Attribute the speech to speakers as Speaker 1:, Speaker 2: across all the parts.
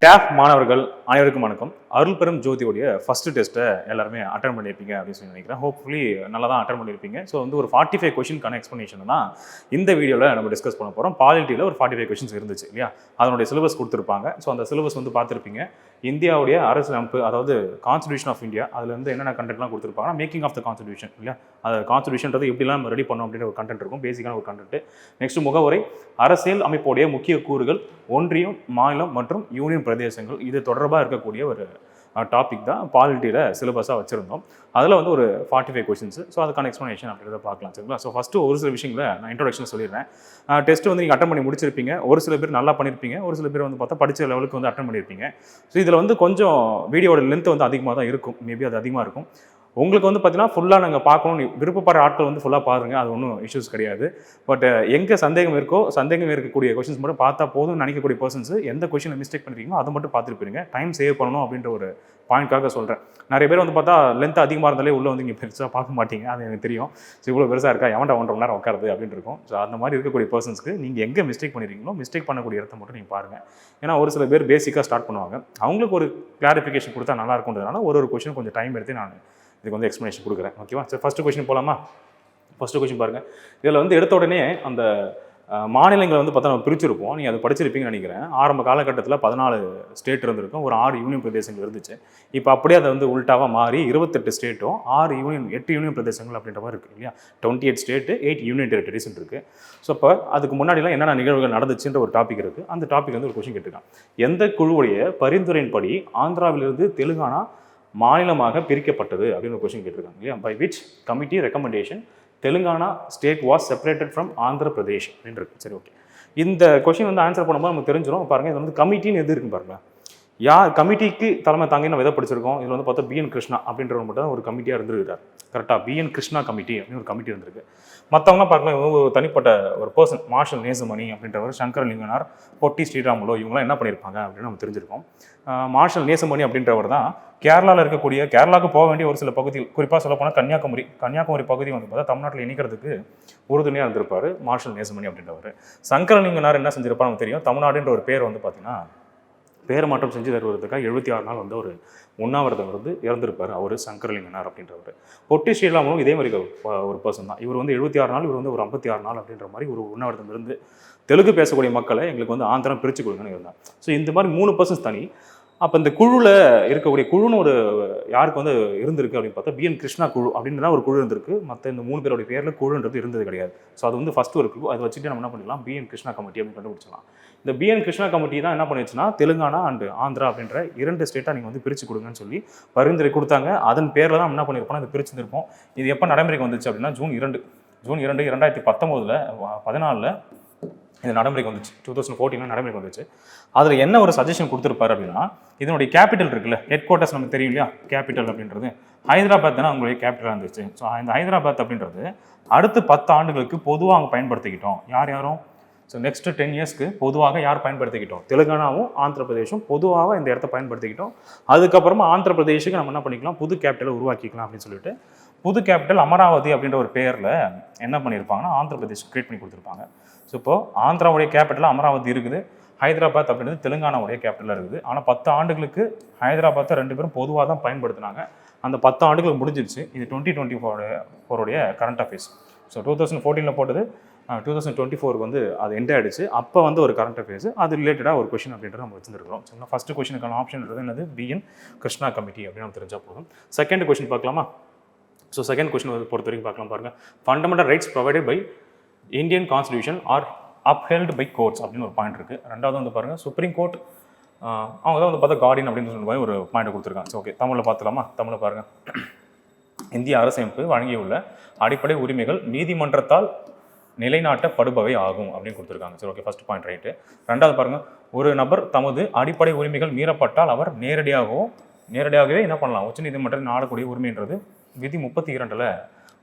Speaker 1: Tape மாணவர்கள் அனைவருக்கும் வணக்கம். அருள் பெரும் ஜோதியோடைய ஃபர்ஸ்ட் டெஸ்ட்டை எல்லாருமே அட்டன் பண்ணியிருப்பீங்க அப்படின்னு சொல்லி நினைக்கிறேன். ஹோப்ஃபுல்லி நல்லா தான் அட்டன் பண்ணியிருப்பீங்க. ஸோ வந்து ஒரு 45 கொஷினுக்கான எக்ஸ்ப்ளனேஷன் தான் இந்த வீடியோவில் நம்ம டிஸ்கஸ் பண்ண போகிறோம். பாலிட்டியில் ஒரு 45 கொஷின்ஸ் இருந்துச்சு இல்லையா, அதனுடைய சிலபஸ் கொடுத்துருப்பாங்க. ஸோ அந்த சிலபஸ் வந்து பார்த்துருப்பீங்க. இந்தியாவுடைய அரசியலமைப்பு, அதாவது கான்ஸ்டிடியூஷன் ஆஃப் இந்தியா, அதில் வந்து என்னென்ன கண்டென்ட்லாம் கொடுத்துருப்பாங்கன்னா, மேக்கிங் ஆஃப் த கான்ஸ்டிடியூஷன் இல்லையா, அது கான்ஸ்டிடியூஷன்றது எப்படிலாம் நம்ம ரெடி பண்ணோம் அப்படின்ற ஒரு கண்டென்ட் இருக்கும், பேசிக்கான ஒரு கண்டென்ட். நெக்ஸ்ட் முகவுரை, அரசியல் அமைப்புடைய முக்கிய கூறுகள், ஒன்றியம், மாநிலம் மற்றும் யூனியன் பிரதேசங்கள், இது தொடர்பாக இருக்கக்கூடிய ஒரு டாபிக் தான் பாலிட்டியில் சிலபஸாக வச்சுருந்தோம். அதில் வந்து ஒரு 45 கொஷின்ஸ். ஸோ அதுக்கான எக்ஸ்ப்ளனேஷன் அப்படின்றத பார்க்கலாம் சரிங்களா. ஸோ ஃபஸ்ட்டு ஒரு சில விஷயங்களை நான் இன்ட்ரோடக்ஷன் சொல்லிடுறேன். டெஸ்ட் வந்து நீங்கள் அட்டன் பண்ணி முடிச்சிருப்பீங்க. ஒரு சில பேர் நல்லா பண்ணியிருப்பீங்க, ஒரு சில பேர் வந்து பார்த்தா படித்த லெவலுக்கு வந்து அட்டன் பண்ணியிருப்பீங்க. ஸோ இதில் வந்து கொஞ்சம் வீடியோட லென்த் வந்து அதிகமாக தான் இருக்கும், மேபி அது அதிகமாக இருக்கும். உங்களுக்கு வந்து பார்த்தீங்கன்னா ஃபுல்லாக நாங்கள் பார்க்கணும்னு விருப்பப்படுற ஆட்கள் வந்து ஃபுல்லாக பாருங்கள், அது ஒன்றும் இஷ்யூஸ் கிடையாது. பட் எங்கே சந்தேகம் இருக்கோ, சந்தேகம் இருக்கக்கூடிய கொஷின்ஸ் மட்டும் பார்த்தா போதும் நினைக்கக்கூடிய பர்சன்ஸ் எந்த கொஷினை மிஸ்டேக் பண்ணிருக்கீங்களோ அதை மட்டும் பார்த்துருப்பீங்க. டைம் சேவ் பண்ணணும் அப்படின்ற ஒரு பாயிண்ட்காக சொல்கிறேன். நிறைய பேர் வந்து பார்த்தா லென்த் அதிகமாக இருந்தாலே உள்ளே வந்து இங்கே பெருசாக பார்க்க மாட்டீங்க, அது எனக்கு தெரியும். ஸோ இவ்வளோ பெருசாக இருக்கா, எவன்டா 1.5 மணி நேரம் உட்காருது அப்படின்னு இருக்கும். ஸோ அந்த மாதிரி இருக்கக்கூடிய பர்சன்ஸ்க்கு நீங்கள் எங்கே மிஸ்டேக் பண்ணிருக்கீங்களோ மிஸ்டேக் பண்ணக்கூடிய இடத்த மட்டும் நீங்கள் பாருங்கள். ஏன்னா ஒரு சில பேர் பேசிக்காக ஸ்டார்ட் பண்ணுவாங்க, அவங்களுக்கு ஒரு கிளாரிஃபிகேஷன் கொடுத்தா நல்லா இருக்கும்ன்றதுனால ஒரு கொஷின் கொஞ்சம் டைம் எடுத்து நான் இதுக்கு வந்து எக்ஸ்ப்ளனேஷன் கொடுக்குறேன். ஓகேவா? சரி, ஃபஸ்ட்டு கொஷின் போகலாமா? ஃபஸ்ட்டு கொஷின் பாருங்கள். இதில் வந்து எடுத்த உடனே அந்த மாநிலங்களை வந்து பார்த்தா நம்ம பிரிச்சிருப்போம், நீங்கள் அதை படிச்சிருப்பீங்கன்னு நினைக்கிறேன். ஆரம்ப காலகட்டத்தில் 14 ஸ்டேட் இருந்திருக்கும், ஒரு 6 யூனியன் பிரதேசங்கள் இருந்துச்சு. இப்போ அப்படியே அதை வந்து உல்ட்டாவாக மாறி 28 ஸ்டேட்டும் 8 யூனியன் பிரதேசங்கள் அப்படின்ற மாதிரி இருக்குது இல்லையா. 28 ஸ்டேட்டு 8 யூனியன் டெரிட்டரிஸ் இருக்குது. ஸோ இப்போ அதுக்கு முன்னாடிலாம் என்னென்ன நிகழ்வுகள் நடந்துச்சுன்ற ஒரு டாபிக் இருக்குது. அந்த டாபிக் வந்து ஒரு கொஷின் கேட்டிருக்கான். எந்த குழுவுடைய பரிந்துரையின்படி ஆந்திராவிலிருந்து தெலுங்கானா மாநிலமாக பிரிக்கப்பட்டது அப்படின்னு ஒரு கொஸ்டின் கேட்டிருக்காங்க இல்லையா. By which committee recommendation Telangana state was separated from Andhra Pradesh அப்படின்னு இருக்கு. சரி, ஓகே. இந்த கொஸ்டின் வந்து ஆன்சர் பண்ணும்போது நமக்கு தெரிஞ்சிடும். பாருங்கள், இது வந்து கமிட்டின்னு எது இருக்குன்னு பாருங்கள். யார் கமிட்டிக்கு தலைமை தாங்கி நம்ம எதை படிச்சிருக்கோம். இதில் வந்து பார்த்தா பிஎன் கிருஷ்ணா அப்படின்றவர் மட்டும் தான் ஒரு கமிட்டியாக இருந்திருக்கார். கரெக்டாக பிஎன் கிருஷ்ணா கமிட்டி அப்படின்னு ஒரு கமிட்டி இருந்திருக்கு. மற்றவங்களாம் பார்க்கலாம், இவங்க ஒரு தனிப்பட்ட ஒரு பர்சன், மார்ஷல் நேசமணி அப்படின்றவர், சங்கரலிங்கனார், பொட்டி ஸ்ரீராமுலு, இவங்களாம் என்ன பண்ணியிருப்பாங்க அப்படின்னு நம்ம தெரிஞ்சிருக்கோம். மார்ஷல் நேசமணி அப்படின்றவர் தான் கேரளாவில் இருக்கக்கூடிய, கேரளாவுக்கு போக வேண்டிய ஒரு சில பகுதிகள், குறிப்பாக சொல்ல போனால் கன்னியாகுமரி பகுதி வந்து பார்த்தா தமிழ்நாட்டில் இணைக்கிறதுக்கு உறுதுணையாக இருந்திருப்பார் மார்ஷல் நேசமணி அப்படின்றவர். சங்கரலிங்கனார் என்ன செஞ்சிருப்பாரு நமக்கு தெரியும். தமிழ்நாடுன்ற ஒரு பேர் வந்து பார்த்தீங்கன்னா பேர் மாற்றம் செஞ்சு தருவதற்காக 76 நாள் வந்து ஒரு உண்ணாவிரதம் வந்து இறந்திருப்பார் அவர், சங்கரலிங்கனார் அப்படின்றவர். பொட்டி ஸ்ரீராமுலும் இதே மாதிரி ஒரு பர்சன் தான். இவர் வந்து 76 நாள், இவர் வந்து ஒரு 56 நாள் அப்படின்ற மாதிரி ஒரு உண்ணாவிரதம் இருந்து தெலுங்கு பேசக்கூடிய மக்களை எங்களுக்கு வந்து ஆந்திரம் பிரித்து கொடுங்கன்னு இருந்தார். ஸோ இந்த மாதிரி 3 பர்சன்ஸ் தனி. அப்போ இந்த குழுவில் இருக்கக்கூடிய குழுன்னு ஒரு யாருக்கு வந்து இருந்திருக்கு அப்படின்னு பார்த்தா பிஎன் கிருஷ்ணா குழு அப்படின்னு தான் ஒரு குழு இருந்திருக்கு. மற்ற இந்த 3 பேருடைய பேரில் குழுன்றது இருந்தது கிடையாது. ஸோ அது வந்து ஃபஸ்ட்டு ஒரு குழு. அதை வச்சுட்டு நம்ம என்ன பண்ணிக்கலாம், பிஎன் கிருஷ்ணா கமிட்டி அப்படின்னு கண்டுபிடிச்சலாம். இந்த பிஎன் கிருஷ்ணா கமிட்டி தான் என்ன பண்ணிச்சுன்னா தெலுங்கானா அண்ட் ஆந்திரா அப்படின்ற 2 ஸ்டேட்டாக நீங்கள் வந்து பிரித்து கொடுங்கன்னு சொல்லி பரிந்துரை கொடுத்தாங்க. அதன் பேரில் தான் என்ன பண்ணியிருப்போம், இது பிரிச்சுருப்போம். இது எப்போ நடைமுறைக்கு வந்துச்சு அப்படின்னா ஜூன் 2 2019 14 இது நடைமுறைக்கு வந்துச்சு. 2014 நடைமுறைக்கு வந்துச்சு. அதில் என்ன ஒரு சஜஷன் கொடுத்துருப்பாரு அப்படின்னா, இதனுடைய கேபிட்டல் இருக்குல்ல, ஹெட் குவார்ட்டர்ஸ் நமக்கு தெரியும் இல்லையா, கேபிட்டல் அப்படின்றது ஹைதராபாத் தானே அவங்களுடைய கேபிட்டலாக இருந்துச்சு. ஸோ இந்த ஹைதராபாத் அப்படின்றது அடுத்து 10 ஆண்டுகளுக்கு பொதுவாக பயன்படுத்திக்கிட்டோம். யாரும் ஸோ நெக்ஸ்ட் 10 இயர்ஸ்க்கு பொதுவாக யார் பயன்படுத்திக்கிட்டோம், தெலுங்கானாவும் ஆந்திர பிரதேஷும் பொதுவாக இந்த இடத்த பயன்படுத்திக்கிட்டோம். அதுக்கப்புறமா ஆந்திர பிரதேஷுக்கு நம்ம என்ன பண்ணிக்கலாம், புது கேபிட்டலை உருவாக்கிக்கலாம் அப்படின்னு சொல்லிட்டு புது கேபிட்டல் அமராவதி அப்படின்ற ஒரு பேரில் என்ன பண்ணியிருப்பாங்கன்னா ஆந்திர பிரதேஷ் கிரியேட் பண்ணி கொடுத்துருப்பாங்க. ஸோ இப்போது ஆந்திராவுடைய கேபிட்டல் அமராவதி இருக்குது, ஹைதராபாத் அப்படின்றது தெலுங்கானாவுடைய கேபிட்டலாக இருக்குது. ஆனால் 10 ஆண்டுகளுக்கு ஹைதராபாத்தை 2 பேரும் பொதுவாக தான் பயன்படுத்தினாங்க. அந்த 10 ஆண்டுகள் முடிஞ்சிருச்சு. இது 2024 கரண்ட் அஃபேர்ஸ். ஸோ 2014 போட்டது 2024 வந்து அது எண்ட் ஆகிடுச்சு. அப்போ வந்து ஒரு கரண்ட் அஃபேர்ஸ், அது ரிலேட்டடாக ஒரு கொஷின் அப்படின்றத நம்ம வச்சுருக்கிறோம். ஸோ ஃபஸ்ட்டு கொஷினுக்கான ஆப்ஷன்றது என்னது, பிஎன் கிருஷ்ணா கமிட்டி அப்படின்னு நம்ம தெரிஞ்சால் போதும். செகண்ட் கொஷின் பார்க்கலாமா? ஸோ செகண்ட் கொஷின் பொறுத்த வரைக்கும் பார்க்கலாம் பாருங்கள். Fundamental rights provided by Indian constitution are upheld by courts அப்படின்னு ஒரு பாயிண்ட் இருக்குது. ரெண்டாவது வந்து பாருங்கள், சுப்ரீம் கோர்ட் அவங்க தான் வந்து பார்த்தா கார்டியன் அப்படின்னு சொல்ல மாதிரி ஒரு பாயிண்ட் கொடுத்துருக்காங்க. ஓகே, தமிழில் பார்த்துலாமா? தமிழில் பாருங்கள். இந்திய அரசமைப்பு வழங்கியுள்ள அடிப்படை உரிமைகள் நீதிமன்றத்தால் நிலைநாட்டப்படுபவை ஆகும் அப்படின்னு கொடுத்துருக்காங்க. சரி, ஓகே, ஃபர்ஸ்ட் பாயிண்ட் ரைட்டு. ரெண்டாவது பாருங்கள், ஒரு நபர் தமது அடிப்படை உரிமைகள் மீறப்பட்டால் அவர் நேரடியாகவே என்ன பண்ணலாம், உச்சநீதிமன்றத்தில் நாடக்கூடிய உரிமைன்றது விதி 32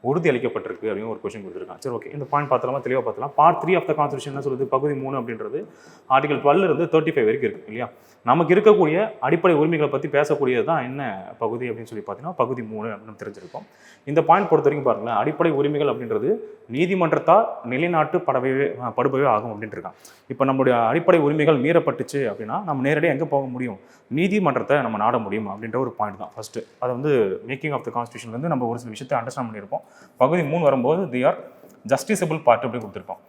Speaker 1: உறுதி அளிக்கப்பட்டிருக்கு அப்படின்னு ஒரு கொஸ்டின் கொடுத்துருக்காங்க. சரி, ஓகே, இந்த பாயிண்ட் பார்த்தலாமா, தெளிவாக பார்த்தலாம். பார்ட் 3 ஆஃப் த கான்ஸ்டியூஷன் என்ன சொல்லுது, பகுதி 3 அப்படின்றது ஆர்டிகல் 12 இருந்து 35 வரைக்கும் இருக்குது இல்லையா. நமக்கு இருக்கக்கூடிய அடிப்படை உரிமைகளை பற்றி பேசக்கூடியது தான் என்ன பகுதி அப்படின்னு சொல்லி பார்த்தீங்கன்னா பகுதி 3 அப்படின்னு தெரிஞ்சிருக்கோம். இந்த பாயிண்ட் பொறுத்த வரைக்கும் பாருங்களேன், அடிப்படை உரிமைகள் அப்படின்றது நீதிமன்றத்தால் நிலைநாட்டு படுபவே ஆகும் அப்படின்ட்டு இருக்கான். இப்போ நம்மளுடைய அடிப்படை உரிமைகள் மீறப்பட்டுச்சு அப்படின்னா நம்ம நேரடியாக எங்கே போக முடியும், நீதிமன்றத்தை நம்ம நாட முடியும் அப்படின்ற ஒரு பாயிண்ட் தான் ஃபஸ்ட்டு. அதை வந்து மேக்கிங் ஆஃப் த கான்ஸ்டியூஷன்லேருந்து நம்ம ஒரு சில விஷயத்தை அண்டர்ஸ்டாண்ட் பண்ணியிருப்போம். பகுதி 3 வரும்போது தி ஆர் ஜஸ்டிசபிள் பார்ட் அப்படி கொடுத்துருக்கோம்.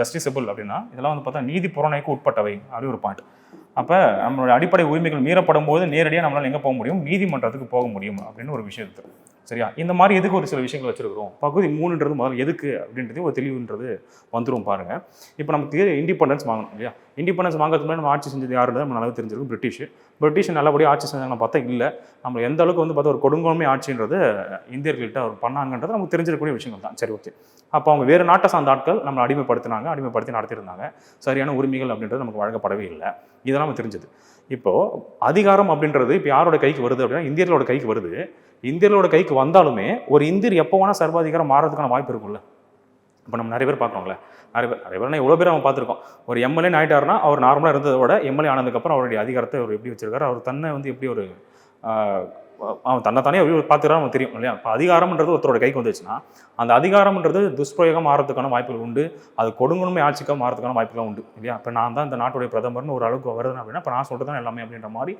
Speaker 1: ஜஸ்டிசபிள் அப்படின்னா இதெல்லாம் வந்து பார்த்தா நீதி புறணைக்கு உட்பட்டவை அப்படி ஒரு பாயிண்ட். அப்போ நம்மளோட அடிப்படை உரிமைகள் மீறப்படும் போது நேரடியாக நம்மளால் எங்கே போக முடியும், நீதிமன்றத்துக்கு போக முடியும் அப்படின்னு ஒரு விஷயம் இருக்குது. சரியா? இந்த மாதிரி எதுக்கு ஒரு சில விஷயங்கள் வச்சுருக்கிறோம். பகுதி 3ன்றது முதல்ல எதுக்கு அப்படின்றது ஒரு தெளிவுன்றது வந்துடும் பாருங்கள். இப்போ நமக்கு இண்டிபெண்டன்ஸ் வாங்கணும் இல்லையா? இண்டிபெண்டன்ஸ் வாங்கிறதுக்கு முன்னாடி நம்ம ஆட்சி செஞ்சது யாருன்றது நம்ம நல்லா தெரிஞ்சிருக்கும், பிரிட்டிஷ் நல்லபடியாக ஆட்சி செஞ்சாங்கன்னு பார்த்தா இல்லை. நம்ம எந்த அளவுக்கு வந்து பார்த்தா ஒரு கொடுங்கோன்மை ஆட்சின்றது இந்தியர்கள்ட்ட அவர் பண்ணாங்கன்றது நமக்கு தெரிஞ்சிருக்கக்கூடிய விஷயங்கள் தான். சரி, ஓகே. அப்போ அவங்க வேறு நாட்டை சார்ந்த ஆட்கள் நம்மளை அடிமைப்படுத்தி நடத்தியிருந்தாங்க. சரியான உரிமைகள் அப்படின்றது நமக்கு வழங்கப்படவே இல்லை. இதெல்லாம் நம்ம தெரிஞ்சது. இப்போது அதிகாரம் அப்படின்றது இப்போ யாரோட கைக்கு வருது அப்படின்னா இந்தியர்களோட கைக்கு வருது. இந்தியர்களோட கைக்கு வந்தாலுமே ஒரு இந்தியர் எப்போ வேணால் சர்வாதிகாரம் மாறதுக்கான வாய்ப்பு இருக்கும்ல. இப்போ நம்ம நிறைய பேர் பார்க்குறோங்களே, நிறைய பேர் எவ்வளோ பேர் அவன் பார்த்துருக்கோம். ஒரு எம்எல்ஏ ஆகிட்டாருன்னா அவர் நார்மலாக இருந்ததை விட எம்எல்ஏ ஆனதுக்கப்புறம் அவருடைய அதிகாரத்தை அவர் எப்படி வச்சிருக்காரு, அவர் தன்னை வந்து எப்படி ஒரு அவன் தன்னைத்தானே எப்படி பார்த்துக்கிறான் அவன் தெரியும் இல்லையா? இப்போ அதிகாரம்ன்றது ஒருத்தரோட கைக்கு வந்துச்சுன்னா அந்த அதிகாரம்ன்றது துஷ்பிரயோகம் மாறதுக்கான வாய்ப்புகள் உண்டு. அது கொடுங்கொன்மை ஆட்சிக்காக மாறதுக்கான வாய்ப்புகள் உண்டு இல்லையா? இப்போ நான் தான் இந்த நாட்டுடைய பிரதமர்னு ஒரு அளவுக்கு வருதுன்னு அப்படின்னா இப்போ நான் சொல்கிறது தான் எல்லாமே அப்படின்ற மாதிரி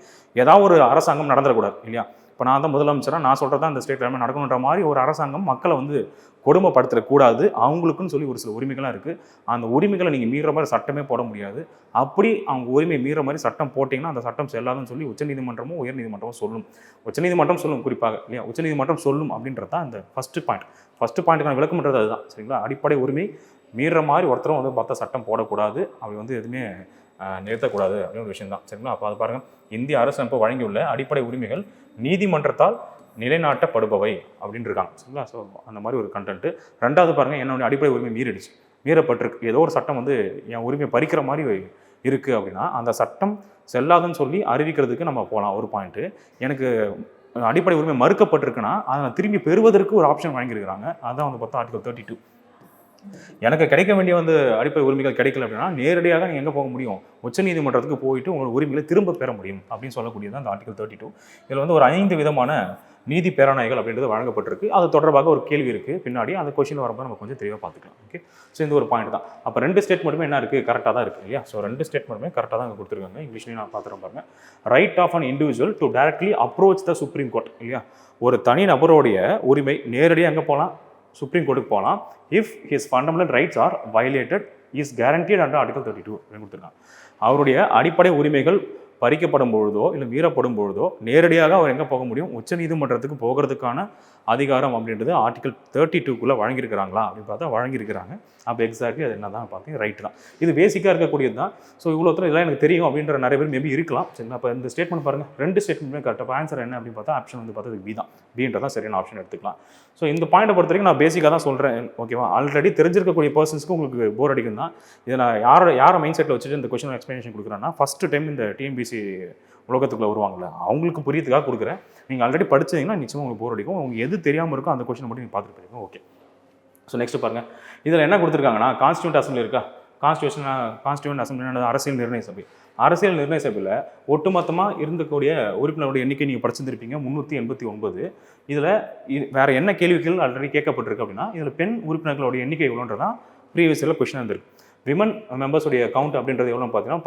Speaker 1: ஏதாவது ஒரு அரசாங்கம் நடந்துடக்கூடாது இல்லையா? இப்போ நான் தான் முதலமைச்சராக நான் சொல்கிறது தான் இந்த ஸ்டேட் எல்லாமே நடக்கணுன்ற மாதிரி ஒரு அரசாங்கம் மக்களை வந்து கொடுமைப்படுத்தக்கூடாது. அவங்களுக்குன்னு சொல்லி ஒரு சில உரிமைகள்லாம் இருக்குது. அந்த உரிமைகளை நீங்கள் மீற மாதிரி சட்டமே போட முடியாது. அப்படி அவங்க உரிமை மீற மாதிரி சட்டம் போட்டிங்கன்னா அந்த சட்டம் செல்லாதுன்னு சொல்லி உச்சநீதிமன்றமும் உயர்நீதிமன்றமும் சொல்லும். உச்சநீதிமன்றம் சொல்லும் குறிப்பாக இல்லையா? உச்சநீதிமன்றம் சொல்லும் அப்படின்றது தான் இந்த ஃபஸ்ட்டு பாயிண்ட்டுக்கான விளக்கம்ன்றது அதுதான். சரிங்களா? அடிப்படை உரிமை மீற மாதிரி ஒருத்தரும் வந்து பார்த்தா சட்டம் போடக்கூடாது, அப்படி வந்து எதுவுமே நிறுத்தக்கூடாது அப்படின்னு ஒரு விஷயம் தான். சரிங்களா? அப்போ அது பாருங்கள், இந்திய அரசமைப்பு வழங்கியுள்ள அடிப்படை உரிமைகள் நீதிமன்றத்தால் நிலைநாட்டப்படுபவை அப்படின்னு இருக்காங்க. சரிங்களா? ஸோ அந்த மாதிரி ஒரு கண்டென்ட்டு. ரெண்டாவது பாருங்கள், என்னுடைய அடிப்படை உரிமை மீறப்பட்டிருக்கு, ஏதோ ஒரு சட்டம் வந்து என் உரிமையை பறிக்கிற மாதிரி இருக்குது அப்படின்னா அந்த சட்டம் செல்லாதுன்னு சொல்லி அறிவிக்கிறதுக்கு நம்ம போகலாம். ஒரு பாயிண்ட்டு. எனக்கு அடிப்படை உரிமை மறுக்கப்பட்டிருக்குன்னா அதை திரும்பி பெறுவதற்கு ஒரு ஆப்ஷன் வழங்கியிருக்கிறாங்க. அதான் வந்து பார்த்தா ஆர்டிகல் 32. எனக்கு கிடைக்க வேண்டிய வந்து அடிப்படை உரிமைகள் கிடைக்கல அப்படின்னா நேரடியாக நீங்கள் எங்கே போக முடியும், உச்சநீதிமன்றத்துக்கு போயிட்டு உங்களோட உரிமைகளை திரும்ப பெற முடியும் அப்படின்னு சொல்லக்கூடியது அந்த ஆர்டிகல் 32. இதில் வந்து ஒரு 5 விதமான நீதி பேராணைகள் அப்படின்றது வழங்கப்பட்டிருக்கு. அது தொடர்பாக ஒரு கேள்வி இருக்குது பின்னாடி. அந்த கொஸ்டின் வரும்போது நம்ம கொஞ்சம் தெளிவாக பார்த்துக்கலாம். ஓகே, ஸோ இந்த ஒரு பாயிண்ட் தான். அப்போ 2 ஸ்டேட்மெண்ட்டுமே என்ன இருக்குது, கரெக்டாக தான் இருக்குது இல்லையா? ஸோ 2 ஸ்டேட்மெண்ட்டுமே கரெக்டாக தான் கொடுத்துருக்காங்க. இங்கிலீஷ்லையும் நான் பார்த்துறேன் பாருங்க. Right of an individual to directly approach the supreme court இல்லையா? ஒரு தனி நபருடைய உரிமை நேரடியாக எங்கே போகலாம், சுப்ரீம் கோர்ட்டுக்கு போகலாம். If his fundamental rights are violated is guaranteed under article 32 அப்படின்னு கொடுத்துருக்காங்க. அவருடைய அடிப்படை உரிமைகள் பறிக்கப்படும் பொழுதோ இல்லை மீறப்படும் பொழுதோ நேரடியாக அவர் எங்கே போக முடியும், உச்சநீதிமன்றத்துக்கு போகிறதுக்கான அதிகாரம் அப்படின்றது ஆர்டிகல் 32க்குள்ளே வழங்கியிருக்கிறாங்களா அப்படின்னு பார்த்தா வழங்கியிருக்கிறாங்க. அப்போ எக்ஸாக்ட்லி அது என்ன தான் பார்த்தீங்க, ரைட் தான். இது பேசிக்காக இருக்கக்கூடியது தான். ஸோ இவ்வளோ தூரம் இதெல்லாம் எனக்கு தெரியும் அப்படின்ற நிறைய பேர் மேபி இருக்கலாம். சரிங்களா? அப்போ இந்த ஸ்டேட்மெண்ட் பாருங்கள், 2 ஸ்டேட்மெண்ட்டுமே கரெக்டாக. ஆன்சர் என்ன அப்படின்னு பார்த்தா ஆப்ஷன் வந்து பார்த்தா பி தான். பீன்றதான் சரியான ஆப்ஷன் எடுத்துக்கலாம். ஸோ இந்த பாயிண்டை பொறுத்த வரைக்கும் நான் பேசிக்காக தான் சொல்கிறேன். ஓகேவா? ஆல்ரெடி தெரிஞ்சிருக்கக்கூடிய பர்சன்ஸ்க்கு உங்களுக்கு போர் அடிக்கும் தான். இதை நான் யாரை மைண்ட் செட்டில் வச்சுட்டு இந்த கொஸ்டின் எக்ஸ்ப்ளனேஷன் கொடுக்குறேன்னா, ஃபஸ்ட்டு டைம் இந்த டிஎன்பிசி உலகத்துக்குள்ளே வருவாங்களே அவங்களுக்கு புரியத்துக்காக கொடுக்குறேன். நீங்கள் ஆல்ரெடி படிச்சீங்கன்னா நிச்சயமாக உங்களுக்கு போர் அடிக்கும். உங்களுக்கு எது தெரியாமல் இருக்கோ அந்த கொஸ்டினை மட்டும் நீங்கள் பார்த்துட்டு போயிருக்கோம். ஓகே, ஸோ நெக்ஸ்ட் பாருங்கள். இதில் என்ன கொடுத்துருக்காங்கன்னா, கான்ஸ்டியூண்ட் அசம்பிளி இருக்கா? கான்ஸ்டியூண்ட் அசம்பிளி அரசியல் நிர்ணய சபை. அரசியல் நிர்ணய சபையில் ஒட்டுமொத்தமாக இருந்தக்கூடிய உறுப்பினருடைய எண்ணிக்கை நீங்கள் படிச்சிருந்திருப்பீங்க 389. இதில் வேறு என்ன கேள்விகள் ஆல்ரெடி கேட்கப்பட்டிருக்கு அப்படின்னா, இதில் பெண் உறுப்பினர்களுடைய எண்ணிக்கை எவ்வளோன்றதான் ப்ரீவியஸ் இயரில் கொஸ்டின் இருந்திருக்கு. விமன் மெம்பர்ஸுடைய கவுண்ட் அப்படின்றது எவ்வளோன்னு பார்த்தீங்கன்னா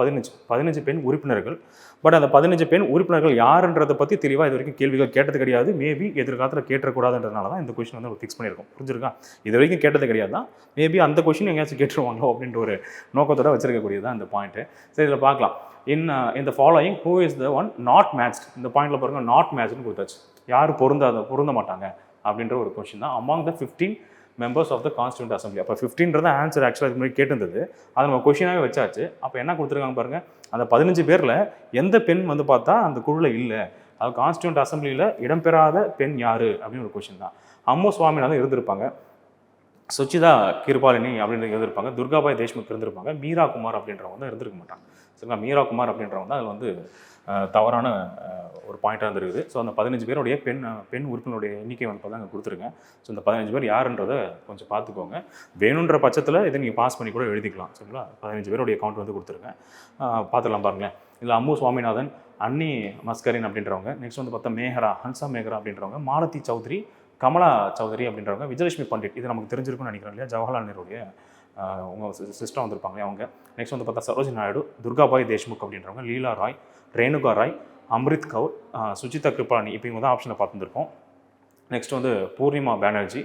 Speaker 1: 15 பெண் உறுப்பினர்கள். பட் அந்த 15 பெண் உறுப்பினர்கள் யாருன்றதை பற்றி தெளிவாக இது வரைக்கும் கேள்விகள் கேட்டது கிடையாது. மேபி எதிர்காலத்தில் கேட்டக்கூடாதுன்றதுனால தான் இந்த கொஸ்டின் வந்து ஃபிக்ஸ் பண்ணியிருக்கோம். புரிஞ்சிருக்கா? இது வரைக்கும் கேட்டது கிடையாது தான். மேபி அந்த கொஸ்டின் எங்கேயாச்சும் கேட்டுருவாங்களோ அப்படின்ற ஒரு நோக்கத்தோடு வச்சிருக்கக்கூடியது தான் இந்த பாயிண்ட்டு. சரி, இதில் பார்க்கலாம். இந்த following who is the one not matched. இந்த பாயிண்டில் பாருங்கள், நாட் மேட்ச்னு கொடுத்தாச்சு. யார் பொருந்த மாட்டாங்க அப்படின்ற ஒரு கொஸ்டின் தான். Among the 15 members of the constituent assembly. அப்போ 15ன்றது ஆன்சர் ஆக்சுவலாக இதுக்கு முன்னாடி கேட்டிருந்தது. அதை நம்ம கொஸ்டினாகவே வச்சாச்சு. அப்போ என்ன கொடுத்துருக்காங்க பாருங்கள், அந்த 15 பேரில் எந்த பெண் வந்து பார்த்தா அந்த குழுவில் இல்லை, அது கான்ஸ்டியூண்ட் அசம்பிளியில் இடம்பெறாத பெண் யார் அப்படின்னு ஒரு கொஸ்டின் தான். அம்மு சுவாமிநாதன் இருந்திருப்பாங்க, சுச்சிதா கிருபாலினி அப்படின்றது இருந்திருப்பாங்க, துர்காபாய் தேஷ்முக் இருந்திருப்பாங்க, மீரா குமார் அப்படின்றவங்க தான் இருந்திருக்க மாட்டாங்க. சரிங்களா. மீரா குமார் அப்படின்றவங்க தான் அதில் வந்து தவறான ஒரு பாயிண்ட்டாக இருந்திருக்குது. ஸோ அந்த 15 பேருடைய பெண் உறுப்பினருடைய எண்ணிக்கை வந்து பார்த்தா அங்கே கொடுத்துருக்கேன். ஸோ இந்த 15 பேர் யாருன்றதை கொஞ்சம் பார்த்துக்கோங்க. வேணுன்ற பட்சத்தில் இதை நீங்கள் பாஸ் பண்ணி கூட எழுதிக்கலாம். சரிங்களா. 15 பேருடைய அக்கௌண்ட் வந்து கொடுத்துருக்கேன். பார்த்துக்கலாம் பாருங்களேன். இதில் அம்மு சுவாமிநாதன், அன்னி மஸ்கரின் அப்படின்றவங்க, நெக்ஸ்ட் வந்து பார்த்தா மேகரா, ஹன்சா மேகரா அப்படின்றவங்க, மாலதி சௌத்ரி, கமலா சௌத்ரி அப்படின்றவங்க, விஜயலட்சுமி பண்டிட், இது நமக்கு தெரிஞ்சிருக்கும்னு நினைக்கிறேன் இல்லையா, ஜவஹர்லால் நேருடைய உங்கள் சிஸ்டம் வந்திருப்பாங்க அவங்க. நெக்ஸ்ட் வந்து பார்த்தா சரோஜினி நாயுடு, துர்காபாய் தேஷ்முக் அப்படின்றவங்க, லீலா ராய், ரேணுகா ராய், அம்ரித் கவுர், சுஜிதா கிருபானி, இப்போ இவங்க தான் ஆப்ஷனை பார்த்துருக்கோம். நெக்ஸ்ட் வந்து பூர்ணிமா பானர்ஜி,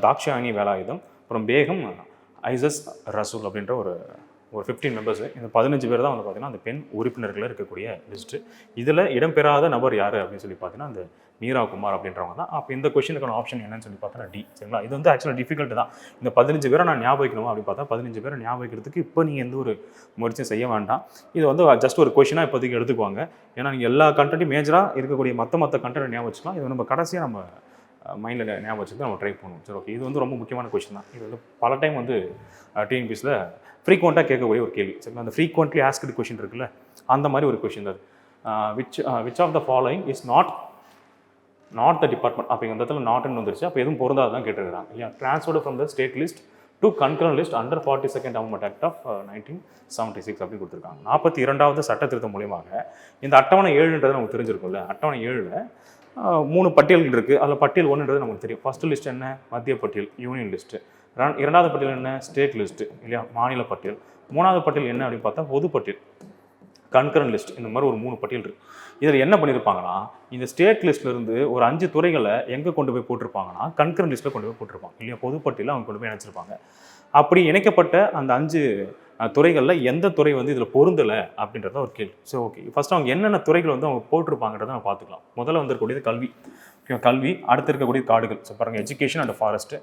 Speaker 1: தாக்ஷாயணி வேலாயுதம், அப்புறம் பேகம் ஐசஸ் ரசூல் அப்படின்ற ஒரு 15 மெம்பர்ஸு. இந்த 15 பேர் தான் வந்து பார்த்தீங்கன்னா அந்த பெண் உறுப்பினர்கள் இருக்கக்கூடிய லிஸ்ட்டு. இதில் இடம்பெறாத நபர் யார் அப்படின்னு சொல்லி பார்த்தீங்கன்னா அந்த மீரா குமார் அப்படின்றவங்க தான். அப்போ இந்த கொஸ்டினுக்கான ஆப்ஷன் என்னன்னு சொல்லி பார்த்தோன்னா டி. சரிங்களா. இது வந்து ஆக்சுவலாக டிஃபிகல்ட் தான். இந்த 15 பேரை நான் ஞாபகம் வைக்கணுமா அப்படின்னு பார்த்தா 15 பேரை ஞாபகம் வைக்கிறதுக்கு இப்போ நீங்கள் எந்த ஒரு முயற்சியும் செய்ய வேண்டாம். இது வந்து ஜஸ்ட் ஒரு கொஸ்டினாக இப்போதைக்கு எடுத்துக்குவாங்க. ஏன்னா நீங்கள் எல்லா கண்டென்ட்டும் மேஜராக இருக்கக்கூடிய மற்ற கண்டென்ட் ஞாபகம் வச்சுக்கலாம். இது நம்ம கடைசியாக நம்ம மைண்டில் ஞாபகம் வச்சுட்டு நம்ம ட்ரை பண்ணுவோம். சரி, ஓகே. இது வந்து ரொம்ப முக்கியமான கொஸ்டின் தான். இது வந்து பல டைம் வந்து டிஎன்பிஎஸ்சியில் ஃப்ரீக்வெண்ட்டாக கேட்கக்கூடிய ஒரு கேள்வி. சரிங்களா. அந்த ஃப்ரீக்வெண்ட்லி ஆஸ்க்டு கொஸ்டின் இருக்குல்ல, அந்த மாதிரி ஒரு கொஸ்டின் அது. Which of the following is not the department. அப்போ இந்த இடத்துல நாட்னு வந்துருச்சு. அப்போ எதுவும் பொருந்தாது தான் கேட்டுருக்காங்க இல்லையா. Transferred from the state list to concurrent list under 42nd amendment act of 1976 அப்படின்னு கொடுத்துருக்காங்க. 42வது சட்ட திருத்தம் மூலியமாக இந்த அட்டவணை 7ன்றது நமக்கு தெரிஞ்சிருக்கும்ல. அட்டவணை 7ல் 3 பட்டியல்கள் இருக்குது. அதில் பட்டியல் 1ன்றது நமக்கு தெரியும். ஃபஸ்ட்டு லிஸ்ட் என்ன, மத்திய பட்டியல், யூனியன் லிஸ்ட்டு. இரண்டாவது பட்டியல் என்ன, ஸ்டேட் லிஸ்ட்டு இல்லையா, மாநில பட்டியல். மூணாவது பட்டியல் என்ன அப்படின்னு பார்த்தா பொது பட்டியல், கன்கரண்ட் லிஸ்ட். இந்த மாதிரி ஒரு 3 பட்டியல் இருக்குது. இதில் என்ன பண்ணியிருப்பாங்கன்னா, இந்த ஸ்டேட் லிஸ்ட்லேருந்து ஒரு 5 துறைகளை எங்கே கொண்டு போய் போட்டிருப்பாங்கன்னா கன்கரண்ட் லிஸ்ட்டில் கொண்டு போய் போட்டிருப்பாங்க இல்லையா, பொது பட்டியலில் அவங்க கொண்டு போய் இணைச்சிருப்பாங்க. அப்படி இணைக்கப்பட்ட அந்த 5 துறைகளில் எந்த துறை வந்து இதில் பொருந்தலை அப்படின்றத ஒரு கேள்வி. ஸோ ஓகே, ஃபஸ்ட்டு அவங்க என்னென்ன துறைகள் வந்து அவங்க போட்டிருப்பாங்கன்றதை நம்ம பார்த்துக்கலாம். முதல்ல வந்துருக்கக்கூடியது கல்வி, அடுத்து இருக்கக்கூடிய காடுகள். ஸோ பாருங்கள், education and forest,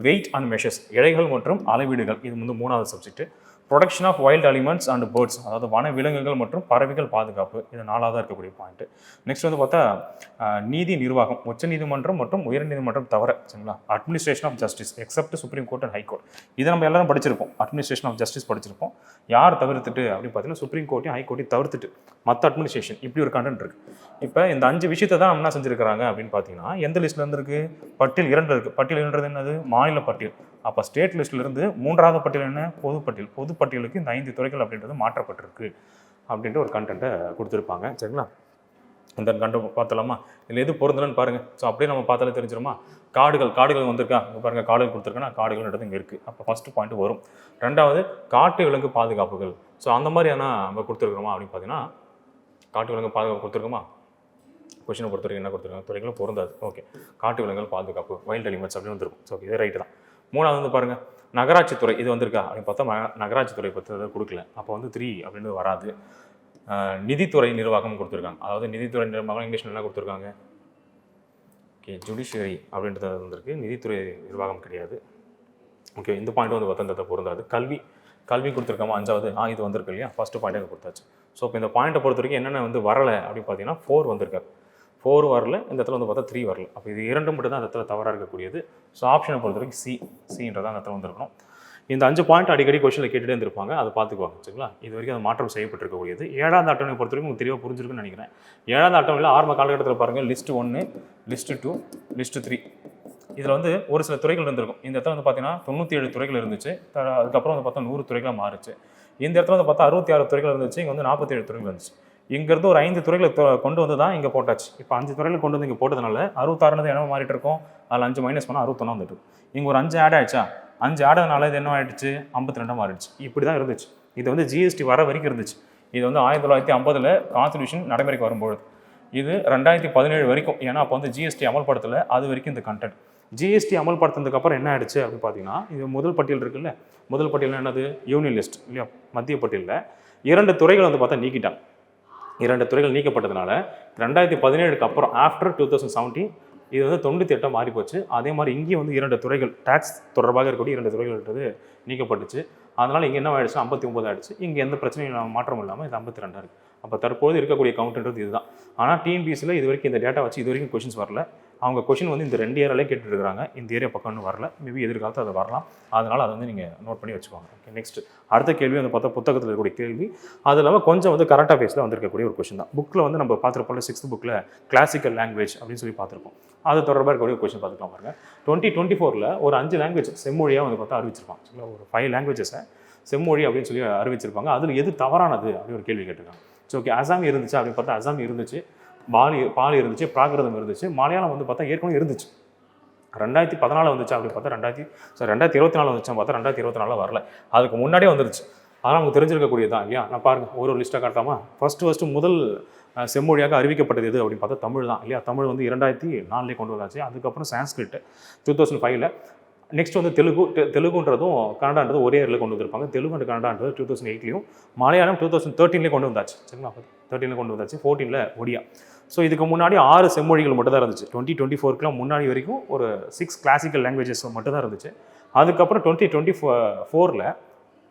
Speaker 1: weight and measures, இழைகள் மற்றும் அளவீடுகள், இது வந்து 3வது subject. Protection of wild animals and birds, அதாவது வன விலங்குகள் மற்றும் பறவைகள் பாதுகாப்பு, இது 4வது இருக்கக்கூடிய பாயிண்ட். நெக்ஸ்ட் வந்து பார்த்தா நீதி நிர்வாகம், உச்சநீதிமன்றம் மற்றும் உயர்நீதிமன்றம் தவிர. சரிங்களா. Administration of justice except supreme court and high court, இதை நம்ம எல்லாரும் படிச்சிருப்போம். அட்மினிஸ்ட்ரேஷன் ஆஃப் ஜஸ்டிஸ் படிச்சிருப்போம். யார் தவிர்த்துட்டு அப்படின்னு பார்த்தீங்கன்னா சுப்ரீம் கோர்ட்டையும் ஹைகோர்ட்டையும் தவிர்த்துட்டு மற்ற அட்மினிஸ்ட்ரேஷன், இப்படி ஒரு கண்டென்ட் இருக்குது. இப்போ இந்த 5 விஷயத்தை தான் நம்ம என்ன செஞ்சுருக்கிறாங்க அப்படின்னு பார்த்தீங்கன்னா, எந்த லிஸ்ட்டில் இருந்துருக்கு, பட்டியல் 2 இருக்குது. பட்டியல் 2 என்னது, மாநில பட்டியல். அப்போ ஸ்டேட் லிஸ்ட்லேருந்து 3வது பட்டியல் என்ன, பொது பட்டியல். பொது பட்டியலுக்கு இந்த 5 துறைகள் அப்படின்றது மாற்றப்பட்டிருக்கு அப்படின்ற ஒரு கண்டென்ட்டை கொடுத்துருப்பாங்க. சரிங்களா. இந்த கண்டென்ட் பார்த்தலாமா, இதில் எது பொருந்தலன்னு பாருங்கள். ஸோ அப்படியே நம்ம பார்த்தாலே தெரிஞ்சிருமா. காடுகள் வந்திருக்கா, இங்கே பாருங்கள், காடுகள் கொடுத்துருக்கேன்னா காடுகள்ன்றது இங்கே இருக்குது. அப்போ ஃபஸ்ட்டு பாயிண்ட் வரும். 2வது காட்டு விலங்கு பாதுகாப்புகள். ஸோ அந்த மாதிரியான நம்ம கொடுத்துருக்குறோமா அப்படின்னு பார்த்தீங்கன்னா, காட்டு விலங்கு பாதுகாப்பு கொடுத்துருக்கோமா, கொஸ்டினை பொறுத்த வரைக்கும் என்ன கொடுத்துருக்காங்க, துறைகளும் பொருந்தாது. ஓகே, காட்டு விலங்குகள் பாதுகாப்பு, வைல்ட் அனிமல்ஸ் அப்படின்னு வந்துருக்கும். ஸோ இதே ரைட்டு தான். 3வது வந்து பாருங்கள், நகராட்சி துறை, இது வந்திருக்கா அப்படின்னு பார்த்தா நகராட்சி துறை பற்றி கொடுக்கல. அப்போ வந்து 3 அப்படின்னு வராது. நிதித்துறை நிர்வாகம் கொடுத்துருக்காங்க. அதாவது நிதித்துறை நிர்வாகம் இங்கிலீஷில் என்ன கொடுத்துருக்காங்க, ஓகே, ஜுடிஷியரி அப்படின்றது வந்திருக்கு. நிதித்துறை நிர்வாகம் கிடையாது. ஓகே, இந்த பாயிண்ட் வந்து பார்த்தா பொருந்தாது. கல்வி கொடுத்துருக்காமா 5வது, இது வந்திருக்கு இல்லையா, ஃபஸ்ட்டு பாயிண்ட் எனக்கு கொடுத்தாச்சு. ஸோ இப்போ இந்த பாயிண்ட்டை பொறுத்த வரைக்கும் என்னென்ன வந்து வரலை அப்படின்னு பார்த்தீங்கன்னா 4 வந்திருக்காரு. 4 வரல, இந்த இடத்துல வந்து பார்த்தா 3 வரல. அப்போ இது 2 மட்டும் தான் அந்த இடத்துல தவறாக இருக்கக்கூடியது. ஸோ ஆப்ஷனை பொறுத்த வரைக்கும் சின்றதான் அந்த இடத்துல வந்துருக்கணும். இந்த 5 பாயிண்ட் அடிக்கடி கொஸ்டினில் கேட்டுகிட்டே இருந்திருப்பாங்க, அதை பார்த்துக்குவாங்க. சரிங்களா. இது வரைக்கும் அது மாற்றம் செய்யப்பட்டிருக்கக்கூடியது. 7வது அட்டவணை பொறுத்த வரைக்கும் உங்களுக்கு தெளிவாக புரிஞ்சிருக்குன்னு நினைக்கிறேன். 7வது அட்டவணையில் ஆரம்ப காலகட்டத்தில் பாருங்கள், லிஸ்ட் 1, லிஸ்ட் 2, லிஸ்ட் 3. இதில் வந்து ஒரு சில துறைகள் இருந்திருக்கும். இந்த இடத்துல வந்து பார்த்தீங்கன்னா 97 துறைகள் இருந்துச்சு. அதுக்கப்புறம் வந்து பார்த்தா 100 துறைகளாக மாறுச்சு. இந்த இடத்துல வந்து பார்த்தா 66 துறைகள் இருந்துச்சு. இங்கே வந்து 47 துறைகள் இருந்துச்சு. இங்கேருந்து ஒரு 5 துறைகளை கொண்டு வந்து தான் இங்கே போட்டாச்சு. இப்போ 5 துறைகள் கொண்டு வந்து இங்கே போட்டதுனால 66 என்ன மாறிட்டு இருக்கும், அதில் 5 மைனஸ் பண்ணால் 61 வந்துட்டு. இங்கே ஒரு 5 ஆட் ஆயிடுச்சா, 5 ஆட் ஆனதுனால இது என்ன ஆகிடுச்சு, 52 மாறிடுச்சு. இப்படி தான் இருந்துச்சு. இது வந்து ஜிஎஸ்டி வர வரைக்கும் இருந்துச்சு. இது வந்து 1950 கான்ஸ்டிடியூஷன் நடைமுறைக்கு வரும்போது, இது 2017 வரைக்கும். ஏன்னா அப்போ வந்து ஜிஎஸ்டி அமல்படுத்தலை, அது வரைக்கும் இந்த கண்டென்ட். ஜிஎஸ்டி அமல்படுத்தினதுக்கப்புறம் என்ன ஆயிடுச்சு அப்படின்னு பார்த்தீங்கன்னா, இது முதல் பட்டியல் இருக்குல்ல, முதல் பட்டியல் என்னது, யூனியன் லிஸ்ட் இல்லையா, மத்திய பட்டியலில் 2 துறைகள் வந்து பார்த்தா நீக்கிட்டாங்க. 2 துறைகள் நீக்கப்பட்டதுனால 2017க்கு அப்புறம் ஆஃப்டர் 2017 இது வந்து 98 மாறி போச்சு. அதே மாதிரி இங்கேயும் வந்து 2 துறைகள், டேக்ஸ் தொடர்பாக இருக்கக்கூடிய 2 துறைகள்ன்றது நீக்கப்பட்டுச்சு. அதனால் இங்கே என்ன ஆயிடுச்சு, 59 ஆயிடுச்சு. இங்கே எந்த பிரச்சனையும் மாற்றம் இல்லாமல் இது 52 இருக்குது. அப்போ தற்போது இருக்கக்கூடிய கவுண்ட்ன்றது இதுதான். ஆனால் டிஎன்பிஎஸ்சியில் இது வரைக்கும் இந்த டேட்டா வச்சு இது வரைக்கும் கொஷின்ஸ் வரல. அவங்க கொஷின் வந்து இந்த 2 ஏரியாலே கேட்டுருக்காங்க, இந்த ஏரியா பக்கம் இன்னும் வரல, மேபி எதிர்காலத்தில் அது வரலாம். அதனால் அதை வந்து நீங்கள் நோட் பண்ணி வச்சுக்கோங்க. ஓகே, நெக்ஸ்ட் அடுத்த கேள்வி வந்து பார்த்தா புத்தகத்தில் இருக்கக்கூடிய கேள்வி. அது இல்லாமல் கொஞ்சம் வந்து கரண்ட் அஃபேர்ஸில் வந்திருக்கக்கூடிய ஒரு கொஷின் தான். புக்கில் வந்து நம்ம பார்த்துருப்போம் 6th புக்கில் கிளாசிக்கல் லாங்குவேஜ் அப்படின்னு சொல்லி பார்த்துருப்போம். அது தொடர்பாக இருக்கக்கூடிய கொஷின் பார்த்துக்கலாம் பாருங்க. 2024 ஒரு 5 லாங்குவேஜ் செம்மொழியாக வந்து பார்த்தா அறிவிச்சிருப்பாங்க. ஒரு 5 லாங்குவேஜஸை செம்மொழி அப்படின்னு சொல்லி அறிவிச்சிருப்பாங்க. அதில் எது தவறானது அப்படின்னு ஒரு கேள்வி கேட்டிருக்காங்க. ஸோ ஓகே, அசாமி இருந்துச்சு அப்படின்னு பார்த்தா அசாமி இருந்துச்சு, பாலி இருந்துச்சு, பிராகிருதம் இருந்துச்சு, மலையாளம் வந்து பார்த்தா ஏற்கனவே இருந்துச்சு. 2014 வந்துச்சு அப்படின்னு பார்த்தா 2024 வந்துச்சு பார்த்தா 2024 வரல, அதுக்கு முன்னாடியே வந்துருச்சு. அதனால் நமக்கு தெரிஞ்சிருக்கக்கூடியது தான் இல்லையா. நான் பாருங்கள் ஒரு லிஸ்ட்டாக காட்டாமா. ஃபஸ்ட்டு முதல் செம்மொழியாக அறிவிக்கப்பட்டது எது அப்படின்னு பார்த்தா தமிழ் தான் இல்லையா. தமிழ் வந்து 2004 கொண்டு வந்தாச்சு. அதுக்கப்புறம் சான்ஸ்கிரிட் 2005. நெக்ஸ்ட் வந்து தெலுங்குன்றதும் கன்னடான்றது ஒரே இயரில் கொண்டு வந்திருப்பாங்க. தெலுங்கு அண்ட் கன்னடான்றது 2008 மலையாளம் 2013 கொண்டு வந்தாச்சு. சரிங்களா, 13 கொண்டு வந்தாச்சு, 14 ஒடியா. ஸோ இதுக்கு முன்னாடி 6 செம்மொழிகள் மட்டும் தான் இருந்துச்சு. 2024 முன்னாடி வரைக்கும் ஒரு 6 கிளாசிக்கல் லாங்குவேஜஸ் மட்டும் தான் இருந்துச்சு. அதுக்கப்புறம் 2024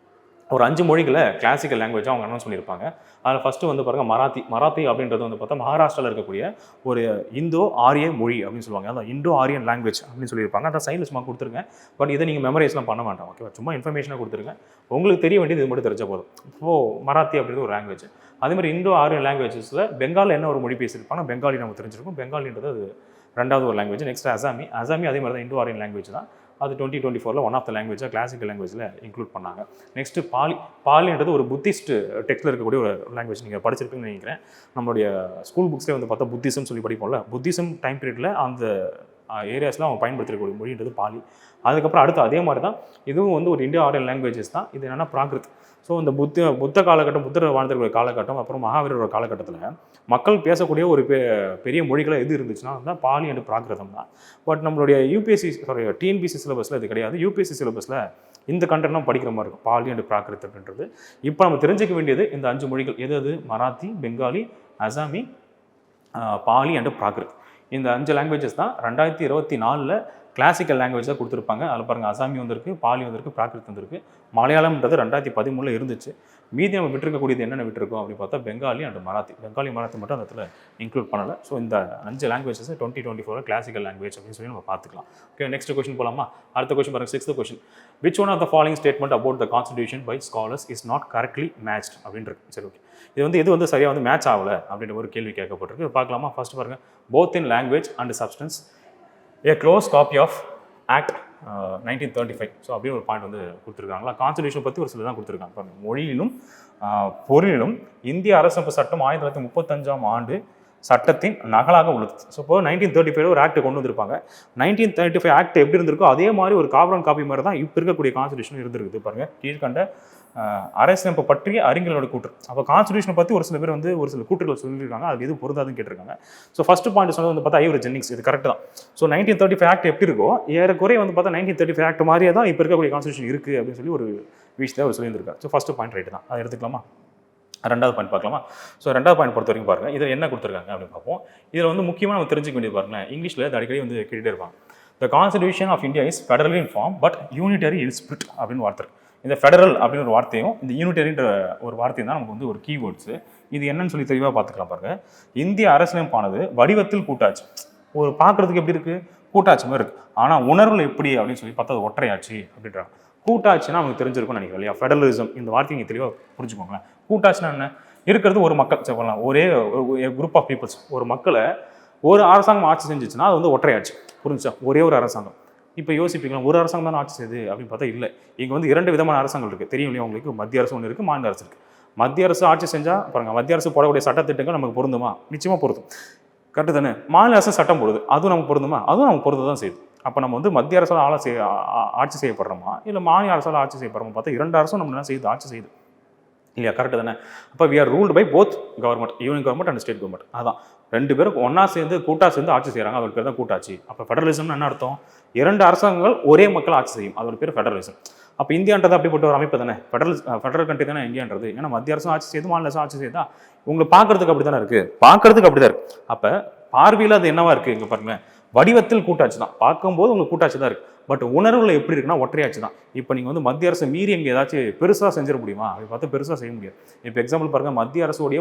Speaker 1: ஒரு 5 மொழிகளை கிளாசிக்கல் லாங்குவேஜாக அவங்க அனௌன்ஸ் பண்ணியிருப்பாங்க. அதில் ஃபஸ்ட்டு வந்து பாருங்கள் மராத்தி அப்படின்றது வந்து பார்த்தா மகாராஷ்டிராவில் இருக்கக்கூடிய ஒரு இந்தோ ஆரிய மொழி அப்படின்னு சொல்லுவாங்க. அதான் இண்டோ ஆரியன் லாங்குவேஜ் அப்படின்னு சொல்லியிருப்பாங்க. அதான் சைடில் சும்மா கொடுத்துருங்க. பட் இதை நீங்கள் மெமரைஸ்லாம் பண்ண வேண்டாம். ஓகேவா, சும்மா இன்ஃபர்மேஷனாக கொடுத்துருங்க. உங்களுக்கு தெரிய வேண்டியது இது மட்டும் தெரிஞ்ச போதும். இப்போது மராத்தி அப்படின்றது ஒரு லாங்குவேஜ். அதேமாதிரி இண்டோ ஆரியன் லாங்குவேஜஸில் பெங்காலில் என்ன ஒரு மொழி பேசியிருப்பாங்க, பெங்காலி நமக்கு தெரிஞ்சிருக்கும். பெங்காலின்றது அது 2வது ஒரு லாங்குவேஜ். நெக்ஸ்ட் அசாமி அதே மாதிரி தான் இண்டோ ஆரியன் லாங்குவேஜ் தான். அது 2024 ஒன் ஆஃப் த லாங்குவேஜாக கிளாசிக்கல் லாங்குவேஜில் இன்க்ளூட் பண்ணாங்க. நெக்ஸ்ட்டு பாலின்றது ஒரு புத்திஸ்ட் டெக்ஸ்ட்டில் இருக்கக்கூடிய ஒரு லாங்குவேஜ். நீங்கள் படிச்சிருப்பீங்கன்னு நினைக்கிறேன். நம்மளுடைய ஸ்கூல் புக்ஸ்லேயே வந்து பார்த்தா புத்திசம் சொல்லி படிப்போம்ல, புத்திசம் டைம் பீரியடில் அந்த ஏரியாஸில் அவங்க பயன்படுத்தக்கூடிய மொழின்றது பாலி. அதுக்கப்புறம் அடுத்து அதே மாதிரி தான் இதுவும் வந்து ஒரு இந்தியோ ஆரியன் லாங்குவேஜஸ் தான். இது என்னென்னா பிராகிருத். ஸோ இந்த புத்த காலகட்டம், புத்தர் வாழ்ந்திருக்கிற காலகட்டம், அப்புறம் மகாவீரோட காலகட்டத்தில் மக்கள் பேசக்கூடிய ஒரு பெரிய மொழிகளை எது இருந்துச்சுன்னா தான் பாலி அண்ட் பிராகிருதம் தான். பட் நம்மளுடைய டிஎன்பிசி சிலபஸில் இது கிடையாது. யூபிஎஸ்சி சிலபஸில் இந்த கண்டென்ட்லாம் படிக்கிற மாதிரி இருக்கும், பாலி அண்ட் பிராகிருத் அப்படின்றது. இப்போ நம்ம தெரிஞ்சிக்க வேண்டியது இந்த 5 மொழிகள் எது மராத்தி, பெங்காலி, அசாமி, பாலி அண்ட் பிராகிருத். இந்த 5 லாங்குவேஜஸ் தான் 2024 கிளாசிக்கல் லாங்குவேஜ் தான் கொடுத்துருப்பாங்க. அதில் பாருங்கள் அசாமி வந்திருக்கு, பாலி வந்திருக்கு, பிராகிருத் வந்திருக்கு. மலையாளம்ன்றது 2013 இருந்துச்சு. மீதி நம்ம விட்டுருக்கக்கூடியது என்னென்ன விட்டுருக்கோம் அப்படின்னு பார்த்தா பெங்காலி அண்ட் மராத்தி மட்டும் அந்த இடத்துல இன்க்ளூட் பண்ணலை. ஸோ இந்த 5 லாங்குவேஜஸ் 2024 கிளாசிக்கல் லாங்குவேஜ் அப்படின்னு சொல்லி நம்ம பார்த்துக்கலாம். ஓகே, நெக்ஸ்ட் கொஸ்டின் போகலாமா. அடுத்த கொஸ்டின் பாருங்கள், 6th question. Which one of the following statement about the constitution by scholars is not correctly matched அப்படின்றது. சரி, ஓகே, இது வந்து சரியாக வந்து மேட்ச் ஆகலை அப்படின்ற ஒரு கேள்வி கேட்கப்பட்டிருக்கு. பார்க்கலாமா. ஃபர்ஸ்ட் பாருங்கள், both in language and substance a close copy of act 1935. So அப்படியே ஒரு பாயிண்ட் வந்து கொடுத்துருக்காங்களா. கான்ஸ்டிடியூஷன் பற்றி ஒரு சில தான் கொடுத்துருக்காங்க. பாருங்கள், மொழியிலும் பொருளிலும் இந்திய அரசமைப்பு சட்டம் 1935 ஆண்டு சட்டத்தின் நகலாக உள்ளது. ஸோ இப்போ 1935 ஒரு ஆக்ட் கொண்டு வந்திருப்பாங்க. 1935 ஆக்ட் எப்படி இருந்திருக்கோ அதே மாதிரி ஒரு கார்பன் காப்பி மாதிரி தான் இப்போ இருக்கக்கூடிய கான்ஸ்டிடியூஷன் இருந்திருக்குது. பாருங்கள், கீழ்கண்ட அரசியலமைப்பு பற்றிய அறிஞர்களோட கூற்று. அப்போ கான்ஸ்டிடியூஷனை பற்றி ஒரு சில பேர் வந்து ஒரு சில கூற்றுகள் சொல்லியிருக்காங்க, அது எது பொருந்தாதுன்னு கேட்டிருக்காங்க. ஸோ ஃபர்ஸ்ட் பாயிண்ட் சொன்னது வந்து பார்த்தா ஐவர் ஜென்னிங்ஸ், இது கரெக்ட் தான். ஸோ 1935 ஆக்ட் எப்படி இருக்கோ ஏறக்குறைய வந்து பார்த்தா 1935 ஆக்ட் மாதிரியே தான் இப்போ இருக்கக்கூடிய கான்ஸ்டிடியூஷன் இருக்குது அப்படின்னு சொல்லி ஒரு விஷயத்தை அவர் சொல்லியிருக்காரு. ஸோ ஃபர்ஸ்ட் பாயிண்ட் ரைட்டு தான், அதை எடுத்துக்கலாமா. 2வது பாயிண்ட் பார்க்கலாமா. ஸோ 2வது பாயிண்ட் பொறுத்த வரைக்கும் பாருங்கள், இதில் என்ன கொடுத்துருக்காங்க அப்படின்னு பார்ப்போம். இதில் வந்து முக்கியமாக நம்ம தெரிஞ்சுக்க வேண்டியது பாருங்களேன், இங்கிலீஷில் அது அடிக்கடி வந்து கேட்டுகிட்டே இருப்பாங்க. The constitution of India is federal in form but unitary in spirit அப்படின்னு வார்த்தை. இந்த ஃபெடரல் அப்படின்னு ஒரு வார்த்தையும் இந்த யூனிட்டரின்ற ஒரு வார்த்தையும் தான் நமக்கு வந்து ஒரு கீவேர்ட்ஸு. இது என்னன்னு சொல்லி தெளிவாக பார்த்துக்கலாம் பாருங்கள். இந்திய அரசியலமைப்பானது வடிவத்தில் கூட்டாட்சி. ஒரு பார்க்குறதுக்கு எப்படி இருக்குது, கூட்டாட்சி மாதிரி இருக்குது. ஆனால் உணர்வில் எப்படி அப்படின்னு சொல்லி பார்த்தா அது ஒற்றையாட்சி அப்படின்றாங்க. கூட்டாட்சினா நமக்கு தெரிஞ்சிருக்கும்னு நினைக்கிறேன் இல்லையா. ஃபெடரலிசம் இந்த வார்த்தையை நீங்கள் தெளிவாக புரிஞ்சுக்கோங்களேன். கூட்டாட்சினா என்ன, இருக்கிறது ஒரு மக்கள் சொல்லலாம், ஒரே குரூப் ஆஃப் பீப்புள்ஸ். ஒரு மக்களை ஒரு அரசாங்கம் ஆட்சி செஞ்சிச்சுன்னா அது வந்து ஒற்றையாட்சி. புரிஞ்சுச்சா, ஒரே ஒரு அரசாங்கம். இப்போ யோசிப்பீங்களா, ஒரு அரசாங்கம் தான் ஆட்சி செய்யுது அப்படின்னு பார்த்தா இல்லை. இங்கே வந்து 2 விதமான அரசாங்கம் இருக்குது, தெரியும் இல்லையா உங்களுக்கு. மத்திய அரசு ஒன்று இருக்குது, மாநில அரசு இருக்குது. மத்திய அரசு ஆட்சி செஞ்சால் பாருங்கள், மத்திய அரசு போடக்கூடிய சட்டத்திட்டங்கள் நமக்கு பொருந்துமா, நிச்சயமாக பொருந்தும், கரெக்டு தானே. மாநில அரசு சட்டம் போடுது, அதுவும் நமக்கு பொருந்துமா, அதுவும் நமக்கு பொருந்த தான் செய்யுது. அப்போ நம்ம வந்து மத்திய அரசால் ஆட்சி செய்யப்படுறோமா இல்லை மாநில அரசால் ஆட்சி செய்யப்படுறோமா பார்த்தா 2 அரசும் நம்ம என்ன செய்யுது, ஆட்சி செய்யுது இல்லையா, கரெக்டு தானே. அப்போ we are ruled by both government, union government and state government. அதான் 2 பேரும் ஒன்றா சேர்ந்து கூட்டாக சேர்ந்து ஆட்சி செய்கிறாங்க, அதோட பேர் தான் கூட்டாட்சி. அப்போ ஃபெடரலிசம்னு என்ன அர்த்தம், 2 அரசாங்கங்கள் ஒரே மக்கள் ஆட்சி செய்யும், அதோட பேர் ஃபெடரலிசம். அப்போ இந்தியான்றது அப்படிப்பட்ட ஒரு அமைப்பு தானே, ஃபெடரல் கண்ட்ரி தானே இந்தியான்றது. ஏன்னா மத்திய அரசும் ஆட்சி செய்யுது, மாநில அரசும் ஆட்சி செய்யுதா, உங்களுக்கு பார்க்கறதுக்கு அப்படி தானே இருக்குது, பார்க்கறதுக்கு அப்படி தான் இருக்குது. அப்போ பார்வையில் அது என்னவா இருக்குது, இங்கே பாருங்களேன், வடிவத்தில் கூட்டாட்சி தான், பார்க்கும்போது உங்களுக்கு கூட்டாட்சி தான் இருக்குது. பட் உணர்வில் எப்படி இருக்குன்னா ஒற்றையாட்சி தான். இப்போ நீங்கள் வந்து மத்திய அரசு மீறி எங்கே ஏதாச்சும் பெருசாக செஞ்சிட முடியுமா, அப்படி பார்த்து பெருசாக செய்ய முடியாது. இப்போ எக்ஸாம்பிள் பாருங்கள், மத்திய அரசுடைய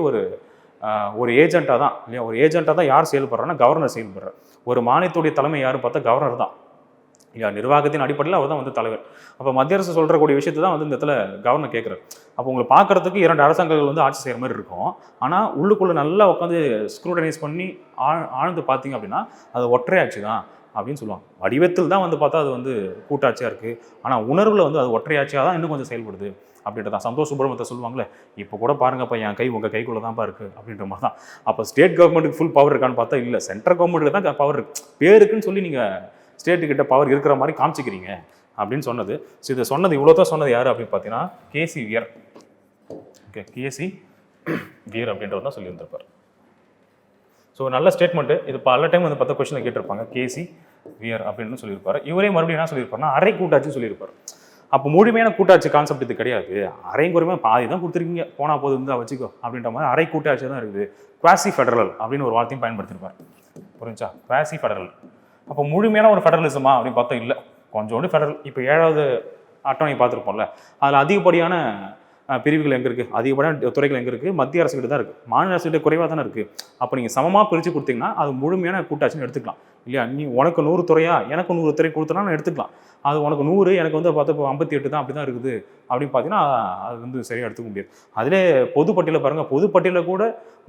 Speaker 1: ஒரு ஏஜென்ட்டாக தான் இல்லையா, ஒரு ஏஜென்ட்டாக தான் யார் செயல்படுறாங்கன்னா கவர்னர் செயல்படுறார். ஒரு மாநிலத்துடைய தலைமை யாரும் பார்த்தா கவர்னர் தான் இல்லையா, நிர்வாகத்தின் அடிப்படையில் அவர் தான் வந்து தலைவர். அப்போ மத்திய அரசு சொல்கிறக்கூடிய விஷயத்தை தான் வந்து இந்த இடத்துல கவர்னர் கேட்குறாரு. அப்போ உங்களை பார்க்குறதுக்கு 2 அரசாங்கங்கள் வந்து ஆட்சி செய்கிற மாதிரி இருக்கும். ஆனால் உள்ளுக்குள்ளே நல்லா உட்காந்து ஸ்க்ரூட்டனைஸ் பண்ணி ஆழ்ந்து பார்த்தீங்க அப்படின்னா அது ஒற்றை ஆட்சி தான் அப்படின்னு சொல்லுவாங்க. வடிவத்தில் தான் வந்து பார்த்தா அது வந்து கூட்டாட்சியாக இருக்குது, ஆனால் உணர்வில் வந்து அது ஒற்றையாட்சியாக தான் இன்னும் கொஞ்சம் செயல்படுது அப்படின்றதான். சந்தோஷ் சுப்ரமணியத்தை சொல்லுவாங்களே, இப்போ கூட பாருங்கப்பா என் கை உங்கள் கைக்குள்ளே தான்ப்பா இருக்குது அப்படின்ற மாதிரி தான். அப்போ ஸ்டேட் கவர்மெண்ட்டுக்கு ஃபுல் பவர் இருக்கான்னு பார்த்தா இல்லை, சென்ட்ரல் கவர்மெண்ட்டுக்கு தான் பவர் இருக்குது. பேருக்குன்னு சொல்லி நீங்கள் ஸ்டேட்டுக்கிட்ட பவர் இருக்கிற மாதிரி காமிச்சிக்கிறீங்க அப்படின்னு சொன்னது. ஸோ இதை சொன்னது இவ்வளோ தான் சொன்னது யார் அப்படின்னு பார்த்தீங்கன்னா கேசி வியர். ஓகே, கேசி வியர் அப்படின்றவர் தான் சொல்லியிருந்திருப்பார். ஸோ நல்ல ஸ்டேட்மெண்ட்டு. இது பல டைம் வந்து 10 கொஸ்டின் கேட்டிருப்பாங்க. கேசி வியர் அப்படின்னு சொல்லியிருப்பாரு. இவரே மறுபடியும் என்ன சொல்லியிருப்பாருன்னா அரை கூட்டாட்சி சொல்லியிருப்பார். அப்போ முழுமையான கூட்டாட்சி கான்செப்ட் இது கிடையாது. அரையும் குறையுமே பாதி தான் கொடுத்துருக்கீங்க, போனால் போது இருந்தால் வச்சுக்கோ அப்படின்ற மாதிரி அரை கூட்டாட்சி தான் இருக்குது. குவாசி ஃபெடரல் அப்படின்னு ஒரு வார்த்தையும் பயன்படுத்தியிருப்பார். புரிஞ்சா, குவாசி ஃபெடரல். அப்போ முழுமையான ஒரு ஃபெடரலிசமா அப்படின்னு பார்த்தா இல்லை, கொஞ்சோண்டு ஃபெடரல். இப்போ 7வது அட்டவணை பார்த்துருப்போம்ல, அதில் அதிகப்படியான பிரிவுகள் எங்கே இருக்குது, அதிகப்படியான துறைகள் எங்கே இருக்குது, மத்திய அரசுகிட்ட தான் இருக்குது, மாநில அரசுகிட்ட குறைவாக தானே இருக்குது. அப்போ நீங்கள் சமமாக பிரித்து கொடுத்தீங்கன்னா அது முழுமையான கூட்டாட்சின்னு எடுத்துக்கலாம் இல்லையா. நீ உனக்கு 100 துறையா எனக்கு 100 துறை கொடுத்தனா நான் எடுத்துக்கலாம். அது உனக்கு 100 எனக்கு வந்து பார்த்தா இப்போ 58 தான் அப்படி தான் இருக்குது அப்படின்னு பார்த்தீங்கன்னா அது வந்து சரியாக எடுத்துக்க முடியாது. அதிலே பொதுப்பட்டியலில் பாருங்கள், பொதுப்பட்டியலில் கூட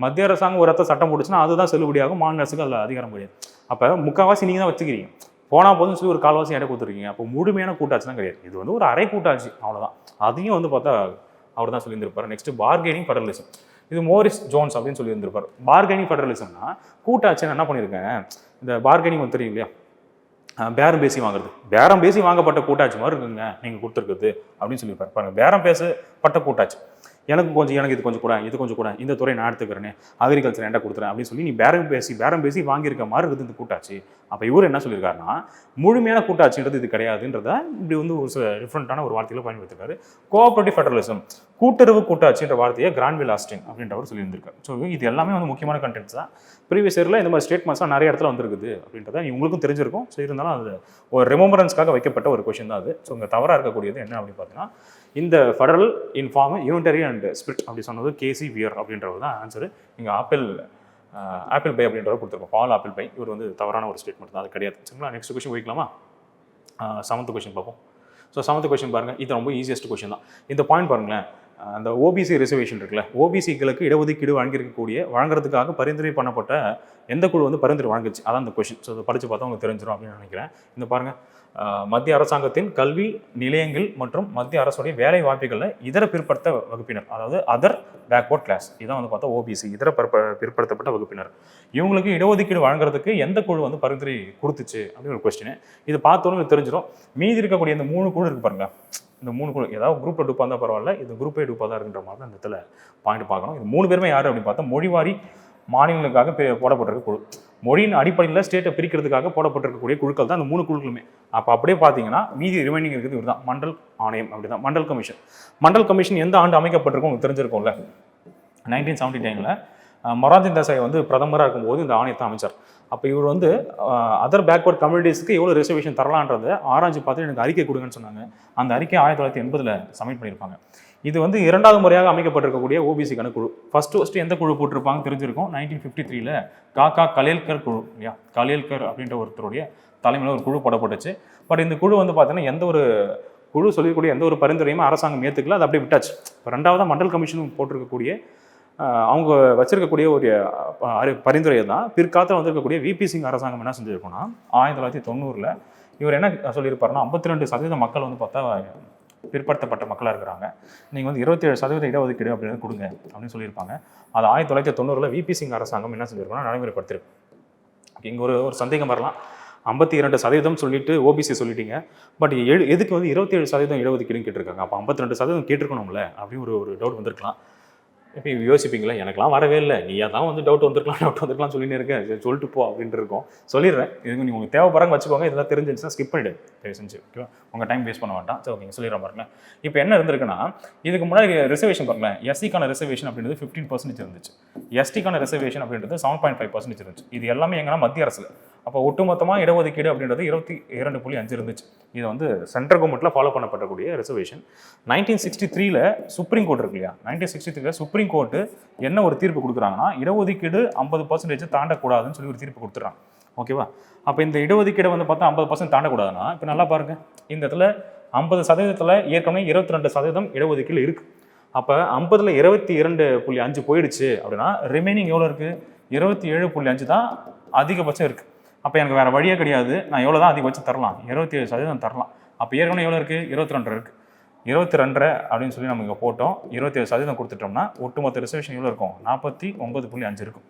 Speaker 1: மத்திய அரசாங்கம் ஒரு இடத்த சட்டம் போட்டுச்சுன்னா அதுதான் செல்லுபடியாகும், மாநில அரசுக்கு அதில் அதிகாரம் கிடையாது. அப்போ முக்கால்வாசி நீங்கள் தான் வச்சுக்கிறீங்க, போனால் போதுன்னு சொல்லி ஒரு கால்வாசி இடம் கொடுத்துருக்கீங்க. அப்போ முழுமையான கூட்டாட்சி தான் கிடையாது, இது வந்து ஒரு அரை கூட்டாட்சி அவ்வளோதான். அதையும் வந்து பார்த்தா அவர் தான் சொல்லியிருந்திருப்பார். Next bargaining federalism. இது மோரிஸ் ஜோன்ஸ் அப்படின்னு சொல்லியிருந்திருப்பார். பார்கெனிங் ஃபெடரலிசம்னா கூட்டாட்சி என்ன பண்ணியிருக்கேன், இந்த பார்கெனிங் வந்து தெரியும் இல்லையா, பேரம் பேசி வாங்குறது, பேரம் பேசி வாங்கப்பட்ட கூட்டாட்சி மாதிரி இருக்குங்க நீங்கள் கொடுத்துருக்குது அப்படின்னு சொல்லியிருப்பார். பாருங்கள், பேரம் பேசப்பட்ட கூட்டாட்சி. எனக்கு இது கொஞ்சம் கூட, இது கொஞ்சம் கூட, இந்த துறை நான் எடுத்துக்கிறேன், அக்ரிகல்ச்சர் என்கிட்ட கொடுத்துறேன் அப்படின்னு சொல்லி நீ பேரம் பேசி வாங்கியிருக்க மாதிரி இருக்குது இந்த கூட்டாட்சி. அப்போ இவர் என்ன சொல்லியிருக்காருன்னா முழுமையான கூட்டாட்சின்றது இது கிடையாதுன்றத இப்படி வந்து ஒரு சில டிஃப்ரெண்ட்டான ஒரு வார்த்தையில் பயன்படுத்திருக்காரு. கோஆபரேட்டிவ் ஃபெடரலிசம், கூட்டுறவு கூட்டாட்சின்ற வார்த்தையை கிரான்வில் ஆஸ்டின் அப்படின்றவர் சொல்லியிருந்திருக்காரு. ஸோ இது எல்லாமே வந்து முக்கியமான கண்டென்ட்ஸ் தான். ப்ரீவியஸ் இயரில் இந்த மாதிரி ஸ்டேட்மெண்ட்ஸ்லாம் நிறைய இடத்துல வந்துருக்குது அப்படின்றத உங்களுக்கும் தெரிஞ்சிருக்கும். ஸோ இருந்தாலும் அது ஒரு ரிமெம்பரன்ஸ்க்காக வைக்கப்பட்ட ஒரு கொஷின் தான் அது. ஸோ இங்கே தவறாக இருக்கக்கூடியது என்ன அப்படின்னு பார்த்தீங்கன்னா இந்த federal in form unitary and spirit அப்படி சொன்னது கேசி வியர் அப்படின்றவர் தான் ஆன்சரு. இங்கே ஆப்பிள் பை அப்படின்றவர் கொடுத்துருக்கோம், பால் ஆப்பிள் பை. இவர் வந்து தவறான ஒரு ஸ்டேட்மெண்ட் தான், அது கிடையாது. சரிங்களா, நெக்ஸ்ட் கொஸ்டின் போய்க்கலாமா? 7th கொஸ்டின் பார்ப்போம். ஸோ 7th கொஸ்டின் பாருங்கள், இது ரொம்ப ஈஸியஸ்ட் கொஸ்டின் தான். இந்த பாயிண்ட் பாருங்களேன், அந்த ஓபிசி ரிசர்வேஷன் இருக்குல்ல, ஓபிசிகளுக்கு இடஒதுக்கீடு வழங்குறதுக்காக பரிந்துரை பண்ணப்பட்ட எந்த குழு வந்து பரிந்துரை வழங்குச்சு, அதான் இந்த கொஸ்டின். ஸோ அதை படித்து பார்த்தா உங்களுக்கு தெரிஞ்சிடும் அப்படின்னு நினைக்கிறேன். இந்த பாருங்கள், மத்திய அரசாங்கத்தின் கல்வி நிலையங்கள் மற்றும் மத்திய அரசுடைய வேலை வாய்ப்புகளில் இதர பிற்படுத்த வகுப்பினர், அதாவது அதர் பேக்வர்ட் கிளாஸ், இதான் வந்து பார்த்தா ஓபிசி, இதர பிற்படுத்தப்பட்ட வகுப்பினர். இவங்களுக்கு இடஒதுக்கீடு வழங்குறதுக்கு எந்த குழு வந்து பரிந்துரை கொடுத்துச்சு அப்படின்னு ஒரு கொஸ்டின். இது பார்த்தோன்னு தெரிஞ்சிடும். மீதி இருக்கக்கூடிய இந்த 3 குழு இருக்கு பாருங்க, இந்த 3 குழு ஏதாவது குரூப் டூப்பாக இருந்தால் பரவாயில்ல, இது குரூப் ஏ டூப்பாக தான் இருக்குன்ற மாதிரி தான் இந்த இடத்துல பாயிண்ட் பார்க்கணும். இது 3 பேருமே யார் அப்படின்னு பார்த்தா மொழிவாரி மாநிலங்களுக்காக போடப்பட்டிருக்க குழு, மொழியின் அடிப்படையில் ஸ்டேட்டை பிரிக்கிறதுக்காக போடப்பட்டிருக்கக்கூடிய குழுக்கள் தான் இந்த 3 குழுக்களுமே. அப்போ அப்படியே பார்த்தீங்கன்னா மீதி ரிமைனிங் இருக்குது இவர் தான், மண்டல் ஆணையம் அப்படி தான், மண்டல் கமிஷன். மண்டல் கமிஷன் எந்த ஆண்டு அமைக்கப்பட்டிருக்கும் உங்களுக்கு தெரிஞ்சிருக்கும்ல, 1979 மொரார்ஜி தேசாய் வந்து பிரதமராக இருக்கும்போது இந்த ஆணையத்தை அமைச்சார். அப்போ இவர் வந்து அதர் பேக்வர்ட் கம்யூனிட்டிஸ்க்கு எவ்வளோ ரிசர்வேஷன் தரலான்றதை ஆராய்ச்சி பார்த்து எனக்கு அறிக்கை கொடுங்கன்னு சொன்னாங்க. அந்த அறிக்கை 1980 சப்மிட் பண்ணியிருப்பாங்க. இது வந்து 2வது முறையாக அமைக்கப்பட்டிருக்கக்கூடிய ஓபிசிக்கான குழு. ஃபர்ஸ்ட் எந்த குழு போட்டிருப்பாங்க தெரிஞ்சிருக்கும், 1953 காக்கா கலேல்கர் குழு இல்லையா, கலேல்கர் அப்படின்ற ஒருத்தருடைய தலைமையில் ஒரு குழு போடப்பட்டுச்சு. பட் இந்த குழு வந்து பார்த்தீங்கன்னா எந்த ஒரு குழு சொல்லக்கூடிய எந்த ஒரு பரிந்துரையுமே அரசாங்கம் ஏற்றுக்கல, அது அப்படியே விட்டாச்சு. இப்போ 2வது மண்டல் கமிஷன் போட்டிருக்கக்கூடிய அவங்க வச்சிருக்கக்கூடிய ஒரு பரிந்துரையை தான் பிற்காலத்தில் வந்திருக்கக்கூடிய விபி சிங் அரசாங்கம் என்ன செஞ்சுருக்கோன்னா 1990 இவர் என்ன சொல்லியிருப்பாருன்னா 52% மக்கள் வந்து பார்த்தா பிற்படுத்தப்பட்ட மக்களாக இருக்கிறாங்க, நீங்கள் வந்து 27% இடஒதுக்கீடு அப்படின்னு கொடுங்க அப்படின்னு சொல்லியிருப்பாங்க. அது 1990 விபி சிங் அரசாங்கம் என்ன செஞ்சிருக்கோன்னா நடைமுறைப்படுத்திருக்கு. இங்கே ஒரு சந்தேகம் வரலாம், 52% சொல்லிட்டு ஓபிசி சொல்லிட்டீங்க, பட் எதுக்கு வந்து 27% இடஒதுக்கீடுன்னு கேட்டிருக்காங்க, அப்போ 52% கேட்டிருக்கணும்ல அப்படின்னு ஒரு டவுட் வந்திருக்கலாம். இப்போ யோசிப்பீங்களா, எனக்குலாம் வரவே இல்லை, நீயா தான் வந்து டவுட் வந்துருக்கலாம் சொல்லின்னு இருக்கேன், சொல்லிட்டு போ அப்படின்ட்டு இருக்கோம். சொல்லிடுறேன், இதுக்கு நீங்கள் உங்களுக்கு தேவைப்படுறாங்க வச்சுக்கோங்க, இதெல்லாம் தெரிஞ்சிருந்துச்சுன்னா ஸ்கிப் பண்ணிவிடு தயவு செஞ்சு, ஓகேவா, உங்கள் டைம் வேஸ்ட் பண்ண வேண்டாம். சரி ஓகே, சொல்லிடுறேன் பாருங்களேன். இப்போ என்ன இருந்திருக்குன்னா, இதுக்கு முன்னாடி ரிசர்வேஷன் பாருங்களேன், எஸ்சிக்கான ரிசர்வேஷன் அப்படின்றது 15% இருந்துச்சு, எஸ்டிக்கான ரிசர்வேஷன் அப்படின்றது 7.5% இருந்துச்சு. இது எல்லாமே எங்கன்னா மத்திய அரசில். அப்போ ஒட்டுமொத்தமாக இடஒதுக்கீடு அப்படின்றது 22.5 இருந்துச்சு. இது வந்து சென்ட்ரல் கவர்மெண்ட்டில் ஃபாலோ பண்ணப்படக்கூடிய ரிசர்வேஷன். 1963 சுப்ரீம் கோர்ட் இருக்கு இல்லையா, 1963 சுப்ரீம் கோர்ட்டு என்ன ஒரு தீர்ப்பு கொடுக்குறாங்கன்னா, இடஒதுக்கீடு 50% தாண்டக்கூடாதுன்னு சொல்லி ஒரு தீர்ப்பு கொடுத்துட்றாங்க. ஓகேவா? அப்போ இந்த இடஒதுக்கீடை வந்து பார்த்தா 50% தாண்டக்கூடாதுன்னா இப்போ நல்லா பாருங்கள், இந்த இடத்துல 50% ஏற்கனவே 22% இடஒதுக்கீடு இருக்குது. அப்போ 50ல் 22.5 போயிடுச்சு அப்படின்னா ரிமைனிங் எவ்வளோ இருக்குது? 27.5 தான் அதிகபட்சம் இருக்குது. அப்போ எனக்கு வேறு வழியே கிடையாது, நான் எவ்வளோ தான் அதிகபட்சம் தரலாம்? 27% தரலாம். அப்போ ஏற்கனவே எவ்வளோ இருக்குது? 22 இருக்குது. 22 அப்படின்னு சொல்லி நம்ம இங்கே போட்டோம், 27% கொடுத்துட்டோம்னா ஒட்டுமொத்த ரிசர்வேஷன் எவ்வளோ இருக்கும்? 49.5 இருக்கும்.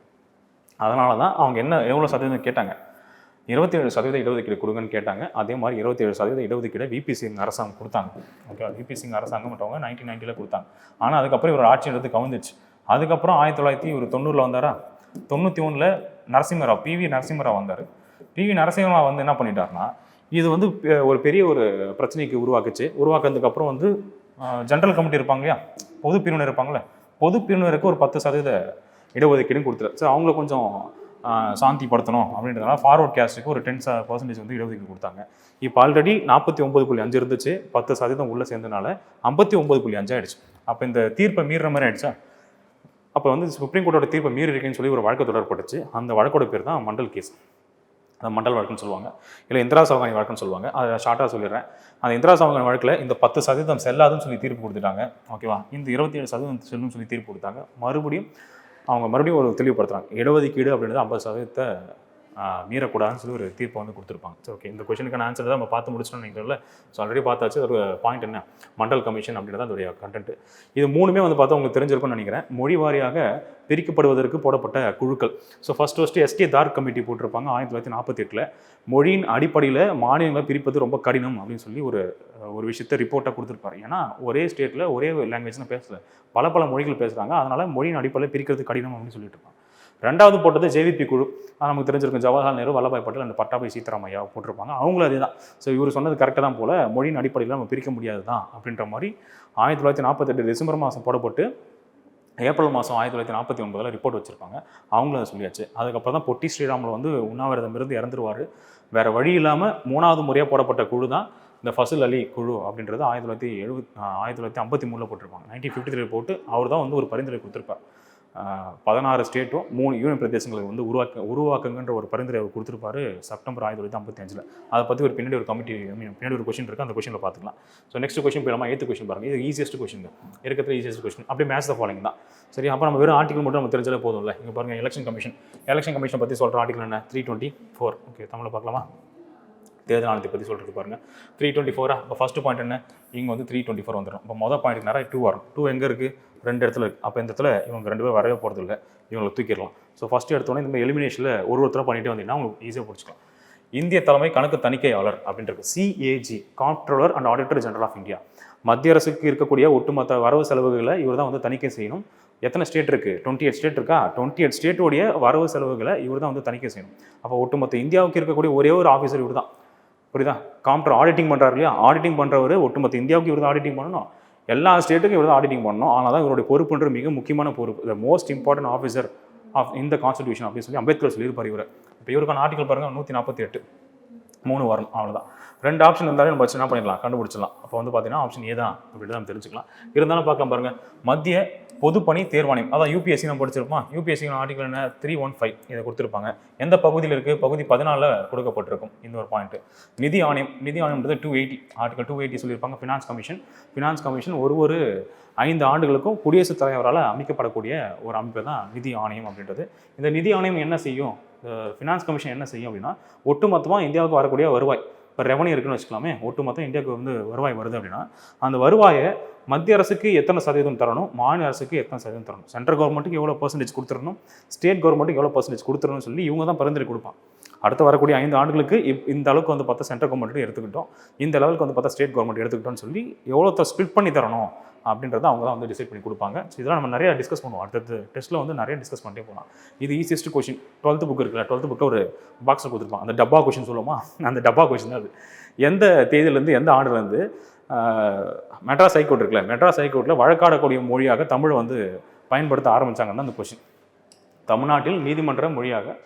Speaker 1: அதனால தான் அவங்க எவ்வளோ சதவீதம் கேட்டாங்க? 27% இடஒதுக்கீடு கொடுங்கன்னு கேட்டாங்க. அதே மாதிரி 27% இடஒதுக்கீடு விபி சிங் அரசாங்கம் கொடுத்தாங்க. ஓகே, விபி சிங் அரசாங்கம் மற்றவங்க 1990 கொடுத்தாங்க. ஆனால் அதுக்கப்புறம் இவர் ஆட்சி எடுத்து கவுந்துச்சு. அதுக்கப்புறம் 1990 வந்தாரா? 91 நரசிம்மராவ், பிவி நரசிம்மராவ் வந்தார். பிவி நரசிம்மராவ் வந்து என்ன பண்ணிட்டாருன்னா, இது வந்து ஒரு பெரிய ஒரு பிரச்சனைக்கு உருவாக்குறதுக்கப்புறம் வந்து ஜென்ரல் கமிட்டி இருப்பாங்க இல்லையா, பொது பிரிவினர் இருப்பாங்களே, பொது பிரிவினருக்கு ஒரு 10% இடஒதுக்கீடுன்னு கொடுத்துரு. ஸோ அவங்கள கொஞ்சம் சாந்திப்படுத்தணும் அப்படின்றதுனால ஃபார்வர்ட் கேஸ்ட்டுக்கு ஒரு 10% வந்து இடஒதுக்கீடு கொடுத்தாங்க. இப்போ ஆல்ரெடி 49.5 இருந்துச்சு, 10% உள்ளே சேர்ந்தனால 59.5 ஆயிடுச்சு. அப்போ இந்த தீர்ப்பை மீறுற மாதிரி ஆயிடுச்சா? அப்போ வந்து சுப்ரீம் கோர்ட்டோட தீர்ப்பை மீறி இருக்குன்னு சொல்லி ஒரு வழக்கு தொடரப்பட்டுச்சு. அந்த வழக்கோட பேர் தான் மண்டல் கேஸ். அந்த மண்டல் வழக்குன்னு சொல்லுவாங்க, இல்லை இந்திரா சௌகானி வழக்குன்னு சொல்லுவாங்க. அதை ஷார்ட்டாக சொல்லிடுறேன். அந்த இந்திரா சௌகானி வழக்கில் இந்த 10% செல்லாதுன்னு சொல்லி தீர்ப்பு கொடுத்துட்டாங்க. ஓகேவா? இந்த 27% செல்லுன்னு சொல்லி தீர்ப்பு கொடுத்தாங்க. மறுபடியும் ஒரு தெளிவுபடுத்துறாங்க, இடஒதுக்கீடு அப்படின்றது 50% மீறக்கூடாதுன்னு சொல்லி ஒரு தீர்ப்பை வந்து கொடுத்துருப்பாங்க. ஸோ ஓகே, இந்த கொஸ்டினுக்கான ஆன்சர் தான் நம்ம பார்த்து முடிச்சிட்டோம்னு நினைக்கிறோம்ல. ஸோ ஆல்ரெடி பார்த்தாச்சு. ஒரு பாயிண்ட் என்ன, மண்டல் கமிஷன் அப்படின்றது அதோடைய கண்டென்ட். இது மூணுமே வந்து பார்த்தா உங்களுக்கு தெரிஞ்சிருக்கும்னு நினைக்கிறேன். மொழி வாரியாக பிரிக்கப்படுவதற்கு போடப்பட்ட குழுக்கள். ஸோ ஃபஸ்ட்டு எஸ்கே தார் கமிட்டி போட்டிருப்பாங்க 1948. மொழியின் அடிப்படையில் மாநிலங்களை பிரிப்பது ரொம்ப கடினம் அப்படின்னு சொல்லி ஒரு விஷயத்தை ரிப்போர்ட்டாக கொடுத்துருப்பாரு. ஏன்னா ஒரே ஸ்டேட்டில் ஒரே லாங்குவேஜ்னு பேசல, பல மொழிகள் பேசுகிறாங்க. அதனால் மொழியின் அடிப்படையில் பிரிக்கிறது கடினம் அப்படின்னு சொல்லிட்டு இருப்பாங்க. ரெண்டாவது போட்டது ஜேவிபி குழு. நமக்கு தெரிஞ்சிருக்கும், ஜவஹர்லால் நேரு, வல்லபாய் பட்டேல், அந்த பட்டாபி சீதாராமையா போட்டிருப்பாங்க. அவங்களும் அதே தான். ஸோ இவர் சொன்னது கரெக்டாக தான் போல், மொழியின் அடிப்படையில் நம்ம பிரிக்க முடியாது தான் அப்படின்ற மாதிரி 1948 டிசம்பர் மாதம் போடப்பட்டு ஏப்ரல் மாதம் 1949 ரிப்போர்ட் வச்சுருப்பாங்க. அவங்களும் அதை சொல்லியாச்சு. அதுக்கப்புறம் தான் பொட்டி ஸ்ரீராமுல் வந்து உண்ணாவிரதம் இருந்து இறந்துருவார். வேறு வழி இல்லாமல் 3வது முறையாக போடப்பட்ட குழு தான் இந்த ஃபசல் அலி குழு அப்படின்றது 1953 போட்டிருப்பாங்க. 1953 போட்டு அவர் தான் வந்து ஒரு பரிந்துரை கொடுத்துருப்பார். 16 ஸ்டேட்டும் 3 யூனியன் பிரதேசங்களுக்கு வந்து உருவாக்குங்கன்ற ஒரு பரிந்துரை அவர் கொடுத்துருப்பாரு செப்டம்பர் 1955. அதை பற்றி ஒரு பின்னாடி ஒரு கொஸ்டின் இருக்குது, அந்த கொஸ்டினில் பார்த்துக்கலாம். ஸோ நெக்ஸ்ட் கொஸ்டின் போயிடலாமா? 8th கொஸ்டின் பாருங்கள். இது ஈஸியஸ்ட் கொஸ்டின், இருக்கிறது ஈஸியஸ்ட் கொஸ்டின். அப்படியே மேட்ச் த ஃபாலோயிங் தான். சரி, அப்போ நம்ம வெறும் ஆர்டிகல் மட்டும் நம்ம தெரிஞ்சாலே போதும்ல. இங்கே பாருங்கள், எலெக்ஷன் கமிஷன் பற்றி சொல்கிற ஆர்டிகல் என்ன? 324. ஓகே, தமிழில் பார்க்கலாமா? தேர்தல் ஆணையத்தை பற்றி சொல்கிறது பாருங்கள். 324. இப்போ ஃபஸ்ட்டு பாயிண்ட் என்ன? இங்கே வந்து 324 வந்துடும். இப்போ மொதல் பாயிண்ட் நிறைய 2 வரும். 2 எங்கே இருக்குது? 2 இடத்துல இருக்குது. அப்போ இந்த இடத்துல இவங்க 2 பேர் வரவே போகிறது இல்லை, இவங்களை தூக்கிடலாம். ஸோ ஃபஸ்ட்டு எடுத்தோன்னே இந்த மாதிரி எலிமினேஷனில் ஒருத்தராக பண்ணிகிட்டே வந்தீங்கன்னா உங்களுக்கு ஈஸியாக பிடிச்சிக்கலாம். இந்திய தலைமை கணக்கு தணிக்கையாளர் அப்படின்றது CAG, comptroller and auditor general of India. மத்திய அரசுக்கு இருக்கக்கூடிய ஒட்டுமொத்த வரவு செலவுகளை இவர் தான் வந்து தணிக்கை செய்யணும். எத்தனை ஸ்டேட் இருக்குது? 28 ஸ்டேட் இருக்கா? 28 ஸ்டேட்டோடைய வரவு செலவுகளை இவர் தான் வந்து தணிக்கை செய்யணும். அப்போ ஒட்டுமொத்த இந்தியாவுக்கு இருக்கக்கூடிய ஒரே ஒரு ஆஃபீஸர் இவர் தான். புரியுதா? காம்ப்ட்ரோலர் ஆடிட்டிங் பண்ணுறாரு இல்லையா? ஆடிட்டிங் பண்ணுறவர் ஒட்டுமொத்த இந்தியாவுக்கு இவர் தான் ஆடிட்டிங் பண்ணணும், எல்லா ஸ்டேட்டுக்கும் இவர் தான் ஆடிட்டிங் பண்ணணும். ஆனால் தான் இவருடைய பொறுப்புன்ற மிக முக்கியமான பொறுப்பு, the most important officer of இந்த கான்ஸ்டிடியூஷன் அப்படின்னு சொல்லி அம்பேத்கர் சொல்லியிருப்பார் இவர். இப்போ இவருக்கான ஆர்டிகல் பாருங்கள், 148, 3 வரும், அவ்வளோதான். 2 ஆப்ஷன் இருந்தாலும் நம்ம என்ன பண்ணிடலாம், கண்டுபிடிச்சிடலாம். அப்போ வந்து பார்த்தீங்கன்னா ஆப்ஷன் ஏ தான் அப்படின்னு நம்ம தெரிஞ்சுக்கலாம். இருந்தாலும் பார்க்கலாம் பாருங்கள், மத்திய பொதுப்பணி தேர்வாணையம், அதான் யூபிஎஸ்சி நம்ம படிச்சிருப்போம். யூபிஎஸ்சி ஆர்டிகல் என்ன? 315 இதை கொடுத்துருப்பாங்க. எந்த பகுதியில் இருக்குது? பகுதி 14 கொடுக்கப்பட்டிருக்கும். இந்த ஒரு பாயிண்ட். நிதி ஆணையம்ன்றது 280, ஆர்டிகல் 280 சொல்லியிருப்பாங்க. ஃபினான்ஸ் கமிஷன் ஒரு 5 ஆண்டுகளுக்கும் குடியரசுத் தலைவரால் அமைக்கப்படக்கூடிய ஒரு அமைப்பு தான் நிதி ஆணையம் அப்படின்றது. இந்த நிதி ஆணையம் என்ன செய்யும்? ஃபினான்ஸ் கமிஷன் என்ன செய்யும் அப்படின்னா, ஒட்டுமொத்தமாக இந்தியாவுக்கு வரக்கூடிய வருவாய், இப்போ ரெவன்யூ இருக்குன்னு வச்சுக்கலாமே, ஒட்டுமொத்தம் இந்தியாவுக்கு வந்து வருவாய் வருது அப்படின்னா, அந்த வருவாயை மத்திய அரசுக்கு எத்தனை சதவீதம் தரணும், மாநில அரசுக்கு எத்தனை சதவீதம் தரணும், சென்ட்ரல் கவர்மெண்ட்டுக்கு எவ்வளோ % கொடுத்துடணும், ஸ்டேட் கவர்மெண்ட்டுக்கு எவ்வளோ % கொடுத்துடணும்னு சொல்லி இவங்க தான் பரிந்துரை கொடுப்பாங்க. அடுத்து வரக்கூடிய 5 ஆண்டுகளுக்கு இந்த அளவுக்கு வந்து பார்த்தா சென்ட்ரல் கவர்மெண்ட்டு எடுத்துக்கிட்டோம், இந்த லெவலுக்கு வந்து பார்த்தா ஸ்டேட் கவர்மெண்ட் எடுத்துக்கிட்டோம்னு சொல்லி எவ்வளோ ஸ்பிளிட் பண்ணி தரணும் அப்படின்றத அவங்க தான் வந்து டிசைட் பண்ணி கொடுப்பாங்க. ஸோ இதெல்லாம் நம்ம நிறையா டிஸ்கஸ் பண்ணுவோம். அடுத்தது டெஸ்ட்டில் வந்து நிறைய டிஸ்கஸ் பண்ணிட்டே போகலாம். இது ஈஸியஸ்ட் கொஷின். 12th புக் இருக்குல்ல, 12th புக்கில் ஒரு பாக்ஸில் கொடுத்துருப்பாங்க, அந்த டப்பா கொஷின் சொல்லுவோமா, அந்த டப்பா கொஷின் தான் அது. எந்த தேதியிலேருந்து எந்த ஆண்டுலேருந்து மெட்ராஸ் ஹைகோர்ட் இருக்குல்ல, மெட்ராஸ் ஹைகோர்ட்டில் வழக்காடக்கூடிய மொழியாக தமிழை வந்து பயன்படுத்த ஆரம்பித்தாங்கன்னு தான் அந்த கொஷின். தமிழ்நாட்டில் நீதிமன்ற மொழியாக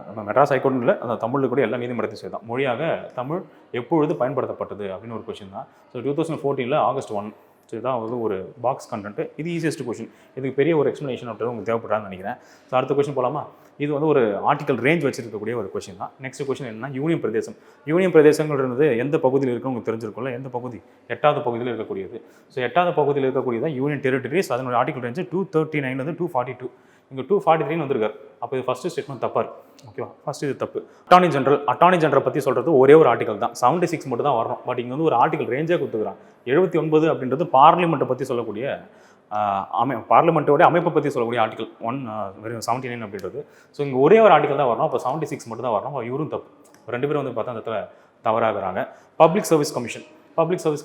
Speaker 1: நம்ம மெட்ராஸ் ஹைகோர்ட் இல்லை, அந்த தமிழில் கூட எல்லா நீதிமன்றத்தையும் செய்தான் மொழியாக தமிழ் எப்பொழுது பயன்படுத்தப்பட்டது அப்படின்னு ஒரு கொஷின் தான். ஸோ 2014 ஆகஸ்ட் 1 ஸோ இதான் வந்து ஒரு பாக்ஸ் கண்டென்ட். இது ஈஸியஸ்ட் கொஷின். இதுக்கு பெரிய ஒரு எக்ஸ்ப்ளனேஷன் அப்படின்றது உங்களுக்கு தேவைப்படாதுன்னு நினைக்கிறேன். ஸோ அடுத்த கொஷின் போகலாமா? இது வந்து ஒரு ஆர்டிகல் ரேஞ்ச் வச்சிருக்கக்கூடிய ஒரு கொஷின் தான். நெக்ஸ்ட் கொஷின் என்னன்னா யூனியன் பிரதேசம். யூனியன் பிரதேசங்கள்ன்றது எந்த பகுதியில் இருக்குன்னு உங்களுக்கு தெரிஞ்சிருக்கும்ல. எந்த பகுதி? 8வது பகுதியில் இருக்கக்கூடியது. ஸோ 8வது பகுதியில் இருக்கக்கூடியது தான் யூனியன் டெரிட்டரிஸ். அதனுடைய ஆர்டிகல் ரேஞ்சு 239 வந்து 242. இங்கே 243 வந்திருக்காரு. அப்போ இது ஃபஸ்ட்டு ஸ்டேட்மெண்ட் தப்பாக இருக்குது. ஓகேவா? ஃபஸ்ட் இது தப்பு. அட்டார்னி ஜெனரல் பற்றி சொல்கிறது ஒரே ஒரு ஆர்டிகல் தான். 76 மட்டும் தான் வரணும். பட் இங்கே வந்து ஒரு ஆர்டிகல் ரேஞ்சே கொடுத்துக்கிறான். 79 அப்படின்றது பார்லிமெண்ட்டை பற்றி சொல்லக்கூடிய பார்லிமெண்ட்டோடைய அமைப்பை பற்றி சொல்லக்கூடிய ஆர்டிகல் 79 அப்படின்றது. ஸோ இங்கே ஒரே ஒரு ஆர்டிகல் தான் வரணும். அப்போ 76 மட்டும் தான் வரணும். இவரும் தப்பு. ரெண்டு பேரும் வந்து பார்த்தா அந்த இடத்துல தவறாகிறாங்க. பப்ளிக் சர்வீஸ்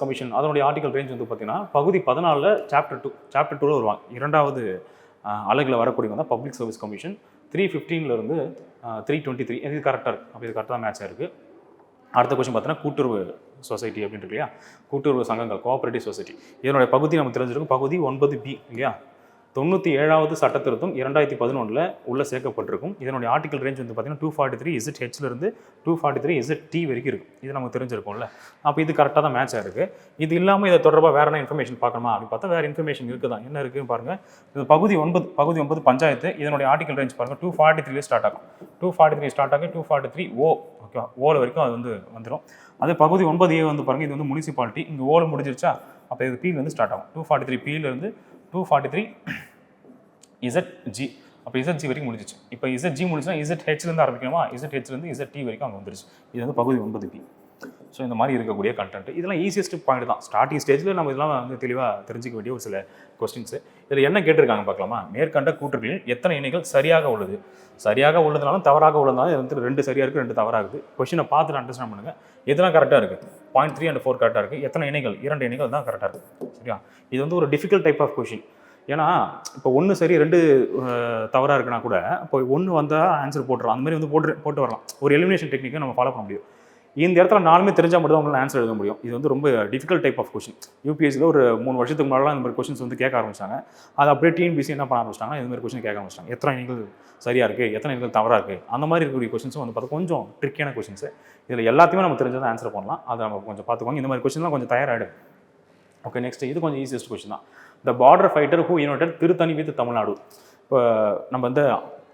Speaker 1: கமிஷன் அதனுடைய ஆர்டிகல் ரேஞ்ச் வந்து பார்த்தீங்கன்னா பகுதி 14 சாப்டர் 2 வருவாங்க. 2வது அழகில் வரக்கூடியவங்க தான் பப்ளிக் சர்வீஸ் கமிஷன். 315 323 இது கரெக்டாக இருக்குது. அப்போ இது கரெக்டாக மேட்சாக இருக்குது. அடுத்த கொஸ்டின் பார்த்தீங்கன்னா கூட்டுறவு சொசைட்டி அப்படின்னு இருக்கு இல்லையா? கூட்டுறவு சங்கங்கள், கோஆபரேட்டிவ் சொசைட்டி. இதனுடைய பகுதி நம்ம தெரிஞ்சிருக்கும். பகுதி 9B இல்லையா? 97வது சட்ட திருத்தம் 2011 உள்ள சேர்க்கப்பட்டிருக்கும். இதனுடைய ஆர்டிகல் ரேஞ்ச் வந்து பார்த்தீங்கன்னா 243 ZHலேருந்து 243 ZT வரைக்கும் இருக்கும். இது நமக்கு தெரிஞ்சிருக்கும்ல. அப்போ இது கரெக்டாக தான் மேட்சாக இருக்குது. இது இல்லாமல் இதை தொடர்பாக வேறு என்ன இன்ஃபர்மேஷன் பார்க்கணுமா அப்படின்னு பார்த்தா வேறு இன்ஃபர்மேஷன் இருக்குது தான். என்ன இருக்குன்னு பாருங்கள். இது பகுதி 9 பஞ்சாயத்து. இதனுடைய ஆர்டிகல் ரேஞ்ச் பாருங்கள் 243 ஸ்டார்ட் ஆகும். 243 ஸ்டார்ட் ஆகி 243 ஓகேவா? ஓல வரைக்கும் அது வந்து வந்துடும். அதே பகுதி 9A வந்து பாருங்கள். இது வந்து முனிசிபாலிட்டி. இங்கே ஓல முடிஞ்சிருச்சா? அப்போ இது Pலேருந்து ஸ்டார்ட் ஆகும். 243 Pலேருந்து 243 ZG. அப்போ ZG வரைக்கும் முடிஞ்சிச்சு. இப்போ ZG முடிச்சுன்னா ZHலேருந்து ஆரம்பிக்கணுமா? ZHலேருந்து ZT வரைக்கும் அங்கே வந்துருச்சு. இது வந்து பகுதி 9B. ஸோ இந்த மாதிரி இருக்கக்கூடிய கண்டென்ட் இதெல்லாம் ஈஸியஸ்ட் பாயிண்ட் தான். ஸ்டார்டிங் ஸ்டேஜில் நம்ம இதெல்லாம் வந்து தெளிவாக தெரிஞ்சிக்க வேண்டிய ஒரு சில கொஸ்டின்ஸு. இதில் என்ன கேட்டிருக்காங்க பார்க்கலாமா? மேற்கண்ட கூற்றுகளில் எத்தனை இணைகள் சரியாக உள்ளது? சரியாக உள்ளதுனாலும் தவறாக உள்ளதுனாலும் இது வந்து 2 சரியாக இருக்குது, 2 தவறாக இருக்குது. கொஸ்டினை பார்த்துட்டு அண்டர்ஸ்டாண்ட் பண்ணுங்கள். எதெல்லாம் கரெக்டாக இருக்குது? 0.3 and 4 கரெக்டாக இருக்குது. எத்தனை இணைகள்? 2 இணைகள் தான் கரெக்டாக இருக்குது. சரியா? இது வந்து ஒரு டிஃபிகல்ட் டைப் ஆஃப் கொஷின். ஏன்னா இப்போ 1 சரி 2 தவறாக இருக்குன்னா கூட இப்போ 1 வந்தால் ஆன்சர் போட்டுரும். அந்த மாதிரி வந்து போட்டு வரலாம். ஒரு எலிமினேஷன் டெக்னிக்கை நம்ம ஃபாலோ பண்ண முடியும். இந்த இடத்துல 4 தெரிஞ்சால் மட்டும் தான் உங்களால் ஆன்சர் எழுத முடியும். இது வந்து ரொம்ப டிஃபிகல்ட் டைப் ஆஃப் கொஷின். யூபிஎஸ்சியில் ஒரு 3 வருஷத்துக்கு முன்னாடிலாம் இந்த மாதிரி கொஷின்ஸ் வந்து கேட்க ஆரம்பிச்சாங்க. அது அப்படியே டிஎன்பிசி என்ன பண்ண ஆரம்பிச்சிட்டாங்கன்னா இந்த மாதிரி கொஷின் கேட்க ஆரம்பிச்சிட்டாங்க. எத்தனை இணைகள் சரியாக இருக்குது, எத்தனை இணைகள் தவறாக இருக்குது, அந்த மாதிரி இருக்கக்கூடிய கொஷின்ஸும் வந்து பார்த்தா கொஞ்சம் ட்ரிக்கியான கொஷின்ஸு. இதில் எல்லாத்தையுமே நம்ம தெரிஞ்சதான் ஆன்சர் பண்ணலாம். அதை நம்ம கொஞ்சம் பார்த்துக்கோங்க. இந்த மாதிரி கொஷின்லாம் கொஞ்சம் தயாராகிடும். ஓகே, நெக்ஸ்ட் இது கொஞ்சம் ஈஸியஸ்ட் கொஷின் தான். த border fighter who United Tiruttani with Tamil Nadu. இப்போ நம்ம வந்து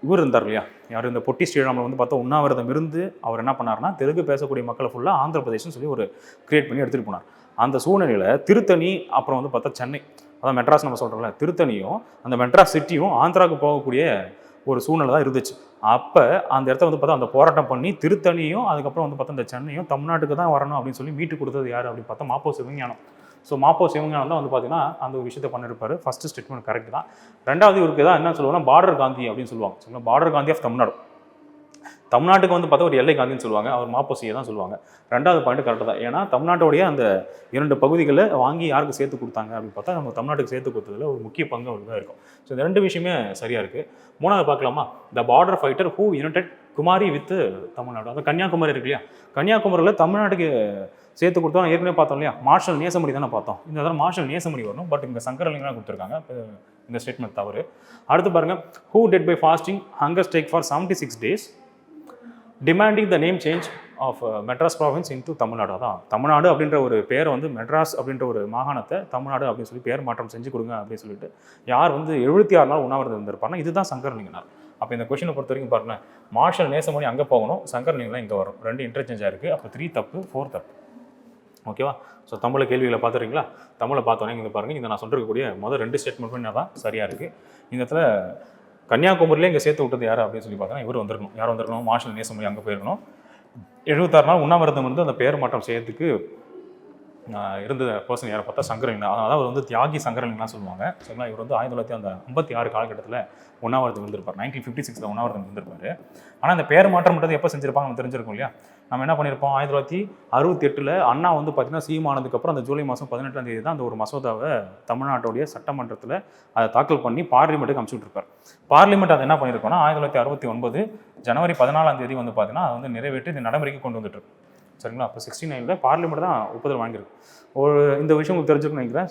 Speaker 1: இவர் இருந்தார் இல்லையா, யார் இந்த பொட்டி ஸ்ரீராமில் வந்து பார்த்தா உண்ணாவிரதம் இருந்து அவர் என்ன பண்ணார்னா தெலுங்கு பேசக்கூடிய மக்களை ஃபுல்லாக ஆந்திர பிரதேஷ்னு சொல்லி ஒரு கிரியேட் பண்ணி எடுத்துகிட்டு போனார். அந்த சூழ்நிலையில் திருத்தணி அப்புறம் வந்து பார்த்தா சென்னை, அதான் மெட்ராஸ் நம்ம சொல்கிறோம்ல, திருத்தணியும் அந்த மெட்ராஸ் சிட்டியும் ஆந்திராவுக்கு போகக்கூடிய ஒரு சூழ்நிலை தான் இருந்துச்சு. அப்போ அந்த இடத்த வந்து பார்த்தா அந்த போராட்டம் பண்ணி திருத்தணியும் அதுக்கப்புறம் வந்து பார்த்தா இந்த சென்னையும் தமிழ்நாட்டுக்கு தான் வரணும் அப்படின்னு சொல்லி மீட்டு கொடுத்தது யார் அப்படின்னு பார்த்தா மாப்போ சிவஞானம். ஸோ மாப்போ சிவஞானம் தான் வந்து பார்த்தீங்கன்னா அந்த ஒரு விஷயத்தை பண்ணியிருப்பார். ஃபஸ்ட்டு ஸ்டேட்மெண்ட் கரெக்ட் தான். ரெண்டாவது இவருக்கு தான் என்ன சொல்லுவாங்கன்னா பார்டர் காந்தி அப்படின்னு சொல்லுவாங்க. சரிங்களா? Border Gandhi of Tamil Nadu. தமிழ்நாட்டுக்கு வந்து பார்த்தா ஒரு எல்லை காந்தின்னு சொல்லுவாங்க. அவர் மாப்போசியை தான் சொல்லுவாங்க. ரெண்டாவது பாயிண்ட் கரெக்டாக தான். ஏன்னா தமிழ்நாட்டுடைய அந்த 2 பகுதிகளை வாங்கி யாருக்கு சேர்த்து கொடுத்தாங்க அப்படின்னு பார்த்தா நம்ம தமிழ்நாட்டுக்கு சேர்த்து கொடுத்ததில் ஒரு முக்கிய பங்கு அவருக்கு தான் இருக்கும். ஸோ இந்த 2 விஷயமே சரியாக இருக்குது. 3வது பார்க்கலாமா? த border fighter who United Kumari with Tamil Nadu. அந்த கன்னியாகுமரி இருக்கு இல்லையா, கன்னியாகுமரியில் தமிழ்நாட்டுக்கு சேர்த்து கொடுத்தோம். ஏற்கனவே பார்த்தோம் இல்லையா, மார்ஷல் நேசமணி தானே பார்த்தோம். இந்த தடவை மார்ஷல் நேசமணி வரணும். பட் இங்கே சங்கரலிங்கம் கொடுத்துருக்காங்க. இந்த ஸ்டேட்மெண்ட் தவறு. அடுத்து பாருங்கள், who dead by fasting hunger strike for 76 days demanding the name change of Madras province into Tamil Nadu. அதான் தமிழ்நாடு அப்படின்ற ஒரு பேரை வந்து மெட்ராஸ் அப்படின்ற ஒரு மாகாணத்தை தமிழ்நாடு அப்படின்னு சொல்லி பேர் மாற்றம் செஞ்சு கொடுங்க அப்படின்னு சொல்லிட்டு யார் வந்து 76 நாள் உண்ணாவிரதம் இருந்திருப்பாருன்னா இதுதான் சங்கரலிங்கனார். அப்போ இந்த கொஷினை பொறுத்த வரைக்கும் பாருங்கள், மார்ஷல் நேசமணி அங்கே போகணும், சங்கரலிங்கம் தான் இங்கே வரும். 2 இன்டர்சேஞ்சாக இருக்குது. அப்போ 3 தப்பு, 4 தப்பு. ஓகேவா? ஸோ தமிழ் கேள்விகளை பார்த்துறீங்களா? தமிழை பார்த்தோன்னே இங்கே பாருங்கள், இந்த நான் சொல்லிருக்கக்கூடிய முதல் 2 ஸ்டேட்மெண்ட் பண்ணி தான் சரியாக இருக்குது. இந்த இடத்துல கன்னியாகுமரியிலே இங்கே சேர்த்து விட்டது யார் அப்படின்னு சொல்லி பார்த்தோன்னா இவர் வந்திருக்கணும். யார் வந்திருக்கணும்? மார்ஷல் நேசமணி அங்கே போயிருக்கணும். 76 நாள் உண்ணாவிரதம் வந்து அந்த பேர் மாற்றம் செய்யறதுக்கு இருந்த பர்சன் யாரை பார்த்தா சங்கரலிங்கம். அதாவது அவர் வந்து தியாகி சங்கரலிங்கம்லாம் சொல்லுவாங்க. சரிங்களா? இவர் வந்து 1956 காலகட்டத்தில் உண்ணாவிரதம் இருந்திருப்பார். 1956 உண்ணாவிரதம் இருந்திருப்பார். ஆனால் இந்த பேர் மாற்றம் மட்டும் எப்போ செஞ்சிருப்பாங்க நம்ம தெரிஞ்சிருக்கும் இல்லையா? நம்ம என்ன பண்ணியிருப்போம், 1968 அண்ணா வந்து பார்த்தீங்கன்னா சீமானதுக்கப்புறம் அந்த ஜூலை மாதம் 18ஆம் தேதி தான் அந்த ஒரு மசோதாவை தமிழ்நாட்டுடைய சட்டமன்றத்தில் அதை தாக்கல் பண்ணி பார்லிமெண்ட்டுக்கு அனுப்பிச்சு விட்டுருப்பார். பார்லிமெண்ட் அதை என்ன பண்ணியிருக்கோன்னா 1969 ஜனவரி 14ஆம் தேதி வந்து பார்த்தீங்கன்னா அதை வந்து நிறைவேற்றி இந்த நடைமுறைக்கு கொண்டு வந்துட்டு. சரிங்களா? அப்போ 69 பார்லிமெண்ட் தான் ஒப்புதல் வாங்கியிருக்கு. ஒரு இந்த விஷயம் உங்களுக்கு தெரிஞ்சுக்கணும்னு நினைக்கிறேன்.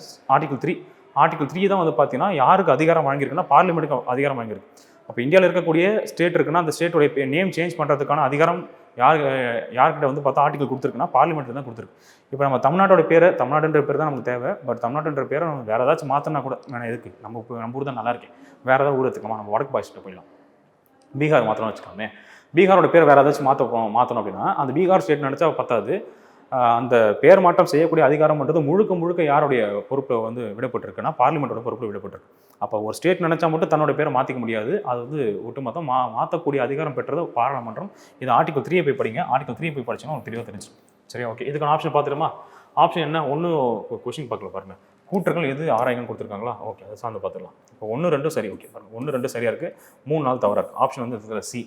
Speaker 1: ஆர்டிகல் 3 தான் வந்து பார்த்தீங்கன்னா யாருக்கு அதிகாரம் வாங்கியிருக்குன்னா பார்லிமெண்ட்டுக்கு அதிகாரம் வாங்கியிருக்கு. அப்போ இந்தியாவில் இருக்கக்கூடிய ஸ்டேட் இருக்குன்னா அந்த ஸ்டேட்டுடைய நேம் சேஞ்ச் பண்ணுறதுக்கான அதிகாரம் யார்கிட்ட வந்து பார்த்தா ஆர்டிகல் கொடுத்துருக்குன்னா பார்லிமெண்ட்டில் தான் கொடுத்துருக்கு. இப்போ நம்ம தமிழ்நாட்டோட பேரை தமிழ்நாடுன்ற பேர் தான் நமக்கு தேவை. பட் தமிழ்நாட்டுன்ற பேரை நம்ம வேறு ஏதாச்சும் மாற்றினா கூட வேணா எதுக்கு, நம்ம ஊர் தான் நல்லா இருக்கேன், வேறு ஏதாவது ஊர் எடுத்துக்கலாமா, நம்ம வடக்கு பாய்ச்சிட்டு போயிடலாம். பீகார் மாற்றணும்னு வச்சுக்கலாமே, பீகாரோட பேர் வேறு ஏதாச்சும் மாற்றணும் அப்படின்னா அந்த பீகார் ஸ்டேட் நினச்சா பத்தாது. அந்த பேர் மாற்றம் செய்யக்கூடிய அதிகாரம்ன்றது முழுக்க யாருடைய பொறுப்பில் வந்து விடப்பட்டிருக்குன்னா பார்லிமெண்ட்டோட பொறுப்பில் விடப்பட்டிருக்கு. அப்போ ஒரு ஸ்டேட் நினச்சா மட்டும் தன்னோட பேரை மாற்றிக்க முடியாது. அது வந்து ஒட்டுமொத்தம் மாற்றக்கூடிய அதிகாரம் பெற்றது பாராளுமன்றம். இது ஆர்டிகல் 3 போய் படிங்க. ஆர்டிகல் 3 போய் படிச்சுன்னா உங்களுக்கு தெளிவாக தெரிஞ்சிடும். சரியா, ஓகே. இதுக்கான ஆப்ஷன் பார்த்துருமா? ஆப்ஷன் என்ன, ஒன்றும் கொஸ்டின் பார்க்கல பாருங்கள். கூற்றுகள் எது ஆராய்ங்கன்னு கொடுத்துருக்காங்களா? ஓகே, அதை சார்ந்து பார்த்துக்கலாம். இப்போ 1, 2 சரி. ஓகே பாருங்கள், 1, 2 சரியாக இருக்குது, 3, 4 தவறாக இருக்குது. ஆப்ஷன் வந்து இதில் சி.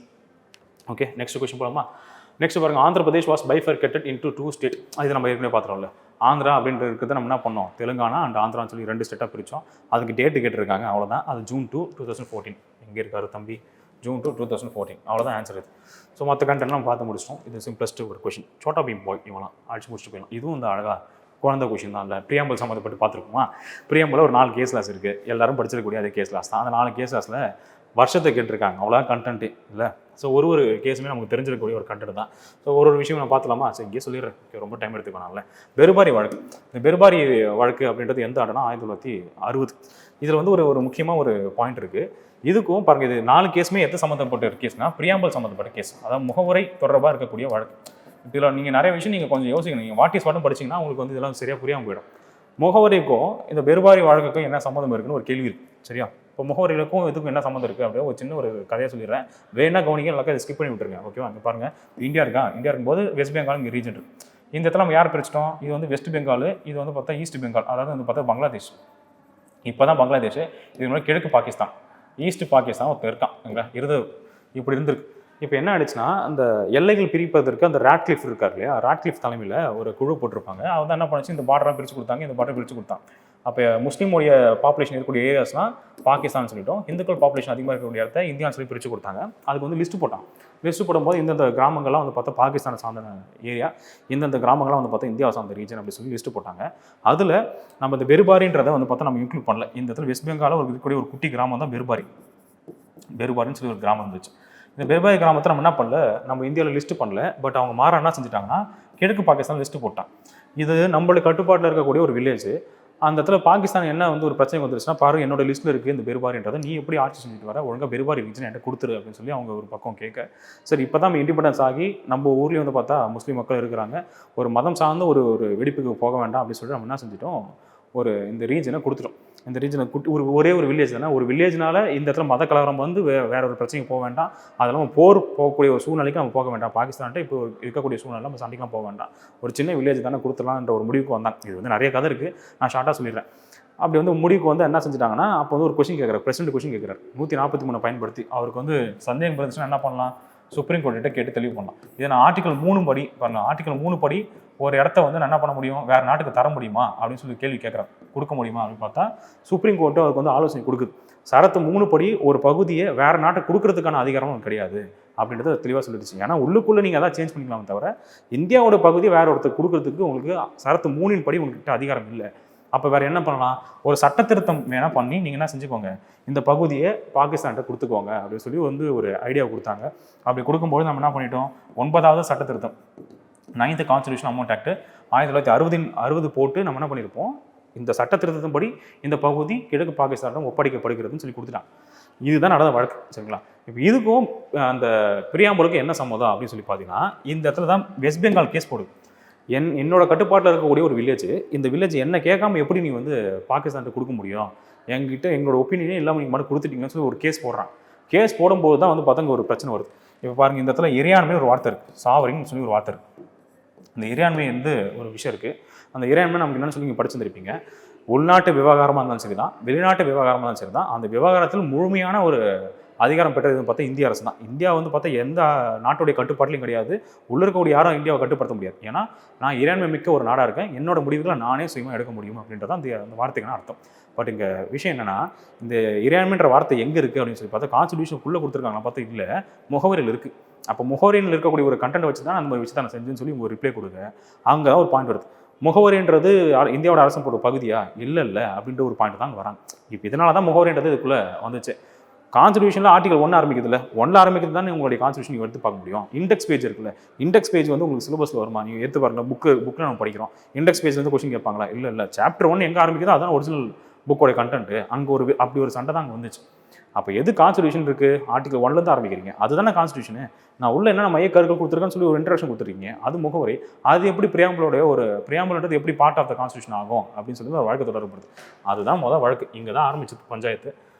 Speaker 1: ஓகே, நெக்ஸ்ட் கொஸ்டின் போகலாமா? நெக்ஸ்ட் பாருங்கள், Andhra Pradesh was bifurcated into 2 state. இது நம்ம ஏற்கனவே பார்த்துறோம்ல. ஆந்திரா அப்படின்றது இருக்கிறத நம்ம என்ன பண்ணோம், தெலுங்கானா அண்ட் ஆந்திரான்னு சொல்லி 2 ஸ்டேட்டாக பிரித்தோம். அதுக்கு டேட்டு கேட்டிருக்காங்க, அவ்வளோதான். அது June 2, 2014. எங்கே இருக்காரு தம்பி? June 2, 2014. அவ்வளோதான் ஆன்சர் இது. ஸோ மற்ற கண்டென்ட்லாம் பார்த்து முடிச்சிட்டோம். இது சிம்பிளஸ்ட் ஒரு கொஷின். சோட்டா பீம் பாய் இவங்களாம் அடிச்சு முடிச்சுட்டு போயிடலாம். இதுவும் இந்த அழகாக குழந்தை கொஷின் தான். இல்லை பிரியாம்பல் சம்மந்தப்பட்டு பார்த்துருக்குமா? பிரியாம்பலில் ஒரு 4 கேஸ் லாஸ் இருக்குது. எல்லாரும் படிச்சிருக்கக்கூடிய அதே கேஸ் லாஸ் தான். அந்த 4 கேஸ் லாஸில் வருஷத்தை கேட்டிருக்காங்க, அவ்வளோதான் கண்டென்ட்டு இல்லை. ஸோ ஒரு கேஸுமே நமக்கு தெரிஞ்சிருக்கக்கூடிய ஒரு கண்டென்ட் தான். ஸோ ஒரு விஷயம் நான் பார்த்துலாமா? சரி, இங்கே சொல்லிடுறேன், ரொம்ப டைம் எடுத்துக்கோனால. பெருபாரி வழக்கு. இந்த பெருபாரி வழக்கு அப்படின்றது எந்த ஆண்டுனா 1960. இதில் வந்து ஒரு முக்கியமாக ஒரு பாயிண்ட் இருக்குது. இதுக்கும் பாருங்கள், இது 4 கேஸுமே எது சம்மந்தப்பட்ட கேஸ்னா பிரியாம்பல் சம்மந்தப்பட்ட கேஸ், அதாவது முகவுரை தொடர்பாக இருக்கக்கூடிய வழக்கு. இதில் நீங்கள் நிறைய விஷயம் நீங்கள் கொஞ்சம் யோசிக்கணும். நீங்கள் வாட் இஸ் வாட்டும் படிச்சிங்கன்னா உங்களுக்கு வந்து இதெல்லாம் சரியாக புரியாமல் போயிடும். முகவரிக்கும் இந்த பெருபாரி வழக்குக்கும் என்ன சம்மந்தம் இருக்குன்னு ஒரு கேள்வி இருக்குது. சரியா, இப்போ முகவரிகளுக்கும் இதுக்கும் என்ன சம்மந்தம் இருக்குது அப்படியே ஒரு சின்ன ஒரு கதையை சொல்லிடுறேன். வேணா கவனிங்க, எல்லாருக்கும் இதை ஸ்கிப் பண்ணி விட்டுருங்க. ஓகேவா? அங்கே பாருங்கள், இந்தியா இருக்கும்போது வெஸ்ட் பெங்கால் இங்கே ரீஜன் இருக்குது. இந்த இடத்துல நம்ம யார் பிரிச்சிட்டோம்? இது வந்து வெஸ்ட் பெங்கால், இது வந்து பார்த்தா ஈஸ்ட் பெங்கால், அதாவது வந்து பார்த்தா பங்களாதேஷ். இப்போ தான் பங்களாதேஷ், இது முன்னாடி கிழக்கு பாகிஸ்தான், ஈஸ்ட் பாகிஸ்தான் ஒருத்தர் இருக்கான் இப்படி இருந்திருக்கு. இப்போ என்ன ஆயிடுச்சுன்னா, அந்த எல்லைகள் பிரிப்பதற்கு அந்த ராட்க்ளிஃப் இருக்கார் இல்லையா, ராட்க்ளிஃப் தலைமையில் ஒரு குழு போட்டிருப்பாங்க. அவர் தான் என்ன பண்ணுச்சு, இந்த பார்டராக பிரித்து கொடுத்தாங்க, இந்த பார்டரை பிரித்து கொடுத்தாங்க. அப்போ முஸ்லீமுடைய பாப்புலேஷன் இருக்கக்கூடிய ஏரியாஸ்லாம் பாகிஸ்தான் சொல்லிட்டோம், இந்துக்கள் பாப்புலேஷன் அதிகமாக இருக்கக்கூடிய இடத்த இந்தியான்னு சொல்லி பிரித்து கொடுத்தாங்க. அதுக்கு வந்து லிஸ்ட்டு போட்டான். லிஸ்ட்டு போடும்போது இந்தந்த கிராமங்கள்லாம் வந்து பார்த்தா பாகிஸ்தானை சார்ந்த ஏரியா, இந்தந்த கிராமங்கள்லாம் வந்து பார்த்தா இந்தியாவை சார்ந்த ரீஜன் அப்படி சொல்லி லிஸ்ட்டு போட்டாங்க. அதில் நம்ம இந்த பெருபாரின்றதை வந்து பார்த்தா நம்ம இன்க்ளூட் பண்ணல. இந்த இடத்துல வெஸ்ட் பெங்காலில் இருக்கக்கூடிய ஒரு குட்டி கிராமம் தான் பெருபாரின்னு சொல்லி ஒரு கிராமம் இருந்துச்சு. இந்த பெருபாரி கிராமத்தை நம்ம என்ன பண்ணல, நம்ம இந்தியாவில் லிஸ்ட்டு பண்ணல. பட் அவங்க மாற என்ன செஞ்சுட்டாங்கன்னா, கிழக்கு பாகிஸ்தான் லிஸ்ட்டு போட்டான். இது நம்மளுக்கு கட்டுப்பாட்டில் இருக்கக்கூடிய ஒரு வில்லேஜ். அந்த இடத்துல பாகிஸ்தான் என்ன வந்து ஒரு பிரச்சனை வந்துருச்சுன்னா, பாரு என்னோட லிஸ்ட்டில் இருக்குது இந்த பெருபாரின்றதை, நீ எப்படி ஆட்சி செஞ்சுட்டு வர, ஒழுங்காக பெருபாரி ரீஜன் என்கிட்ட கொடுத்துரு அப்படின்னு சொல்லி அவங்க ஒரு பக்கம் கேட்க, சரி இப்போ தான் நம்ம இண்டிபெண்டன்ஸ் ஆகி நம்ம ஊர்லேயும் வந்து பார்த்தா முஸ்லீம் மக்கள் இருக்கிறாங்க, ஒரு மதம் சார்ந்த ஒரு வெடிப்புக்கு போக வேண்டாம் அப்படின்னு சொல்லிட்டு நம்ம என்ன செஞ்சிட்டோம், இந்த ரீஜனை கொடுத்துட்டோம். இந்த ரீஜனை ஒரே ஒரு வில்லேஜ் தானே, ஒரு வில்லேஜ்னால இந்த இடத்துல மத கலவரம் வந்து வேற ஒரு பிரச்சனைக்கு போக வேண்டாம், அதெல்லாம் போர் போகக்கூடிய ஒரு சூழ்நிலைக்கு நம்ம போக வேண்டாம், பாகிஸ்தான்ட்டு இப்போ இருக்கக்கூடிய சூழ்நிலை நம்ம சண்டைக்கெலாம் போக வேண்டாம், ஒரு சின்ன வில்லேஜ் தானே கொடுத்துடலான்ற ஒரு முடிவுக்கு வந்தாங்க. இது வந்து நிறைய கதை இருக்குது, நான் ஷார்ட்டாக சொல்லிடுறேன். அப்படி வந்து முடிவுக்கு வந்து என்ன செஞ்சுட்டாங்கன்னா, அப்போ வந்து ஒரு கொஸ்டின் கேட்குறாரு, பிரசிடென்ட் கொஸ்டின் கேட்குறாரு, 143 பயன்படுத்தி. அவருக்கு வந்து சந்தேகம் இருந்துச்சுன்னா என்ன பண்ணலாம், சுப்ரீம் கோர்ட்டிட்ட கேட்டு தெளிவு பண்ணலாம். இதை நான் ஆர்டிகல் 3 படி பாருங்க, ஆர்டிகல் 3 படி ஒரு இடத்த வந்து நான் என்ன பண்ண முடியும், வேறு நாட்டுக்கு தர முடியுமா அப்படின்னு சொல்லி கேள்வி கேட்குறேன், கொடுக்க முடியுமா அப்படின்னு பார்த்தா சுப்ரீம் கோர்ட்டு அவருக்கு வந்து ஆலோசனை கொடுக்குது. சரத்து 3 படி ஒரு பகுதியை வேறு நாட்டுக்கு கொடுக்கறதுக்கான அதிகாரம் கிடையாது அப்படின்றத தெளிவாக சொல்லிடுச்சு. ஏன்னா உள்ளுக்குள்ளே நீங்கள் அதான் சேஞ்ச் பண்ணிக்கலாமே தவிர, இந்தியாவோட பகுதி வேறு ஒருத்தர் கொடுக்கறதுக்கு உங்களுக்கு சரத்து 3 படி உங்கள்கிட்ட அதிகாரம் இல்லை. அப்போ வேறு என்ன பண்ணலாம், ஒரு சட்ட திருத்தம் வேணால் பண்ணி நீங்கள் என்ன செஞ்சுக்கோங்க, இந்த பகுதியை பாகிஸ்தான்கிட்ட கொடுத்துக்கோங்க அப்படின்னு சொல்லி வந்து ஒரு ஐடியா கொடுத்தாங்க. அப்படி கொடுக்கும்போது நம்ம என்ன பண்ணிட்டோம், 9வது சட்ட திருத்தம் 9th கான்ஸ்டிடியூஷன் அமெண்ட்மெண்ட் ஆக்ட் 1960 போட்டு நம்ம என்ன பண்ணியிருப்போம், இந்த சட்ட திருத்தத்தின் படி இந்த பகுதி கிழக்கு பாகிஸ்தானிடம் ஒப்படைக்கப்படுகிறதுன்னு சொல்லி கொடுத்துட்டாங்க. இதுதான் நடந்த வழக்கு. சரிங்களா, இப்போ இதுக்கும் அந்த பிரியாம்பலுக்கும் என்ன சம்மதம் அப்படின்னு சொல்லி பார்த்தீங்கன்னா, இந்த இடத்துல தான் வெஸ்ட் பெங்கால் கேஸ் போடுது. என்னோட கட்டுப்பாட்டில் இருக்கக்கூடிய ஒரு வில்லேஜ், இந்த வில்லேஜ் என்ன கேட்காம எப்படி நீ வந்து பாகிஸ்தான்கிட்ட கொடுக்க முடியும், எங்ககிட்ட எங்களோட ஒப்பீனியனே இல்லாமல் நீங்கள் மட்டும் கொடுத்துட்டீங்கன்னு சொல்லி ஒரு கேஸ் போடுறான். கேஸ் போடும்போது தான் வந்து பார்த்தா ஒரு பிரச்சனை வருது. இப்போ பாருங்கள், இந்த இடத்துல இறையாண்மை ஒரு வார்த்தை இருக்குது, சாவரின்னு சொல்லி ஒரு வார்த்தை இருக்குது. இந்த இறையாண்மை வந்து ஒரு விஷயம் இருக்குது. அந்த இறையாண்மை நமக்கு என்னென்னு சொல்லி நீங்கள் படிச்சிருந்திருப்பீங்க. உள்நாட்டு விவகாரமாக இருந்தாலும் சரி தான், வெளிநாட்டு விவகாரமாக இருந்தாலும் சரி தான், அந்த விவகாரத்தில் முழுமையான ஒரு அதிகாரம் பெற்றதுன்னு பார்த்தா இந்திய அரசு தான். இந்தியா வந்து பார்த்தா எந்த நாட்டுடைய கட்டுப்பாட்டிலையும் கிடையாது, உள்ள இருக்கக்கூடிய யாரும் இந்தியாவை கட்டுப்படுத்த முடியாது. ஏன்னா நான் இறையாண்மை மிக்க ஒரு நாடாக இருக்கேன், என்னோட முடிவுகளை நானே சுயமாக எடுக்க முடியும் அப்படின்றது அந்த வார்த்தைக்கான அர்த்தம். பட் இங்கே விஷயம் என்னென்னா, இந்த இறையாண்மைன்ற வார்த்தை எங்கே இருக்குது அப்படின்னு சொல்லி பார்த்தா கான்ஸ்டிடியூஷனுக்குள்ளே கொடுத்துருக்காங்க, பார்த்தா இல்லை, முகவரியில் இருக்குது. அப்போ முகவரியில் இருக்கக்கூடிய ஒரு கண்டென்ட் வச்சு தான் நம்ம வச்சு தான் செஞ்சுன்னு சொல்லி ஒரு ரிப்ளை கொடுங்க. அங்கே தான் ஒரு பாயிண்ட் வருது, முகவரின்றது இந்தியாவோட அரசு போட்ட பகுதியா இல்லை அப்படின்ற ஒரு பாயிண்ட் தான் அங்கே வராங்க. இப்போ இதனால தான் முகவரின்றது இதுக்குள்ளே வந்துச்சு. கான்ஸ்டியூஷனில் ஆர்டிகல் 1 ஆரம்பிக்கிறதுல 1 ஆரம்பிக்கிறது தானே உங்களுடைய கான்ஸ்டியூஷன் நீங்கள் எடுத்து பார்க்க முடியும். இண்டெக்ஸ் பேஜ் இருக்குல்ல, இண்டெக்ஸ் பேஜ் வந்து உங்களுக்கு சிலபஸில் வருமா? நீங்கள் எடுத்து பாருங்க, புக்கில் நம்ம படிக்கிறோம், இண்டெக்ஸ் பேஜ்லேருந்து கொஸ்டின் கேட்பாங்களா? இல்லை சாப்டர் 1 எங்கே ஆரம்பிக்குதோ அதான் ஒரிஜினல் புக்கோட கண்டென்ட். அங்கே அப்படி ஒரு சண்டை தான் அங்கே வந்துச்சு. அப்போ எது கான்ஸ்டியூஷன் இருக்குது? ஆர்டிகல் 1லேருந்து ஆரம்பிக்கிறீங்க, அதுதானே கான்ஸ்டியூஷனு. நான் உள்ள என்ன மைய கருக்கள் கொடுத்துருக்கேன்னு சொல்லி ஒரு இன்ட்ரடக்ஷன் கொடுத்துருக்கீங்க, அது முகவரி. அது எப்படி பிரியாம்பிள்ன்றது எப்படி பார்ட் ஆஃப் த கான்ஸ்டியூஷன் ஆகும் அப்படின்னு சொல்லி ஒரு வழக்கு தொடரப்படுது. அதுதான் முதல் வழக்கு. இங்கே தான் ஆரம்பிச்சது பஞ்சாயத்து.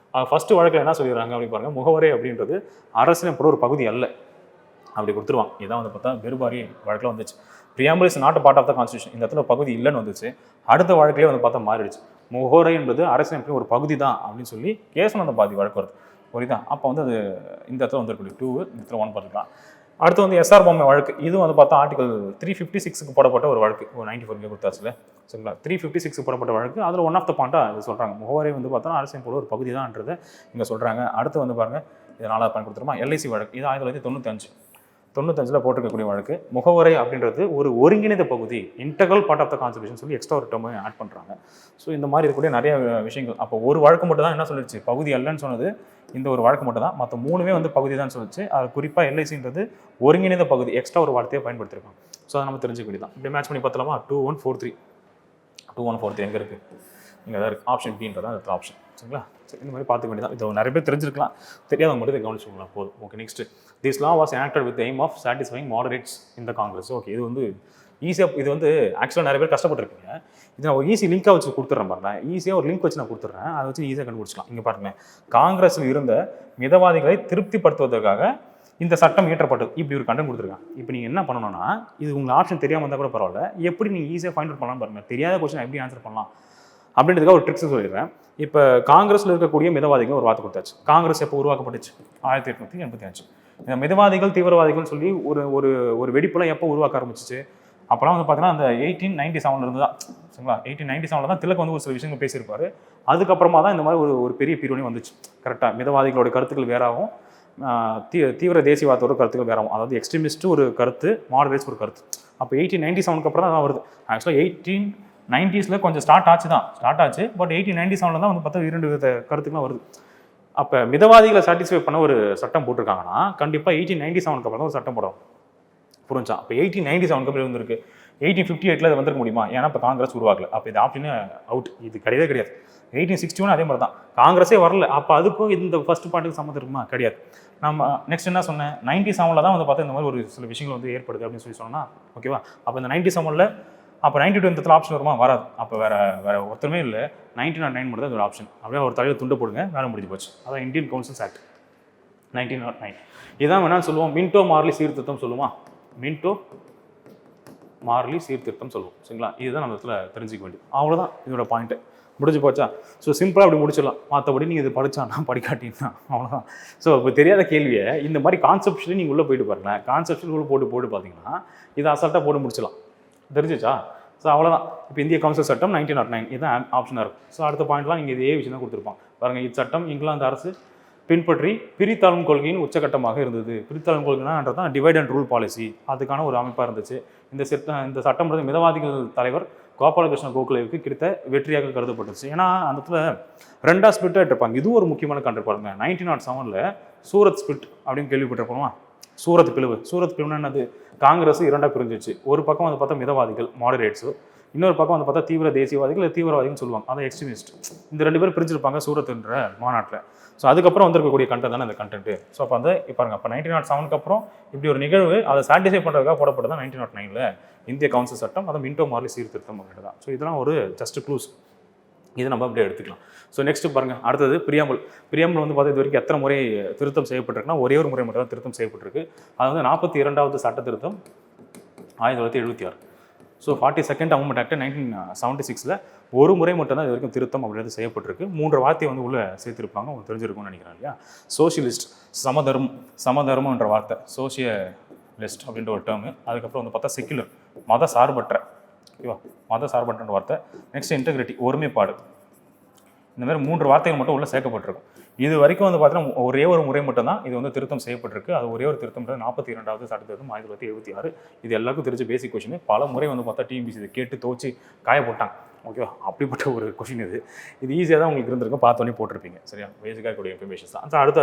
Speaker 1: ஃபர்ஸ்ட் வழக்கில் என்ன சொல்லிடுறாங்க அப்படின்னு பாருங்க, முகவரி அப்படின்றது அரசியலமைப்போட ஒரு பகுதி அல்ல அப்படி கொடுத்துருவாங்க. இதான் வந்து பார்த்தா பெருபாரி வழக்கில் வந்துச்சு. Preamble is not part of the constitution, இந்த இடத்துல பகுதி இல்லைன்னு வந்துச்சு. அடுத்த வழக்கிலே வந்து பார்த்தா மாறிடுச்சு, முகவரி என்பது அரசியலமைப்பின் ஒரு பகுதி தான் அப்படின்னு சொல்லி கேசவனந்த பாதி வழக்கு வருது. புரியுதா? அப்போ வந்து அது இந்த இடத்துல வந்துருக்கூடிய 2, இந்த இடத்துல 1 பார்த்துக்கலாம். அடுத்து வந்து எஸ்ஆர் பொம்மை வழக்கு. இது வந்து பார்த்தா ஆர்டிகல் 356க்கு போடப்பட்ட ஒரு வழக்கு. ஒரு 94 கொடுத்தாச்சுல, சரிங்களா? 356க்கு போடப்பட்ட வழக்கு. அதில் ஒன் ஆஃப் த பாயிண்டாக இது சொல்கிறாங்க, முகவரி வந்து பார்த்தா அரசியலமைப்போட ஒரு பகுதி தான்ன்றதை இங்கே சொல்கிறாங்க. அடுத்து வந்து பாருங்கள், இது 4வது பாயிண்ட் கொடுத்துருமா, எல்ஐசி வழக்கு. இது 1995 போட்டிருக்கக்கூடிய வழக்கு. முகவரி அப்படின்றது ஒரு ஒருங்கிணைந்த பகுதி, integral part of the constitution சொல்லி எக்ஸ்ட்ரா ஒரு டேர்ம் ஆட் பண்ணுறாங்க. ஸோ இந்த மாதிரி இருக்கக்கூடிய நிறைய விஷயங்கள். அப்போ ஒரு வழக்கு மட்டும் தான் என்ன சொல்லிடுச்சு, பகுதி அல்லன்னு சொன்னது இந்த ஒரு வழக்கு மட்டும் தான். மற்ற 3மே வந்து பகுதி தான் சொல்லிச்சு. அது குறிப்பாக எல்ஐசின்றது ஒருங்கிணைந்த பகுதி, எக்ஸ்ட்ரா ஒரு வார்த்தையை பயன்படுத்திருக்காங்க. ஸோ அதை நம்ம தெரிஞ்சுக்க வேண்டியதான். இப்படி மேட்ச் பண்ணி பார்த்தலாமா? 2143 எங்கே இருக்குது? இங்கே தான் இருக்குது. ஆப்ஷன் பின்றதான் அந்த ஆப்ஷன். சரிங்களா? சரி, இந்த மாதிரி பார்த்துக்க வேண்டியதான். இது நிறைய பேர் தெரிஞ்சிருக்கலாம், தெரியாதவங்க மட்டும் இதை கவனிச்சுக்கலாம் போதும். Okay, next. This law was enacted with the aim of satisfying moderates in the Congress. Okay, இது வந்து ஈஸியாக, இது வந்து ஆக்சுவலாக நிறைய பேர் கஷ்டப்பட்டுருக்கீங்க. இது நான் ஒரு ஈஸி லிங்காக வச்சு கொடுத்துட்றேன் பாருங்கள். ஈஸியாக ஒரு லிங்க் வச்சு நான் கொடுத்துட்றேன், அதை வச்சு ஈஸியாக கண்டுபிடிச்சிக்கலாம். இங்கே பாருங்கள், காங்கிரஸில் இருந்த மிதவாதிகளை திருப்திப்படுத்துவதற்காக இந்த சட்டம் இயற்றப்பட்டது. இப்படி ஒரு கண்டென்ட் கொடுத்துருக்காங்க. இப்போ நீங்கள் என்ன பண்ணணும்னா, இது உங்களுக்கு ஆப்ஷன் தெரியாமல் இருந்தால் கூட பரவாயில்ல, எப்படி நீங்கள் ஈஸியாக ஃபைண்ட் அவுட் பண்ணலாம் பாருங்கள். தெரியாத கொஸ்டின் எப்படி ஆன்சர் பண்ணலாம் அப்படின்றதுக்காக ஒரு ட்ரிக்ஸ் சொல்லிடுறேன். இப்போ காங்கிரஸில் இருக்கக்கூடிய மிதவாதிகள் ஒரு வார்த்தை கொடுத்தாச்சு. காங்கிரஸ் எப்போ உருவாக்கப்பட்டுச்சு? 1885. இந்த மிதவாதிகள் தீவிரவாதிகள்னு சொல்லி ஒரு வெடிப்புலாம் எப்போ உருவாக்க ஆரம்பிச்சிச்சு? அப்போலாம் வந்து பார்த்தீங்கன்னா அந்த 1897 இருந்து தான், சரிங்களா? 1897 தான் திலக் வந்து ஒரு சில விஷயங்கள் பேசியிருப்பாரு. அதுக்கப்புறமா தான் இந்த மாதிரி ஒரு பெரிய பீரியடே வந்துச்சு. கரெக்டாக மிதவாதிகளோட கருத்துக்கள் வேறாகும், தீவிர தேசியவாதத்தோட கருத்துக்கள் வேறாகும். அதாவது எக்ஸ்ட்ரீமிஸ்ட் ஒரு கருத்து, மாடரேட்ஸ் ஒரு கருத்து. அப்போ 1897 அப்புறம் தான் வருது. ஆக்சுவலாக 1890s கொஞ்சம் ஸ்டார்ட் ஆச்சு. பட் 1897 தான் வந்து பார்த்தா 2 வித கருத்துக்கெலாம் வருது. அப்போ மிதவாதிகளை சாட்டிஸ்ஃபை பண்ண ஒரு சட்டம் போட்டிருக்காங்கன்னா கண்டிப்பாக 1897 அப்புறம் தான் ஒரு சட்டம் போடும். புரிஞ்சா? அப்போ 1897 அப்புறம் வந்துருக்கு. 1858 அது வந்திருக்க முடியுமா? ஏன்னா இப்போ காங்கிரஸ் உருவாக்கல. அப்போ இது ஆப்ஷனே அவுட். இது கிடையாது. 1861 அதே மாதிரி தான், காங்கிரஸே வரல. அப்போ அதுக்கும் இந்த ஃபர்ஸ்ட் பாயிண்ட்டுக்கு சம்மந்தம் இருக்குமா? கிடையாது. நம்ம நெக்ஸ்ட் என்ன சொன்னேன், 97 தான் வந்து பார்த்தா இந்த மாதிரி ஒரு சில விஷயங்கள் வந்து ஏற்படுது அப்படின்னு சொல்லி சொன்னா, ஓகேவா? அப்போ இந்த 97 அப்போ 92 இந்த ஆப்ஷன் வருமா? வராது. அப்போ வேற ஒருத்தருமே இல்லை. 1909 மட்டும் தான் ஒரு ஆப்ஷன். அப்படியே ஒரு தலையில் துண்டு போடுங்க, வேலை முடிஞ்சு போச்சு. அதான் இந்தியன் கவுன்சில்ஸ் ஆக்ட் 1909. இதான் வேணாலும் சொல்லுவோம், மின்டோ மார்லி சீர்திருத்தம் சொல்லுவோம். மின்டோ மார்லி சீர்திருத்தம் சொல்லுவோம். சரிங்களா? இதுதான் நம்ம இடத்துல தெரிஞ்சிக்க வேண்டியது. அவ்வளோதான் இதோட பாயிண்ட்டு. முடிஞ்சு போச்சா? ஸோ சிம்பிளாக அப்படி முடிச்சிடலாம். மற்றபடி நீங்கள் இது படித்தானா படிக்காட்டின்னா அவ்வளோதான். ஸோ இப்போ தெரியாத கேள்வியை இந்த மாதிரி கான்செப்ட்லி நீங்கள் உள்ளே போயிட்டு பாருங்களேன். கான்செப்ட்லி உள்ள போட்டு பார்த்தீங்கன்னா இதை அசால்ட்டாக போட்டு முடிச்சிடலாம். தெரிஞ்சிச்சா? ஸோ அவ்வளோதான். இப்போ இந்திய கவுன்சில் சட்டம் 1909 இதுதான் ஆப்ஷனாக இருக்கும். ஸோ அடுத்த பாயிண்ட்லாம் நீங்கள் இதே விஷயம் தான் கொடுத்துருப்பாங்க பாருங்கள். இச்சட்டம் இங்கிலாந்து அரசு பின்பற்றி பிரித்தாளும் கொள்கையின் உச்சகட்டமாக இருந்தது. பிரித்தாளும் கொள்கைனான்றது தான் டிவைட் அண்ட் ரூல் பாலிசி. அதுக்கான ஒரு அமைப்பாக இருந்துச்சு. இந்த சட்டம் மிதவாதிகள் தலைவர் கோபாலகிருஷ்ண கோகலேவுக்கு கிடைத்த வெற்றியாக கருதப்பட்டுச்சு. ஏன்னா அந்த இடத்துல 2 ஸ்பிரிட்டாக இருப்பாங்க. இதுவும் ஒரு முக்கியமான கண்டென்ட் பாருங்க. 1907 சூரத் ஸ்பிரிட் அப்படின்னு கேள்விப்பட்டிருப்போமா? சூரத் பிளவுனா என்னது? காங்கிரஸ் 2ஆக பிரிஞ்சிச்சு. ஒரு பக்கம் வந்து பார்த்தா மிதவாதிகள் மாடரேட்ஸு, இன்னொரு பக்கம் வந்து பார்த்தா தீவிர தேசியவாதிகள் இல்லை தீவிரவாதிகள்னு சொல்லுவாங்க, அதான் எக்ஸ்ட்ரீமிஸ்ட். இந்த 2 பேர் பிரிஞ்சிருப்பாங்க சூரத்ன்ற மாநாட்டில். ஸோ அதுக்கப்புறம் வந்திருக்கக்கூடிய கண்டென்ட் தானே அந்த கண்டென்ட்டு. ஸோ அப்போ வந்து இப்போ பாருங்க, அப்போ 1907 அப்புறம் இப்படி ஒரு நிகழ்வு அதை சாட்டிஸ்ஃபை பண்ணுறதுக்காக போடப்பட்டது தான் 1909 இந்திய கவுன்சில் சட்டம். அதை மின்டோ மார்லி சீர்திருத்தம் அப்படின்ட்டு தான். ஸோ இதெல்லாம் ஒரு ஜஸ்ட் க்ளூஸ், இது நம்ம அப்படியே எடுத்துக்கலாம். ஸோ நெக்ஸ்ட் பாருங்கள், அடுத்தது பிரியாம்பிள் வந்து பார்த்தா இது வரைக்கும் எத்தனை முறை திருத்தம் செய்யப்பட்டிருக்குன்னா ஒரே ஒரு முறை மட்டும் தான் திருத்தம் செய்யப்பட்டிருக்கு. அது வந்து 42வது சட்ட திருத்தம் 1976. ஸோ 42nd அமெண்ட்மெண்ட் ஆக்ட் 1976 ஒரு முறை மட்டும் தான் இது வரைக்கும் திருத்தம் அப்படின்றது செய்யப்பட்டிருக்கு. 3 வார்த்தையை வந்து உள்ளே சேர்த்துருப்பாங்க, உங்களுக்கு தெரிஞ்சிருக்கும்னு நினைக்கிறேன் இல்லையா? சோஷியலிஸ்ட், சமதர்மன்ற வார்த்தை, சோஷியலிஸ்ட் அப்படின்ற ஒரு டேர்மு. அதுக்கப்புறம் வந்து பார்த்தா செக்குலர், மத சார்பற்ற, ஓகேவா? மத சார்பற்ற வார்த்தை. நெக்ஸ்ட் இன்டெகிரிட்டி, ஒருமைப்பாடு. இந்த மாதிரி 3 வார்த்தைகள் மட்டும் உள்ளே சேர்க்கப்பட்டிருக்கும். இது வரைக்கும் வந்து பார்த்தீங்கன்னா ஒரே ஒரு முறை மட்டும் தான் இது வந்து திருத்தம் செய்யப்பட்டிருக்கு. அது ஒரே ஒரு திருத்தம் 42வது சட்ட திருத்தம் 1976. இது எல்லாருக்கும் தெரிஞ்ச பேசிக் கொஸ்டின். பல முறை வந்து பார்த்தா டிஎன்பிசி இதை கேட்டு தோச்சி காய போட்டாங்க. ஓகேவா? அப்படிப்பட்ட ஒரு கொஷின் இது ஈஸியாக தான் உங்களுக்கு இருந்திருக்கும், பார்த்தோன்னே போட்டிருப்பீங்க. சரியா? பேசிக்காக இருக்கக்கூடிய இன்ஃபர்மேஷன்ஸ் தான். ஸோ அடுத்து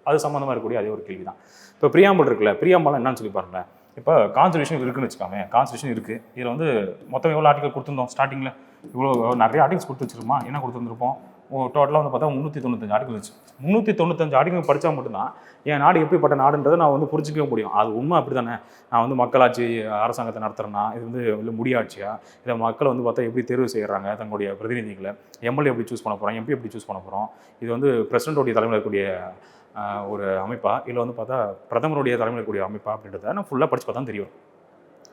Speaker 1: அது சம்மந்தமாக இருக்கக்கூடிய அதே ஒரு கேள்வி தான். இப்போ பிரியாம்பிள் இருக்குல்ல, பிரியாம்பிள் என்னன்னு சொல்லி பாருங்களேன். இப்போ கான்ஸ்டிடியூஷன் இருக்குன்னு வச்சுக்கோங்க, கான்ஸ்டிடியூஷன் இருக்குது. இதில் வந்து மொத்தம் எவ்வளோ ஆர்டிகல் கொடுத்துருந்தோம் ஸ்டார்டிங்கில்? இவ்வளோ நிறைய ஆர்டிகல்ஸ் கொடுத்து வச்சிருமா? என்ன கொடுத்துருந்துருப்போம்? டோட்டலாக வந்து பார்த்தா 395 ஆர்டிகல் இருந்துச்சு. 395 ஆர்டிகல் படித்தா மட்டும்தான் என் நாடு எப்படிப்பட்ட நாடுன்றதை நான் வந்து புரிஞ்சிக்கவே முடியும். அது உண்மை அப்படி தானே? நான் வந்து மக்களாட்சி அரசாங்கத்தை நடத்துகிறேன்னா, இது வந்து இல்லை முடியாட்சியா, இதை மக்கள் வந்து பார்த்தா எப்படி தேர்வு செய்கிறாங்க தங்களுடைய பிரதிநிதிகளை, எம்எல்ஏ எப்படி சூஸ் பண்ண போகிறோம், எம்பி எப்படி சூஸ் பண்ண போகிறோம், இது வந்து பிரசிடென்ட்டோடைய தலைமையில் இருக்கக்கூடிய ஒரு அமைப்பா, இல்லை வந்து பார்த்தா பிரதமருடைய தலைமையில் இருக்கக்கூடிய அமைப்பா அப்படின்றத நான் ஃபுல்லாக படித்து பார்த்தா தெரியும்.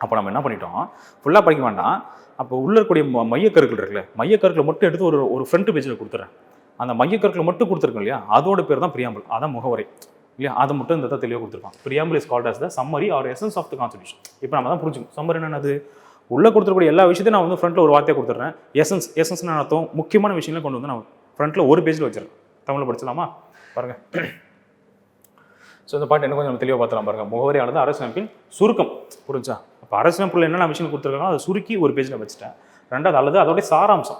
Speaker 1: அப்போ நம்ம என்ன பண்ணிட்டோம், ஃபுல்லாக படிக்க வேண்டாம். அப்போ உள்ள இருக்கக்கூடிய மையக்கருக்கள் இருக்குல்ல, மையக்கருக்களை மட்டும் எடுத்து ஒரு ஃப்ரண்ட் பேஜில் கொடுத்துட்றேன். அந்த மையக்கருக்களை மட்டும் கொடுத்துருக்கோம் இல்லையா, அதோட பேர் தான் பிரியாம்பிள். அதான் முகவரை இல்லையா, அதை மட்டும் இந்த தெளிவாக கொடுத்துருப்பாங்க. Preamble is called as the summary or essence of the constitution. இப்போ நம்ம தான் புரிஞ்சுக்கணும் சம்மரி என்னது. உள்ளே கொடுத்துருக்கூடிய எல்லா விஷயத்தையும் நான் வந்து ஃப்ரண்ட்டில் ஒரு வார்த்தையை கொடுத்துட்றேன். எசன்ஸ்னு அர்த்தம் முக்கியமான விஷயங்களை கொண்டு வந்து நான் ஃப்ரண்ட்டில் ஒரு பேஜில் வச்சிடறேன். தமிழில் படிச்சலாமா பாருங்கள். ஸோ இந்த பாயிண்ட் என்ன கொஞ்சம் நம்ம தெளிவாக பார்த்துலாம் பாருங்கள். முகவரியானது அரசியலமைப்பின் சுருக்கம். புரிஞ்சா? அப்போ அரசியலமைப்பில் என்னென்ன விஷயம் கொடுத்துருக்காங்க அதை சுருக்கி ஒரு பேஜில் வச்சுட்டேன். ரெண்டாவது அல்லது அதோடைய சாராம்சம்.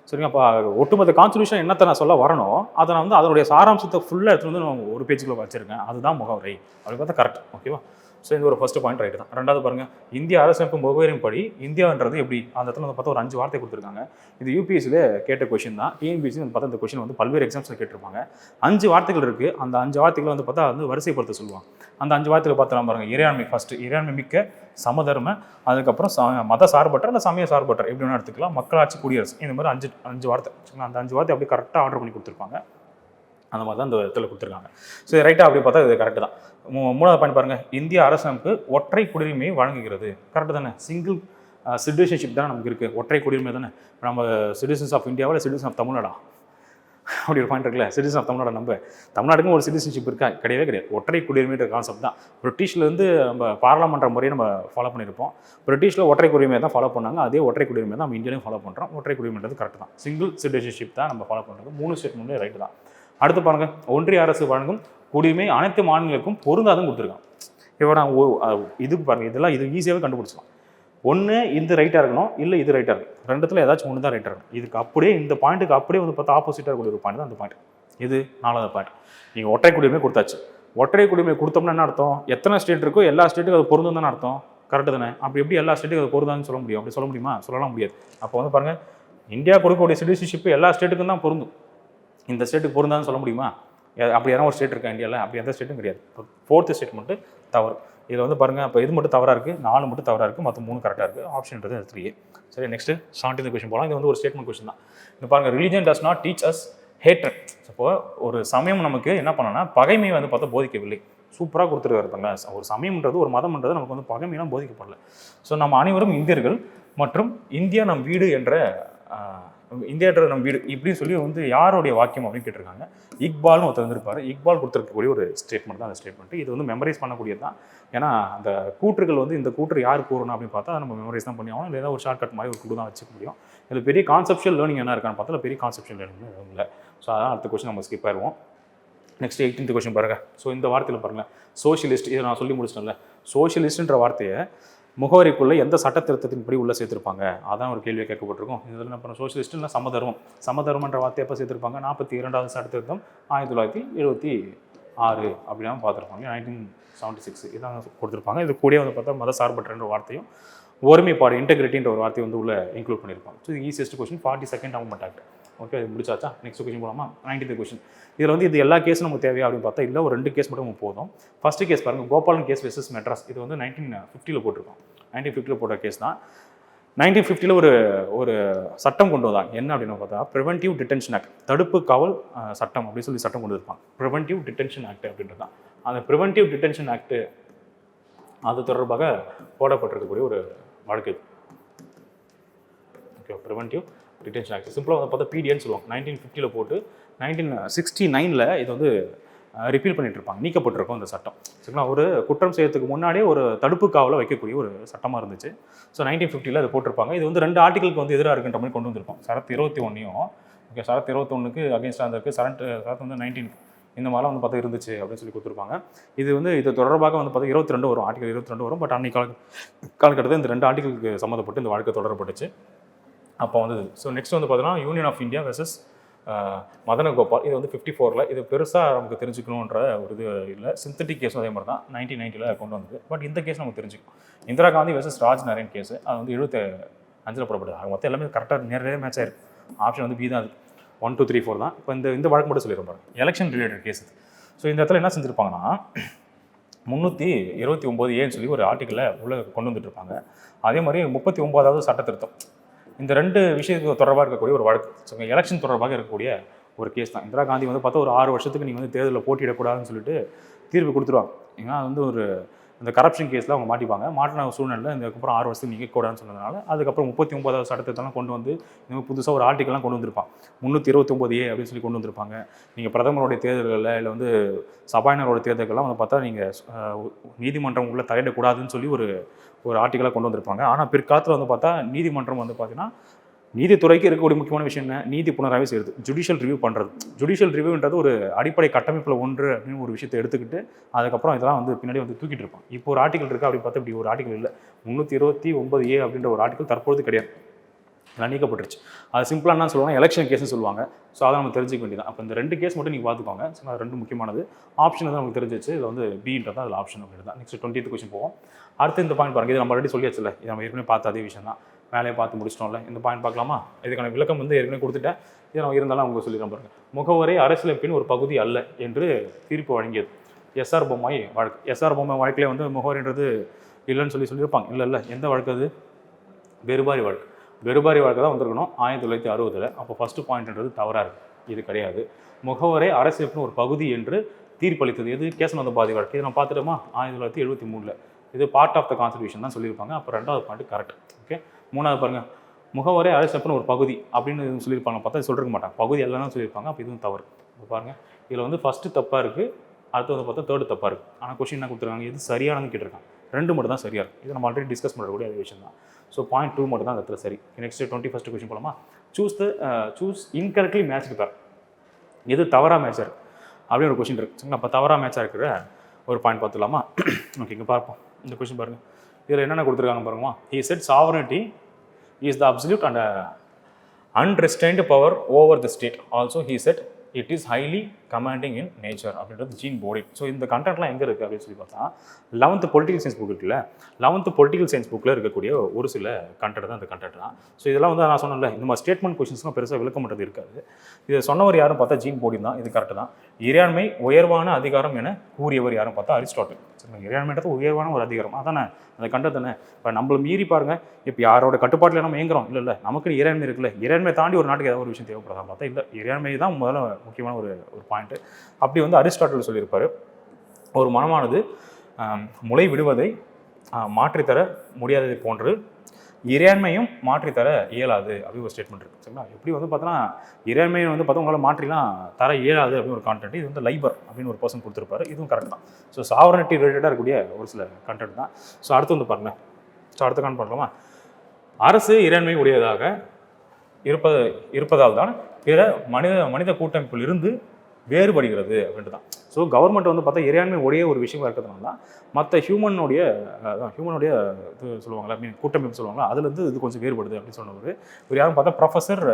Speaker 1: சரிங்க, அப்போ ஒட்டுமொத்த கான்ஸ்டிடியூஷன் என்னத்தை நான் சொல்ல வரணும், அதை நான் வந்து அதனுடைய சாராம்சத்தை ஃபுல்லாக எடுத்துகிட்டு வந்து நான் ஒரு பேஜுக்குள்ளே வச்சுருக்கேன். அதுதான் முகவரி. அப்படி பார்த்தா கரெக்ட். ஓகேவா? ஸோ இந்த ஒரு ஃபஸ்ட்டு பாயிண்ட் ரைட்டு தான். ரெண்டாவது பாருங்கள், இந்திய அரசமைப்பு முகவரியின் படி இந்தியான்றது எப்படி, அந்த இடத்துல வந்து பார்த்தா ஒரு 5 வார்த்தை கொடுத்துருக்காங்க. இது யூபிஎஸ்சியில் கேட்ட கொஷின் தான். டிஎன்பிஎஸ்சி வந்து பார்த்தா இந்த கொஷின் வந்து பல்வேறு எக்ஸாம்ஸில் கேட்டிருப்பாங்க. 5 வார்த்தைகள் இருக்குது. அந்த 5 வார்த்தைகளை வந்து பார்த்தா வந்து வரிசைப்படுத்த சொல்லுவாங்க. அந்த 5 வார்த்தைகளை பார்த்தலாம் பாருங்கள். இறையாண்மை ஃபஸ்ட்டு, இறையாண்மை மிக்க, சமதர்ம, அதுக்கப்புறம் மத சார்பற்ற இல்லை சமய சார்பற்ற எப்படி வேணால் எடுத்துக்கலாம், மக்களாட்சி, குடியரசு, இந்த மாதிரி 5 வார்த்தை. அந்த 5 வார்த்தை அப்படியே கரெக்டாக ஆர்டர் பண்ணி கொடுத்துருப்பாங்க. அந்த மாதிரி தான் இந்த இடத்துல கொடுத்துருக்காங்க. ஸோ ரைட்டாக அப்படி பார்த்தா இது கரெக்டு தான். மூணாவது பாயிண்ட் பாருங்கள், இந்திய அரசமைப்பு ஒற்றை குடியுரிமையை வழங்குகிறது. கரெக்டு தானே? சிங்கிள் சிட்டிசன்ஷிப் தானே நமக்கு இருக்குது, ஒற்றை குடியுரிமை தானே. நம்ம சிட்டிசன்ஸ் ஆஃப் இந்தியாவில் சிட்டிசன் ஆஃப் தமிழ்நாடா அப்படி ஒரு பாயிண்ட் இருக்குல்ல. சிட்டிசன் ஆஃப் தமிழ்நாடு, நம்ம தமிழ்நாடுக்கும் ஒரு சிட்டிசன்ஷிப் இருக்கா? கிடையவே கிடையாது. ஒற்றை குடியுரிமைன்ற கான்செப்ட் தான் பிரிட்டிஷ்லேருந்து நம்ம பாராளுமன்ற முறையை நம்ம ஃபாலோ பண்ணியிருப்போம். பிரிட்டிஷில் ஒற்றை குடியுரிமை தான் ஃபாலோ பண்ணாங்க. அதே ஒற்றை குடியுரிமை தான் நம்ம இந்தியாவிலையும் ஃபாலோ பண்ணுறோம். ஒற்றை குடியுரிமைன்றது கரெக்ட் தான். சிங்கிள் சிட்டிசன்ஷிப் தான் நம்ம ஃபாலோ பண்ணுறது. 3 ஸ்டேட்மெண்ட்லேயும் ரைட்டு தான். அடுத்து பாருங்கள், ஒன்றிய அரசு வழங்கும் குடியுரிமை அனைத்து மாநிலங்களுக்கும் பொருந்தாதுன்னு கொடுத்துருக்காங்க. இப்போ நான் இதுக்கு பாருங்கள், இதெல்லாம் இது ஈஸியாகவே கண்டுபிடிச்சலாம். ஒன்று இது ரைட்டாக இருக்கணும், இல்லை இது ரைட்டாக இருக்கணும். ரெண்டுத்தில் ஏதாச்சும் ஒன்று தான் ரைட்டாக இருக்கணும். இதுக்கு அப்படியே இந்த பாயிண்ட்டுக்கு அப்படியே வந்து பார்த்தா ஆப்போசிட்டாக இருக்கக்கூடிய ஒரு பாயிண்ட் தான் அந்த பாயிண்ட். இது 4வது பாயிண்ட். நீங்கள் ஒற்றை குடியுரிமை கொடுத்தாச்சு. ஒற்றை குடியுரிமை கொடுத்தோம்னா என்ன அர்த்தம்? எத்தனை ஸ்டேட் இருக்கோ எல்லா ஸ்டேட்டுக்கும் அது பொருந்தும் தானே அர்த்தம். கரெக்டு தானே? அப்படி எப்படி எல்லா ஸ்டேட்டுக்கும் அது பொருந்தான்னு சொல்ல முடியும்? அப்படி சொல்ல முடியுமா? சொல்லலாம் முடியாது. அப்போ வந்து பாருங்கள், இந்தியா கொடுக்கக்கூடிய சிட்டிசன்ஷிப் எல்லா ஸ்டேட்டுக்கும் தான் பொருந்தும். இந்த ஸ்டேட்டுக்கு பொருந்தான்னு சொல்ல முடியுமா? அப்படி யாரும் ஒரு ஸ்டேட் இருக்கா இந்தியாவில்? அப்படி எந்த ஸ்டேட்டும் கிடையாது. இப்போ 4th ஸ்டேட் மட்டும் தவறு. இதில் வந்து பாருங்கள், இப்போ இது மட்டும் தவறாக இருக்குது, 4 மட்டும் தவறாக இருக்குது, மற்ற 3 கரெக்டாக இருக்குது. ஆப்ஷன்றது 3A. சரி, நெக்ஸ்ட்டு 17th கொஸ்டின் போகலாம். இது வந்து ஒரு ஸ்டேட்மெண்ட் கொஸ்டின் தான். இது பாருங்கள், religion does not teach as hatred. அப்போ ஒரு சமயம் நமக்கு என்ன பண்ணோன்னா பகைமையை வந்து பார்த்தா போதிக்கவில்லை. சூப்பராக கொடுத்துருக்காரு பாருங்க. ஒரு சமயம்ன்றது, ஒரு மதம்ன்றது நமக்கு வந்து பகைமையெல்லாம் போதிக்கப்படல. ஸோ நம்ம அனைவரும் இந்தியர்கள் மற்றும் இந்தியா நம் வீடு என்ற இந்தியான்ற நம் வீடு இப்படின்னு சொல்லி வந்து யாருடைய வாக்கியம் அப்படின்னு கேட்டிருக்காங்க. இக்பால்னு ஒருத்தர் வந்திருப்பாரு. இக்பால் கொடுத்துருக்கக்கூடிய ஒரு ஸ்டேட்மெண்ட் தான் அந்த ஸ்டேட்மெண்ட். இது வந்து மெமரைஸ் பண்ணக்கூடியது தான். ஏன்னா அந்த கூற்றுகள் வந்து இந்த கூற்று யார் கூறணும் அப்படின்னு பார்த்தா நம்ம மெமரைஸ் தான் பண்ணி ஆகணும். இல்லை ஏதாவது ஒரு ஷார்ட்கட் மாதிரி ஒரு கூடு தான் வச்சுக்க முடியும். இதில் பெரிய கான்செப்ஷுவல் லேர்னிங் என்ன இருக்கான்னு பார்த்தா பெரிய கான்செப்ஷுவல் லேர்னிங் எதுவும் இல்லை. ஸோ அதான் அடுத்த கொஸ்டின் நம்ம ஸ்கிப் ஆயிடுவோம். நெக்ஸ்ட் 18th கொஸ்டின் பாருங்கள். ஸோ இந்த வார்த்தையில் பாருங்கள், சோஷியலிஸ்ட், இதை நான் சொல்லி முடிச்சிட்டேன்ல. சோஷியலிஸ்ட்ன்ற வார்த்தையை முகவரிக்குள்ளே எந்த சட்ட திருத்தத்தின்படி உள்ளே சேர்த்துருப்பாங்க, அதான் ஒரு கேள்வியை கேட்கப்பட்டிருக்கும். இதில் என்ன பண்ண, சோஷியலிஸ்ட் இல்லை சமதர்மம். சமதர்மன்ற வார்த்தையை எப்போ சேர்த்துருப்பாங்க? 42வது சட்ட திருத்தம் 1976 அப்படின்னா பார்த்துருப்பாங்க. 1976 இதான் கொடுத்துருப்பாங்க. இது கூட வந்து பார்த்தா மத சார்பற்றன்ற வார்த்தையும் ஒருமைப்பாடு இன்டெகிரிட்டின்ற ஒரு வார்த்தையை வந்து உள்ள இன்க்ளூட் பண்ணியிருப்பாங்க. So easiest question 42nd amendment act. Okay, இது முடிச்சாச்சா? நெக்ஸ்ட் கொஸ்டின் போகலாமா? 19th question. இதில் வந்து இது எல்லா கேஸும் நமக்கு தேவையா அப்படின்னு பார்த்தா இல்லை, ஒரு 2 கேஸ் மட்டும் போதும். ஃபர்ஸ்ட் கேஸ் பாருங்கள், கோபாலன் கேஸ் வெர்சஸ் மெட்ராஸ். இது வந்து 1950 போட்டிருக்கோம். 1950 போட்ட கேஸ் தான். 1950 ஒரு சட்டம் கொண்டு வந்தாங்க. என்ன அப்படின்னு பார்த்தா ப்ரிவென்டிவ் டிடென்ஷன் ஆக்ட், தடுப்பு காவல் சட்டம் அப்படின்னு சொல்லி சட்டம் கொண்டு இருப்பாங்க. ப்ரிவென்டிவ் டிடென்ஷன் ஆக்ட் அப்படின்றது தான். அந்த ப்ரிவென்டிவ் டிடென்ஷன் ஆக்ட் அது தொடர்பாக போடப்பட்டிருக்கக்கூடிய ஒரு வழக்கு. ஓகே, ப்ரிவென்டிவ் டிடென்ஷன் ஆக்ட் சிம்பிளாக வந்து பார்த்தா பிடிஎன்னு சொல்லுவாங்க. 1950 போட்டு 1969 இது வந்து ரிப்பீல் பண்ணிட்டு இருப்பாங்க. நீக்கப்பட்டிருக்கும் இந்த சட்டம். சரிங்களா? ஒரு குற்றம் செய்யறதுக்கு முன்னாடியே ஒரு தடுப்பு காவலை வைக்கக்கூடிய ஒரு சட்டமாக இருந்துச்சு. ஸோ 1950 அது போட்டிருப்பாங்க. இது வந்து 2 ஆர்டிகளுக்கு வந்து எதிராக இருக்குன்ற மாதிரி கொண்டு வந்திருக்கும். சரத் 21 ஓகே, சரத் 21க்கு அகேன்ஸ்டாக இருந்திருக்கு. சரத் வந்து 19 இந்த மாதிரிலாம் வந்து பார்த்தா இருந்துச்சு அப்படின்னு சொல்லி கொடுத்துருப்பாங்க. இது வந்து இது தொடர்பாக வந்து பார்த்தா 22 வரும், ஆர்டிகல் 22 வரும். பட் அன்னைக்கு காலகட்டத்தில் இந்த 2 ஆர்டிகளுக்கு சம்மந்தப்பட்டு இந்த வழக்கு தொடரப்பட்டுச்சு. அப்போ வந்தது. ஸோ நெக்ஸ்ட் வந்து பார்த்தீங்கன்னா union of India versus Madanagopal. இது வந்து 54ல். இது பெருசாக நமக்கு தெரிஞ்சுக்கணுன்ற ஒரு இது இல்லை. சிந்தட்டிக் கேஸும் அதே மாதிரி தான் 1990ல் கொண்டு வந்தது. பட் இந்த கேஸ் நமக்கு தெரிஞ்சுக்கும். இந்திரா காந்தி வெர்சஸ் ராஜ் நரேன் கேஸு, அது வந்து 75ல் புறப்படுது. அது மொத்தம் எல்லாமே கரெக்டாக நிறைய மேட்ச் ஆயிருக்கு. ஆப்ஷன் வந்து பி தான். அது 1 2 3 4 தான். இப்போ இந்த வழக்கு மட்டும் சொல்லிடுறோம் பாருங்க. Election related case. ஸோ இந்த இடத்துல என்ன செஞ்சுருப்பாங்கன்னா 329A சொல்லி ஒரு ஆர்டிக்கலை உள்ளே கொண்டு வந்துட்டு இருப்பாங்க. அதே மாதிரி 39வது சட்ட திருத்தம். இந்த 2 விஷயத்துக்கு தொடர்பாக இருக்கக்கூடிய ஒரு வழக்கு. ஸோ எலெக்ஷன் தொடர்பாக இருக்கக்கூடிய ஒரு கேஸ் தான். இந்திரா காந்தி வந்து பார்த்தா ஒரு 6 வருஷத்துக்கு நீங்கள் வந்து தேர்தலில் போட்டியிடக்கூடாதுன்னு சொல்லிட்டு தீர்ப்பு கொடுத்துருவாங்க. ஏன்னா வந்து ஒரு இந்த கரப்ஷன் கேஸில் அவங்க மாட்டிப்பாங்க. மாட்டின சூழ்நிலை இதுக்கப்புறம் 6 வருஷத்துக்கு நிற்கக்கூடாதுன்னு சொன்னதுனால அதுக்கப்புறம் 39வது சட்டத்திட்டம்லாம் கொண்டு வந்து இந்த புதுசாக ஒரு ஆர்டிக்கல்லாம் கொண்டு வந்திருப்பான். 329A அப்படின்னு சொல்லி கொண்டு வந்திருப்பாங்க. நீங்கள் பிரதமருடைய தேர்தல்களில் இல்லை வந்து சபாநாயகரோட தேர்தல்கள்லாம் வந்து பார்த்தா நீங்கள் நீதிமன்றம் உள்ளே தலையிடக்கூடாதுன்னு சொல்லி ஒரு ஆர்டிக்கலாக கொண்டு வந்திருப்பாங்க. ஆனால் பிற்காலத்தில் வந்து பார்த்தா நீதிமன்றம் வந்து பார்த்தீங்கன்னா நீதித்துறைக்கு இருக்கக்கூடிய முக்கியமான விஷயம் என்ன? நீதி புனராய்வு செய்யுது, ஜுடிஷியல் ரிவ்யூ பண்ணுறது. ஜுடிஷியல் ரிவ்யூன்றது ஒரு அடிப்படை கட்டமைப்பில் ஒன்று அப்படின்னு ஒரு விஷயத்தை எடுத்துக்கிட்டு அதுக்கப்புறம் இதெல்லாம் வந்து பின்னாடி வந்து தூக்கிட்டு இருப்பான். இப்போ ஒரு ஆர்டிக்கல் இருக்குது அப்படின்னு பார்த்தா இப்படி ஒரு ஆர்டிக்கல் இல்லை. 329A அப்படின்ற ஒரு ஆர்டிக்கல் தற்போது கிடையாது, நீக்கப்பட்டுருச்சு. அது சிம்பிளாக என்ன சொல்லுவாங்க, எலெக்ஷன் கேஸ்னு சொல்லுவாங்க. ஸோ அதை நம்ம தெரிஞ்சுக்க வேண்டியதான். அப்போ இந்த 2 கேஸ் மட்டும் நீங்கள் பார்த்துக்கோங்க. ஸோ அது 2 முக்கியமானது. ஆப்ஷன் தான் நமக்கு தெரிஞ்சிச்சு. இதில் வந்து பின்றது அதில் ஆப்ஷன் அப்படின்னு தான். நெக்ஸ்ட் 20th கொஸ்டின் போவோம். அடுத்து இந்த பாயிண்ட் பாருங்கள். இது நம்ம ஆல்ரெடி சொல்லியாச்சுல்ல, இது நம்ம ஏற்கனவே பார்த்த அதே விஷயம் தான். மேலே பார்த்து முடிச்சிட்டோம்ல. இந்த பாயிண்ட் பார்க்கலாமா? இதுக்கான விளக்கம் வந்து ஏற்கனவே கொடுத்துட்டேன். இதை நம்ம இருந்தாலும் அவங்க சொல்லிடுறோம் பாருங்கள். முகவரை அரசியலமைப்பின் ஒரு பகுதி அல்ல என்று தீர்ப்பு வழங்கியது. எஸ்ஆர் பொம்மாய் வழக்கு. எஸ்ஆர் பொம்மாய் வழக்கிலே வந்து முகவரின்றது இல்லைன்னு சொல்லியிருப்பாங்க. இல்லை எந்த வழக்கு அது? பெருபாரி வழக்கு. பெருபாரி வழக்கு தான் வந்திருக்கணும் 1960. அப்போ ஃபஸ்ட்டு பாயிண்ட்ன்றது தவறாக இருக்குது. இது கிடையாது. முகவரை அரசியலமைப்பின் ஒரு பகுதி என்று தீர்ப்பளித்தது எது? கேசவந்த பாதி வழக்கு. இதை நம்ம பார்த்துட்டோமா? 1973. இது பார்ட் ஆஃப் த கான்ஸ்டிடியூஷன் தான் சொல்லியிருப்பாங்க. அப்போ 2வது பாயிண்ட் கரெக்ட். ஓகே. 3வது பாருங்கள், முகவரை அரசியலமைப்பின் ஒரு பகுதி அப்படின்னு சொல்லியிருப்பாங்க. பார்த்தா சொல்லிருக்க மாட்டாங்க, பகுதி எல்லாம் தான் சொல்லியிருப்பாங்க. அப்போ இதுவும் தவறு. இப்போ பாருங்கள், இதில் வந்து ஃபஸ்ட்டு தப்பாக இருக்குது, அடுத்து வந்து பார்த்தா 3rd தப்பாக இருக்குது. ஆனால் கொஸ்டின் என்ன கொடுத்துருக்காங்க, இது சரியானு கேட்டிருக்காங்க. 2 மட்டும் தான் சரியாக இருக்குது. இது நம்ம ஆல்ரெடி டிஸ்கஸ் பண்ணக்கூடிய அதே விஷயம் தான். ஸோ பாயிண்ட் 2 மட்டும் தான் அந்த இடத்துல சரி. நெக்ஸ்ட் 21st கொஸ்டின் போலாமா? சூஸ் இன்கரெக்ட்லி மேட்ச் பேர். எது தவறாக மேட்சாக இருக்குது அப்படின்னு ஒரு கொஸ்டின் இருக்குது. சரிங்களா? அப்போ தவறாக மேட்சாக இருக்கிற ஒரு பாயிண்ட் பார்த்துக்கலாமா? ஓகே, இங்கே பார்ப்போம். இந்த கொஸ்டின் பாருங்கள். இதில் என்னென்ன கொடுத்துருக்காங்க பாருங்கம்மா. He said sovereignty is the absolute and unrestrained power over the state. Also he said it is highly commanding in nature அப்படின்றது ஜீன் போடிட். ஸோ இந்த கண்டென்ட்லாம் எங்கே இருக்குது அப்படின்னு சொல்லி பார்த்தா 11th பொலிட்டிக்கல் சயின்ஸ் புக் இருக்குல்ல, 11th பொலிட்டிக்கல் சயின்ஸ் புக்கில் இருக்கக்கூடிய ஒரு சில கண்டென்ட் தான் இந்த கண்டென்ட் தான். ஸோ இதெல்லாம் வந்து நான் சொன்னேன்ல, இந்த மாதிரி ஸ்டேட்மெண்ட் கொஸ்டின்ஸ்லாம் பெருசாக விளக்கம் பண்ணுறது இருக்காது. இதை சொன்னவர் யாரும் பார்த்தா ஜீன் போடிட் தான். இது கரெக்டு தான். இறையாண்மை உயர்வான அதிகாரம் என கூறியவர் யாரும் பார்த்தா அரிஸ்டாட்டில். சரிங்களா? இறையாண்மைன்றது உயர்வான ஒரு அதிகாரம். அதானே அந்த கண்டென்ட் தானே. இப்போ நம்மளை மீறி பாருங்கள், இப்போ யாரோட கட்டுப்பாட்டில் நம்ம இயங்குறோம்? இல்லை நமக்கு இறையாண்மை இருக்குல்ல. இறையாண்மை தாண்டி ஒரு நாட்டுக்கு ஏதாவது ஒரு விஷயம் தேவைப்படுறதா பார்த்தா இல்லை, இறையாண்மை தான் முதல்ல முக்கியமான ஒரு பாயிண்ட்டு. அப்படி வந்து அரிஸ்டாட்டில் சொல்லியிருப்பார், ஒரு மனமானது முளை விடுவதை மாற்றித்தர முடியாததை போன்று இறையாண்மையும் மாற்றித்தர இயலாது அப்படி ஒரு ஸ்டேட்மெண்ட் இருக்குது. சரிங்களா? எப்படி வந்து பார்த்தோன்னா இறையாண்மையை வந்து பார்த்தா உங்களால் மாற்றிலாம் தர இயலாது அப்படின்னு ஒரு கான்டென்ட். இது வந்து லைபர் அப்படின்னு ஒரு பர்சன் கொடுத்துருப்பாரு. இதுவும் கரெக்ட் தான். ஸோ சாவரனிட்டி ரிலேட்டடாக இருக்கக்கூடிய ஒரு சில கண்டென்ட் தான். ஸோ அடுத்து வந்து பாருங்கள். ஸோ அடுத்த கான் பண்ணலாமா? அரசு இறையாண்மை உடையதாக இருப்பதால் தான் பிற மனித கூட்டமைப்பில் இருந்து வேறுபடுகிறது அப்படின்ட்டு தான். ஸோ கவர்மெண்ட் வந்து பார்த்தா இறையாண்மை உடைய ஒரு விஷயமா இருக்கிறதுனால தான் மற்ற ஹியூமனுடைய இது சொல்லுவாங்களா, கூட்டமைப்பு சொல்லுவாங்களா, அதுலேருந்து இது கொஞ்சம் வேறுபடுது அப்படின்னு சொன்னவர் ஒரு யாரும் பார்த்தா ப்ரொஃபஸர்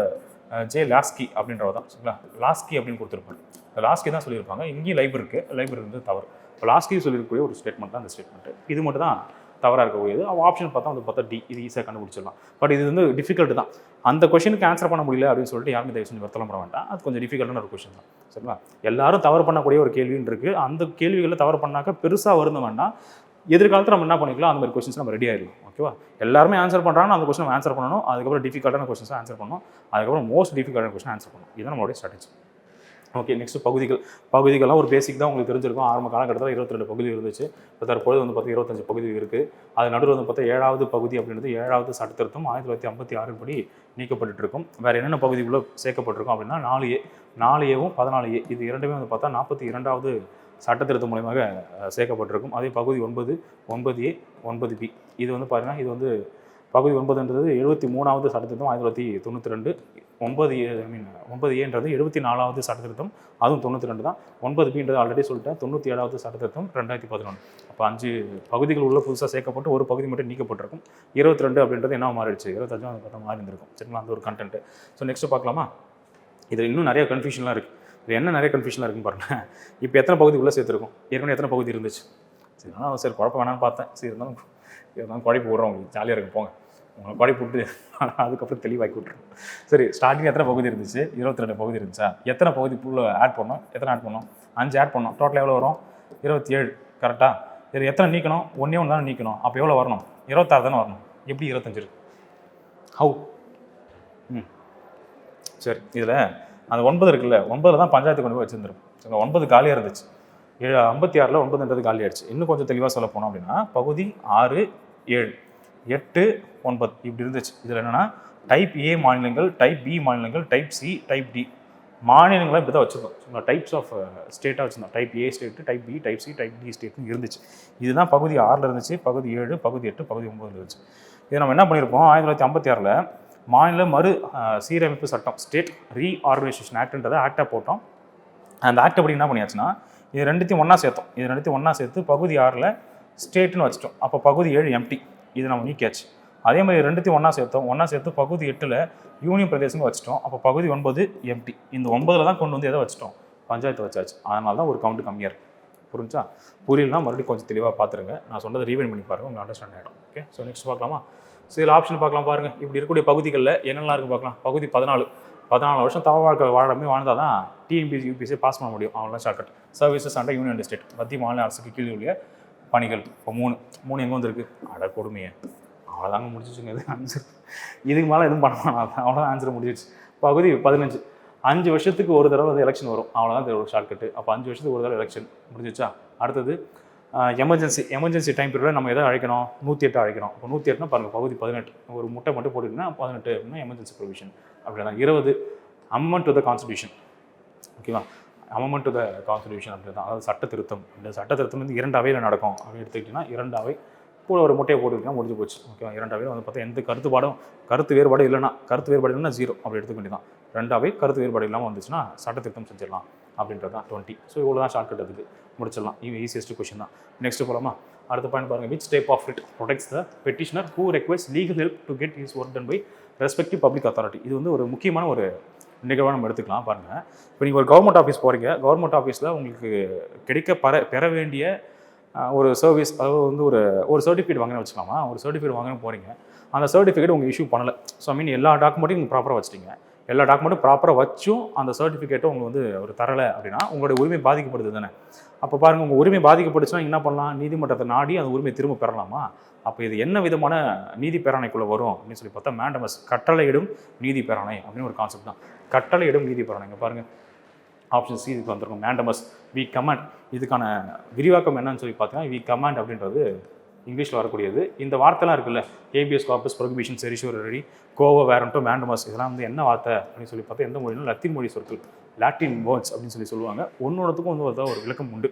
Speaker 1: ஜே லாஸ்கி அப்படின்றவர் தான். சரிங்களா? லாஸ்கி அப்படின்னு கொடுத்துருப்பாரு. லாஸ்கி தான் சொல்லியிருப்பாங்க. இங்கேயும் லைப்ரரி வந்து தவறு. இப்போ லாஸ்கி சொல்லியிருக்கக்கூடிய ஒரு ஸ்டேட்மெண்ட் தான் அந்த ஸ்டேட்மெண்ட். இது மட்டும் தான் தவறாக இருக்கக்கூடியது. அவன் ஆப்ஷன் பார்த்தா வந்து பார்த்தா டி, இது ஈஸியாக கண்டுபிடிச்சிடலாம். பட் இது வந்து டிஃபிகல்ட் தான். அந்த கொஷனுக்கு ஆன்சர் பண்ண முடியல அப்படின்னு சொல்லிட்டு யாருமே தயவு செஞ்சு வருத்தலாம் பண்ண வேண்டாம். அது கொஞ்சம் டிஃபிகல்ட்டான ஒரு கொஷின் தான். சரிங்களா? எல்லாரும் தவறு பண்ணக்கூடிய ஒரு கேள்வின்னு இருக்குது. அந்த கேள்விகளில் தவறு பண்ணாக்க பெருசாக வருந்த வேண்டாம். எதிர்காலத்தில் நம்ம என்ன பண்ணிக்கலாம், அந்த மாதிரி கொஸ்டின்ஸ் நம்ம ரெடி ஆகிடலாம். ஓகேவா? எல்லாருமே ஆன்சர் பண்ணுறாங்கன்னா அந்த கொஸ்டின் நம்ம ஆன்சர் பண்ணணும். அதுக்கப்புறம் டிஃபிகல்ட்டான கொஸ்டின்ஸ் ஆன்சர் பண்ணணும். அதுக்கப்புறம் மோஸ்ட் டிஃபிகல்ட்டான கொஸ்டின் ஆன்சர் பண்ணணும். இதுதான் நம்மளுடைய ஸ்ட்ராட்டஜி. ஓகே, நெக்ஸ்ட் பகுதிகள்லாம் ஒரு பேசிக் தான் உங்களுக்கு தெரிஞ்சிருக்கும். ஆரம்ப காலகட்டத்தில் 22 பகுதி இருந்துச்சு. இப்போ தற்போது வந்து பார்த்தா 25 பகுதி இருக்குது. அது நடுவில் வந்து பார்த்தா 7வது பகுதி அப்படின்றது 7வது சட்டத்திருத்தம் 1956 படி நீக்கப்பட்டு இருக்கும். வேறு என்னென்ன பகுதிக்குள்ளே சேர்க்கப்பட்டிருக்கும் அப்படின்னா 4A 14A இது இரண்டுமே வந்து பார்த்தா 42வது சட்டத்திருத்தம் மூலமாக சேர்க்கப்பட்டிருக்கும். அதே பகுதி 9, 9A, 9B இது வந்து பாருங்கள், இது வந்து பகுதி 9ன்றது 73வது சட்டத்திருத்தம் 1992 9A 74வது சட்டத்திருத்தம், அதுவும் 92 தான். 9B ஆல்ரெடி சொல்லிட்டேன், 97வது சட்டத்திருத்தம் 2011. அப்போ 5 பகுதிகள் உள்ள புதுசாக சேர்க்கப்பட்டு ஒரு பகுதி மட்டும் நீக்கப்பட்டிருக்கும். 22 அப்படின்றது என்ன மாறிடுச்சு, 25 அது பார்த்தா மாறி இருந்திருக்கும். சரிங்களா, அந்த ஒரு கண்டென்ட். ஸோ நெக்ஸ்ட் பார்க்கலாமா? இதில் இன்னும் நிறைய கன்ஃபியூஷன்லாம் இருக்குது. இது என்ன நிறைய கன்ஃபியூஷன்லாம் இருக்குன்னு பாருங்கள். இப்போ எத்தனை பகுதி உள்ளே சேர்த்துருக்கும், ஏற்கனவே எத்தனை பகுதி இருந்துச்சு? சரி குழப்பம் வேணான்னு பார்த்தேன். சரி இருந்தாலும் குழப்பி விட்றோம், உங்களுக்கு ஜாலியாக இருக்கும் போங்க, உங்களை குழப்பி விட்டு அதுக்கப்புறம் தெளிவாக்கி விட்ருவோம். சரி, ஸ்டார்டிங் எத்தனை பகுதி இருந்துச்சு? 22 பகுதி இருந்துச்சா? எத்தனை பகுதி ஃபுல்லாக ஆட் பண்ணோம்? எத்தனை ஆட் பண்ணோம்? 5 ஆட் பண்ணோம். டோட்டல் எவ்வளோ வரும்? 27. கரெக்டாக? சரி, எத்தனை நீக்கணும்? ஒன்றே ஒன்று தானே நீக்கணும். அப்போ எவ்வளோ வரணும்? 26 தானே வரணும். எப்படி 25 இருக்கு? ஹவு? சரி, இதில் அந்த 9 இருக்குல்ல, 9 தான் பஞ்சாயத்து கொண்டு போய் வச்சுருந்துருக்கும். சரி, 9 காலியாக இருந்துச்சு. 56ல் 9ன்றது காலி ஆயிடுச்சு. இன்னும் கொஞ்சம் தெளிவாக சொல்ல போனோம் அப்படின்னா பகுதி 6, 7, 8, 9 இப்படி இருந்துச்சு. இதில் என்னென்னா டைப் ஏ மாநிலங்கள், டைப் பி மாநிலங்கள், டைப் சி, டைப் டி மாநிலங்களாக இப்படி தான் வச்சுருந்தோம். டைப்ஸ் ஆஃப் ஸ்டேட்டாக வச்சுருந்தோம். Type A state, type B, type C, type D ஸ்டேட்னு இருந்துச்சு. இதுதான் பகுதி 6ல் இருந்துச்சு, பகுதி 7, பகுதி 8, பகுதி 9 இருந்துச்சு. இதை நம்ம என்ன பண்ணியிருப்போம், 1956ல் மாநில மறு சீரமைப்பு சட்டம், ஸ்டேட் ரீஆர்கனைசேஷன் ஆக்ட்ன்றதை ஆக்டாக போட்டோம். அந்த ஆக்ட் அப்படி என்ன பண்ணியாச்சுன்னா இது ரெண்டுத்தையும் ஒன்றா சேர்த்தோம். இது ரெண்டுத்தையும் ஒன்றா சேர்த்து பகுதி 6ல் ஸ்டேட்டுன்னு வச்சுட்டோம். அப்போ பகுதி 7 எம்டி, இது நம்ம நீக்கியாச்சு. அதே மாதிரி ரெண்டுத்தையும் ஒன்றா சேர்த்தோம். ஒன்றா சேர்த்து பகுதி 8ல் யூனியன் பிரதேசம்னு வச்சுட்டோம். அப்போ பகுதி 9 எம்டி. இந்த 9ல் தான் கொண்டு வந்து எதை வச்சுட்டோம், பஞ்சாயத்து வச்சாச்சு. அதனால தான் ஒரு கவுண்ட் கம்மியாக இருக்குது. புரிஞ்சா? புரியலனா மறுபடியும் கொஞ்சம் தெளிவாக பார்த்துருங்க. நான் சொன்னதை ரீவைண்ட் பண்ணி பாருங்கள், உங்களுக்கு அண்டர்ஸ்டாண்ட் ஆகிடும். ஓகே, ஸோ நெக்ஸ்ட் பார்க்கலாமா? சில ஆப்ஷன் பார்க்கலாம் பாருங்கள். இப்படி இருக்கக்கூடிய பகுதிகளில் என்னெல்லாம் இருக்குது பார்க்கலாம். பகுதி 14 வருஷம் தவ வாழ்க்கை வாழ்ந்தால் தான் டிஎன்பிசி யூபிஎஸ்சி பாஸ் பண்ண முடியும். அவங்களாம் shortcut services under union state, மத்திய மாநில அரசுக்கு கீழே உள்ள பணிகள். இப்போ 3 எங்கே வந்துருக்கு? அட கொடுமையே, அவ்வளோதாங்க முடிச்சிச்சுங்க. இது ஆன்சர். இதுக்கு மேலே எதுவும் பண்ண வேணாம், அவ்வளோதான் ஆன்சர் முடிஞ்சிச்சு. பகுதி 15 5 வருஷத்துக்கு ஒரு தடவை வந்து எலெக்ஷன் வரும், அவ்வளோதான் ஒரு ஷார்ட்கட்டு. அப்போ 5 வருஷத்துக்கு ஒரு தடவை எலெக்ஷன் முடிஞ்சிச்சா? அடுத்தது எமர்ஜென்சி டைம் பீரியடில் நம்ம எதை அழைக்கணும்? 108 அழைக்கணும். இப்போ 108னா பாருங்கள், பகுதி 18 ஒரு முட்டை மட்டும் போட்டுக்கிட்டீங்கன்னா 18 அப்படின்னா எமர்ஜென்சி ப்ரொவிஷன். அப்படி தான் 20 அமெண்ட்மெண்ட் டு த கான்ஸ்டிடியூஷன். ஓகேவா? அமெண்ட்மெண்ட் டு த கான்ஸ்டிடியூஷன் அப்படி தான், அதாவது சட்ட திருத்தம். இந்த சட்ட திருத்தம் வந்து 2 அவையில் நடக்கும் அப்படின்னு எடுத்துக்கிட்டிங்கன்னா 2 அவை கூட ஒரு முட்டையை போட்டுக்கிட்டா முடிஞ்சு போச்சு. ஓகேவா? 2 அவையில் வந்து பார்த்தா எந்த கருத்து வேறுபாடு இல்லைன்னா 0 அப்படி எடுத்துக்க வேண்டியதான். 2 அவை கருத்து வேறுபாடு இல்லாமல் வந்துச்சுன்னா சட்ட திருத்தம் செஞ்சிடலாம் அப்படின்றது தான் 20. ஸோ இவ்வளோ தான் ஷார்ட்கட், அதுக்கு முடிச்சிடலாம். ஈஸியஸ்ட் கொஷின் தான். நெக்ஸ்ட் போகலாமா? அடுத்த பாயிண்ட் பாருங்கள். Which type of writ protects the petitioner who request legal help to get his work done by respective public authority. இது வந்து ஒரு முக்கியமான ஒரு நிகழ்வாக நம்ம எடுத்துக்கலாம். பாருங்கள், இப்போ நீங்கள் ஒரு கவர்மெண்ட் ஆஃபீஸ் போகிறீங்க. கவர்மெண்ட் ஆஃபீஸில் உங்களுக்கு பெற வேண்டிய ஒரு சர்வீஸ், அதாவது வந்து ஒரு சர்டிஃபிகேட் வாங்கணும்னு வச்சுக்கலாமா. ஒரு சர்டிஃபிகேட் வாங்கணும் போகிறீங்க. அந்த சர்டிஃபிகேட் உங்களுக்கு இஷ்யூ பண்ணலை. ஸோ ஐ மீன் எல்லா டாக்குமெண்ட்டையும் நீங்கள் ப்ராப்பராக வச்சிட்டீங்க. எல்லா டாக்குமெண்ட்டும் ப்ராப்பராக வச்சும் அந்த சர்டிஃபிகேட்டை உங்களுக்கு வந்து ஒரு தரலை அப்படின்னா உங்களுடைய உரிமை பாதிக்கப்படுது தானே. அப்போ பாருங்கள், உங்கள் உரிமை பாதிக்கப்படுச்சுன்னா என்ன பண்ணலாம்? நீதிமன்றத்தை நாடி அந்த உரிமையை திரும்ப பெறலாமா? அப்போ இது என்ன விதமான நீதி பேராணைக்குள்ளே வரும் அப்படின்னு சொல்லி பார்த்தா மேண்டமஸ், கட்டளையிடும் நீதி பேராணை அப்படின்னு ஒரு கான்செப்ட் தான். கட்டளையிடும் நீதி பேராணைங்க பாருங்கள், ஆப்ஷன் சி இதுக்கு வந்திருக்கும். Mandamus we command. இதுக்கான விரிவாக்கம் என்னன்னு சொல்லி பார்த்தீங்கன்னா வி கமாண்ட் அப்படின்றது இங்கிலீஷில் வரக்கூடியது. இந்த வார்த்தைலாம் இருக்குல்ல, ஹேபியஸ் கார்பஸ், ப்ரொஹிபிஷன், செரிஷோரரி, கோவோ வேரண்டோ, மேண்டமஸ், இதெல்லாம் வந்து என்ன வார்த்தை அப்படின்னு சொல்லி பார்த்தா எந்த மொழினா லத்தீன் மொழி சொற்கள், லாட்டின் வேர்ட்ஸ் அப்படின்னு சொல்லி சொல்லுவாங்க. ஒன்னொன்றுக்கும் வந்து ஒரு விளக்கம் உண்டு.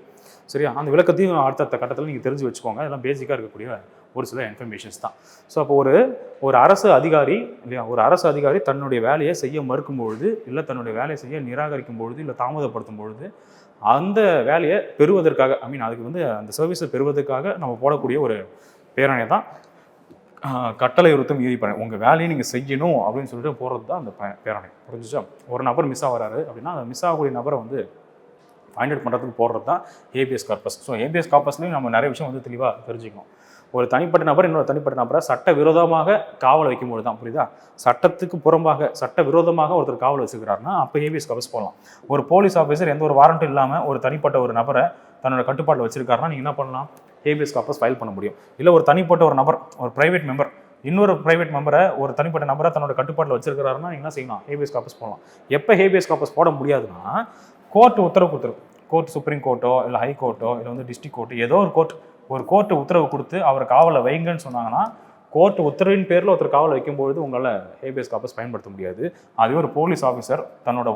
Speaker 1: சரியா? அந்த விளக்கத்தையும் அடுத்த கட்டத்தில் நீங்கள் தெரிஞ்சு வச்சுக்கோங்க. அதெல்லாம் பேசிக்காக இருக்கக்கூடிய ஒரு சில இன்ஃபர்மேஷன்ஸ் தான். ஸோ அப்போ ஒரு அரசு அதிகாரி இல்லையா, ஒரு அரசு அதிகாரி தன்னுடைய வேலையை செய்ய மறுக்கும் பொழுது, இல்லை தன்னுடைய வேலையை செய்ய நிராகரிக்கும் பொழுது, இல்லை தாமதப்படுத்தும் பொழுது, அந்த வேலையை பெறுவதற்காக ஐ மீன் அதுக்கு வந்து அந்த சர்வீஸை பெறுவதற்காக நம்ம போடக்கூடிய ஒரு பேரணை தான் கட்டளை உறுத்தும் நீதி பேரணை. உங்கள் வேலையை நீங்கள் செய்யணும் அப்படின்னு சொல்லிட்டு போகிறது தான் அந்த பேரணை. புரிஞ்சுச்சா? ஒரு நபர் மிஸ் ஆகிறாரு அப்படின்னா அந்த மிஸ் ஆகக்கூடிய நபரை வந்து ஃபைண்ட் அவுட் பண்ணுறதுக்கு போடுறது தான் ஹேபியஸ் கார்பஸ். ஸோ ஹேபியஸ் கார்பஸ்லையும் நம்ம நிறைய விஷயம் வந்து தெளிவாக தெரிஞ்சுக்கணும். ஒரு தனிப்பட்ட நபர் இன்னொரு தனிப்பட்ட நபரை சட்ட விரோதமாக காவல் வைக்கும்போது தான், புரியுதா? சட்டத்துக்கு புறம்பாக சட்ட விரோதமாக ஒருத்தர் காவல் வச்சுக்கிறாருன்னா அப்போ ஹேபியஸ் கார்பஸ் போடலாம். ஒரு போலீஸ் ஆஃபீஸர் எந்த ஒரு வாரண்ட்டும் இல்லாமல் ஒரு தனிப்பட்ட ஒரு நபரை தன்னோட கட்டுப்பாட்டில் வச்சிருக்காருன்னா நீங்கள் என்ன பண்ணலாம்? ஹேபியஸ் கார்பஸ் ஃபைல் பண்ண முடியும். இல்லை ஒரு தனிப்பட்ட ஒரு நபர், ஒரு பிரைவேட் மெம்பர் இன்னொரு பிரைவேட் மெம்பரை, ஒரு தனிப்பட்ட நபரை தன்னோட கட்டுப்பாட்டில் வச்சிருக்கிறாருன்னா நீங்கள் என்ன செய்யலாம்? ஹேபியஸ் கார்பஸ் போடலாம். எப்போ ஹேபியஸ் கார்பஸ் போட முடியாதுன்னா கோர்ட் உத்தரவு கொடுத்துரும். கோர்ட், சுப்ரீம் கோர்ட்டோ இல்லை ஹை கோர்ட்டோ இல்லை வந்து டிஸ்ட்ரிக்ட் கோர்ட்டு, ஏதோ ஒரு கோர்ட்டு உத்தரவு கொடுத்து அவர் காவலை வைங்கன்னு சொன்னாங்கன்னா, கோர்ட் உத்தரவின் பேரில் ஒருத்தர் காவலை வைக்கும்பொழுது உங்களால் ஹேபியஸ் கார்பஸ் பயன்படுத்த முடியாது. அதுவே ஒரு போலீஸ் ஆஃபீஸர் தன்னோட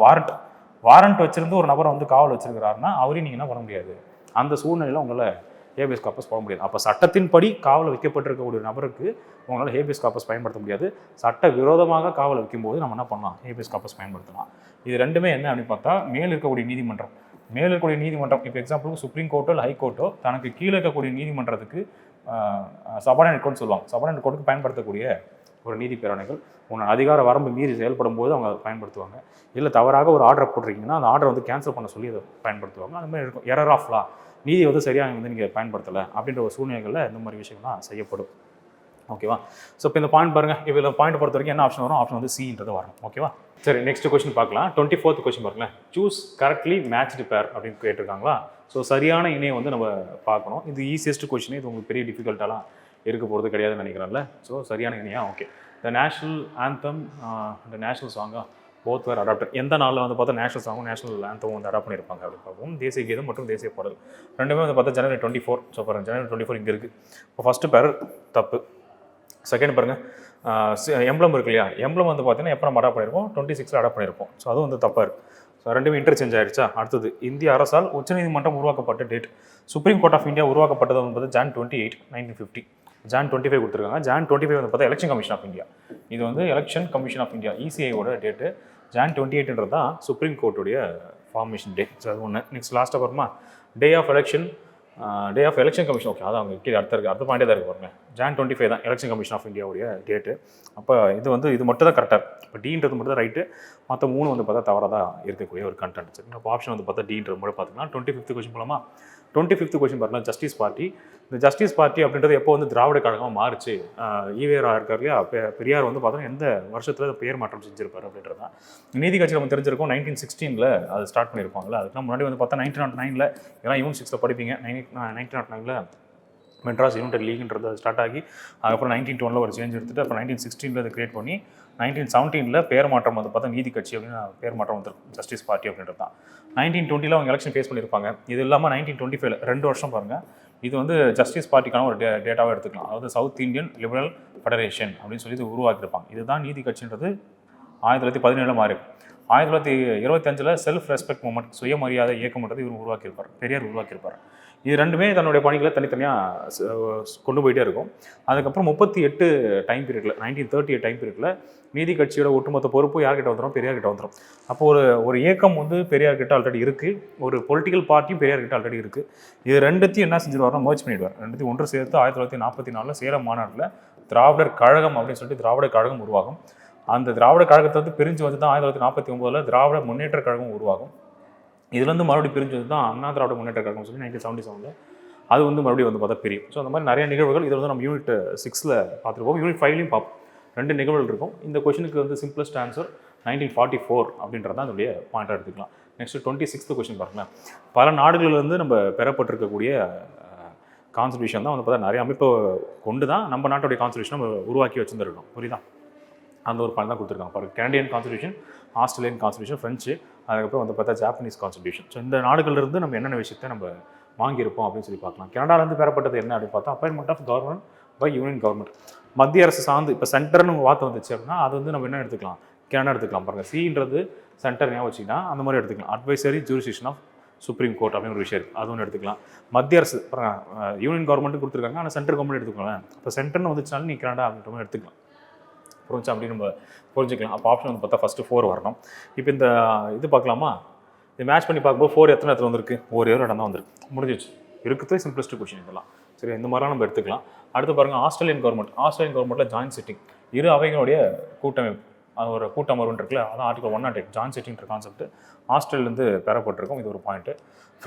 Speaker 1: வாரண்ட் வச்சிருந்து ஒரு நபரை வந்து காவல் வச்சிருக்கிறாருன்னா அவரையும் நீங்கள் என்ன பண்ண முடியாது. அந்த சூழ்நிலையில் உங்களால் ஹேபியஸ் கார்பஸ் போட முடியாது. அப்போ சட்டத்தின்படி காவலில் வைக்கப்பட்டிருக்கக்கூடிய நபருக்கு உங்களால் ஹேபியஸ் கார்பஸ் பயன்படுத்த முடியாது. சட்ட விரோதமாக காவலில் வைக்கும்போது நம்ம என்ன பண்ணலாம், ஹேபியஸ் கார்பஸ் பயன்படுத்தலாம். இது ரெண்டுமே என்ன அப்படின்னு பார்த்தா, மேல் இருக்கக்கூடிய நீதிமன்றம் இப்போ எக்ஸாம்பிளுக்கு சுப்ரீம் கோர்ட்டோ இல்லை ஹைகோர்ட்டோ தனக்கு கீழே இருக்கக்கூடிய நீதிமன்றத்துக்கு சபார்டினேட் கோர்ட்னு சொல்லுவாங்க. சபார்டினேட் கோர்ட்டுக்கு பயன்படுத்தக்கூடிய ஒரு நீதி பேராணைகள் உங்கள் அதிகார வரம்பு மீறி செயல்படும் போது அவங்க அதை பயன்படுத்துவாங்க. இல்லை தவறாக ஒரு ஆர்டரை போட்டிருக்கீங்கன்னா அந்த ஆர்டரை வந்து கேன்சல் பண்ண சொல்லி அதை பயன்படுத்துவாங்க. அந்த மாதிரி இருக்கும். எரர் ஆஃப் லா, நீதி வந்து சரியாக வந்து நீங்கள் பயன்படுத்தலை அப்படின்ற ஒரு சூழ்நிலைகளில் இந்த மாதிரி விஷயங்கள்லாம் செய்யப்படும். ஓகேவா? ஸோ இப்போ இந்த பாயிண்ட் பாருங்கள், இப்போ இந்த பாயிண்ட் பொறுத்த வரைக்கும் என்ன ஆப்ஷன் வரும், ஆப்ஷன் வந்து சின்றது வரணும். ஓகேவா? சரி, நெக்ஸ்ட் கொஸ்டின் பார்க்கலாம். 24th கொஸ்டின் பாருங்களேன். சூஸ் கரெக்ட்லி மேட்ச்டு பேர் அப்படின்னு கேட்டிருக்காங்களா? ஸோ சரியான இணையை வந்து நம்ம பார்க்கணும். இது ஈஸியஸ்ட் கொஸ்டின், இது உங்களுக்கு பெரிய டிஃபிகல்ட்டாலாம் இருக்க போகிறது கிடையாதுன்னு நினைக்கிறேன்ல. ஸோ சரியான இணையா? ஓகே. த நேஷனல் ஆந்தம் இந்த நேஷனல் சாங்கா போத் வேர் அடாப்டட். எந்த நாளில் வந்து பார்த்தா நேஷனல் சாங்கும் நேஷனல் ஆந்தமும் வந்து அடாப்ட் பண்ணியிருப்பாங்க அப்படின்னு பார்ப்போம். தேசிய கீதம் மற்றும் தேசிய பாடல் ரெண்டுமே வந்து பார்த்தா January 24. ஸோ பாருங்கள், January 24 இங்கே இருக்குது. இப்போ ஃபஸ்ட்டு பேர் தப்பு. செகண்ட் பாருங்கள், எம்ப்ளம் இருக்கு இல்லையா, எம்ப்ளம் வந்து பார்த்தீங்கன்னா எப்போ நம்ம அடாப்ட் பண்ணியிருப்போம், 26 அடாப்ட் பண்ணியிருப்போம். ஸோ அதுவும் வந்து தப்பாக இருக்குது. ஸோ ரெண்டுமே இன்டர்சேஞ்ச் ஆகிடுச்சா? அடுத்தது இந்திய அரசால் உச்சநீதிமன்றம் உருவாக்கப்பட்ட date. Supreme court of India உருவாக்கப்பட்டது வந்து பார்த்தா Jan 28, 1950. Jan 25 கொடுத்துருக்காங்க. Jan 25 வந்து பார்த்தா எலெக்ஷன் கமிஷன் ஆஃப் இந்தியா. இது வந்து எலெக்ஷன் கமிஷன் ஆஃப் இந்தியா, ECIயோட டேட்டு. Jan 28ன்றது தான் சுப்ரீம் கோர்ட்டுடைய ஃபார்மேஷன் டே. ஸோ அது ஒன்று. நெக்ஸ்ட் லாஸ்ட்டாக பாருமா, day of election commission. Okay, அதான் அவங்க கீழே அடுத்த பாயிண்டே தான் இருக்கு பாருங்க. Jan 25 தான் எலெக்ஷன் கமிஷன் ஆஃப் இந்தியாவுடைய டேட்டு. அப்போ இது மட்டும் தான் கரெக்டாக இருக்குது. இப்போ டீன்றது மட்டும் தான் ரைட்டு, மற்ற 3 வந்து பார்த்தா தவறாக தான் இருக்கக்கூடிய ஒரு கண்டென்ட். சரி, இப்போ ஆப்ஷன் வந்து பார்த்தா டீன்றது மட்டும் பார்த்தீங்கன்னா 25th கொஸ்டின் போலாமா? 25th கொஸ்டின் பார்த்தீங்கன்னா ஜஸ்டிஸ் பார்ட்டி. இந்த ஜஸ்டிஸ் பார்ட்டி அப்படின்றது எப்போ வந்து திராவிட கழகமாக மாறுச்சு, ஈவேரா இருக்கார் இல்லையா, பெரியார் வந்து பார்த்தோன்னா எந்த வருஷத்தில் பெயர் மாற்றம் செஞ்சிருப்பார் அப்படின்றது தான். நீதி கட்சி நம்ம தெரிஞ்சிருக்கோம் 1916 அது ஸ்டார்ட் பண்ணியிருப்பாங்களா. அதுக்கு முன்னாடி வந்து பார்த்தா 1909 இதெல்லாம் யூனிட் 6 படிப்பீங்க. 1909 மெட்ராஸ் யுனைடெட் லீக்ன்றது ஸ்டார்ட் ஆகி அதுக்கப்புறம் 1912 ஒரு சேஞ்ச் எடுத்துட்டு அப்புறம் 1916 அதை கிரியேட் பண்ணி 1917 பேர் மாற்றம் வந்து பார்த்தா நீதி கட்சி அப்படின்னு பேர் மாற்றம் வந்துருக்கும், ஜஸ்டிஸ் பார்ட்டி அப்படின்றது தான். 1920 அவங்க எலெக்ஷன் ஃபேஸ் பண்ணியிருப்பாங்க. இது இல்லாமல் 1925 2 வருஷம் பாருங்கள், இது வந்து ஜஸ்டிஸ் பார்ட்டிக்கான ஒரு டேட்டாவாக எடுத்துக்கலாம். அதாவது சவுத் இந்தியன் லிபரல் ஃபெடரேஷன் அப்படின்னு சொல்லி இது உருவாக்கியிருப்பாங்க. இதுதான் நீதி கட்சின்றது 1917 மாறி 1925 செல்ஃப் ரெஸ்பெக்ட் மூமெண்ட், சுயமரியாதை இயக்கம்ன்றது இவர் உருவாக்கியிருப்பார், பெரியார் உருவாக்கியிருப்பார். இது ரெண்டுமே தன்னுடைய பணிகளை தனித்தனியாக கொண்டு போயிட்டே இருக்கும். அதுக்கப்புறம் 38 டைம் பீரியடில் 1938 டைம் பீரியடில் நீதி கட்சியோட ஒட்டுமொத்த பொறுப்பு யார்கிட்ட வந்துடும், பெரியார்கிட்ட வந்துடும். அப்போ ஒரு இயக்கம் வந்து பெரியார்கிட்ட ஆல்ரெடி இருக்குது, ஒரு பொலிட்டிக்கல் பார்ட்டியும் பெரியார்கிட்ட ஆல்ரெடி இருக்குது. இது ரெண்டுத்தையும் என்ன செஞ்சிருவாருன்னா மர்ஜ் பண்ணிடுவார். ரெண்டுத்தையும் ஒன்று சேர்த்து 1944 சேலம் மாநாட்டில் திராவிடர் கழகம் அப்படின்னு சொல்லிட்டு திராவிட கழகம் உருவாகும். அந்த திராவிட கழகத்தை வந்து பிரிஞ்சு வந்து தான் 1949 திராவிட முன்னேற்ற கழகம் உருவாகும். இதுலேருந்து மறுபடியும் பிரிஞ்சு வந்து தான் அண்ணா திராவிட முன்னேற்ற கழகம் சொல்லி 1977 அது வந்து மறுபடியும் வந்து பார்த்தா பிரியும். ஸோ அந்த மாதிரி நிறைய நிகழ்வுகள் இதில் வந்து நம்ம யூனிட் 6 பார்த்துருப்போம், யூனிட் 5லையும் பார்ப்போம். 2 நிகழ்வுகள் இருக்கும். இந்த கொஸ்டினுக்கு வந்து சிம்பிளஸ்ட் ஆன்சர் 1944 அப்படின்றது தான் அதோடைய பாயிண்டாக எடுத்துக்கலாம். நெக்ஸ்ட் 26th கொஸ்டின் பாருங்களேன். பல நாடுகளிலிருந்து நம்ம பெறப்பட்டிருக்கக்கூடிய கான்ஸ்டியூஷன் தான் வந்து பார்த்தா நிறைய அமைப்பை கொண்டு தான் நம்ம நாட்டுடைய கான்ஸ்டியூஷன் நம்ம உருவாக்கி வச்சுருந்துருக்கோம். புரியுதா? அந்த ஒரு பாயிண்ட் தான் கொடுத்துருக்காங்க பாருங்க. Canadian constitution, Australian constitution, French, அதுக்கப்புறம் வந்து பார்த்தா ஜாப்பனீஸ் கான்ஸ்டியூஷன். ஸோ இந்த நாடுகளிலிருந்து நம்ம என்னென்ன விஷயத்தை நம்ம வாங்கியிருப்போம் அப்படின்னு சொல்லி பார்க்கலாம். கனடாலேருந்து பெறப்பட்டது என்ன அப்படின்னு பார்த்தா appointment of government by union government. மத்திய அரசு சார்ந்து இப்போ சென்டர்னு வார்த்தை வந்துச்சு அப்படின்னா அது வந்து நம்ம என்ன எடுத்துக்கலாம், கனடா எடுத்துக்கலாம். பாருங்கள், சின்றது சென்டர் ஞாபகம் வச்சுக்கிட்டா அந்த மாதிரி எடுத்துக்கலாம். Advisory jurisdiction of supreme court அப்படின்னு ஒரு விஷயம் இருக்குது, அது ஒன்று எடுத்துக்கலாம். மத்திய அரசு யூனியன் கவர்மெண்ட்டு கொடுத்துருக்காங்க, ஆனால் சென்ட்ரல் கவர்மெண்ட் எடுத்துக்கலாம். இப்போ சென்டர்னு வந்துச்சுனாலும் நீ கனடா அப்படின்ற மாதிரி எடுத்துக்கலாம். புரிஞ்சா அப்படின்னு நம்ம புரிஞ்சுக்கலாம். அப்போ ஆப்ஷன் வந்து பார்த்தா ஃபஸ்ட்டு 4 வரணும். இப்போ இந்த இது பார்க்கலாமா, இது மேட்ச் பண்ணி பார்க்கும்போது 4 எத்தனை இடத்துல வந்திருக்கு, ஒரு இடம் தான் வந்திருக்கு, முடிஞ்சிச்சு. இருக்குது சிம்பிளஸ்ட் கொஸ்டின் இதெல்லாம். சரி, இந்த மாதிரிலாம் நம்ம எடுத்துக்கலாம். அடுத்து பாருங்கள், ஆஸ்திரேலியன் கவர்மெண்ட்டில் ஜாயின்ட் சிட்டிங், இரு அவைகளுடைய கூட்டமைப்பு, அது ஒரு கூட்டமர்வுன்னு இருக்குல்ல, அதான் ஆர்டிகல் 108 ஜாயின்ட் சிட்டிங்கிற கான்செப்ட் ஆஸ்திரேலியாவிலேருந்து பெறப்பட்டிருக்கும். இது ஒரு பாயிண்ட்டு.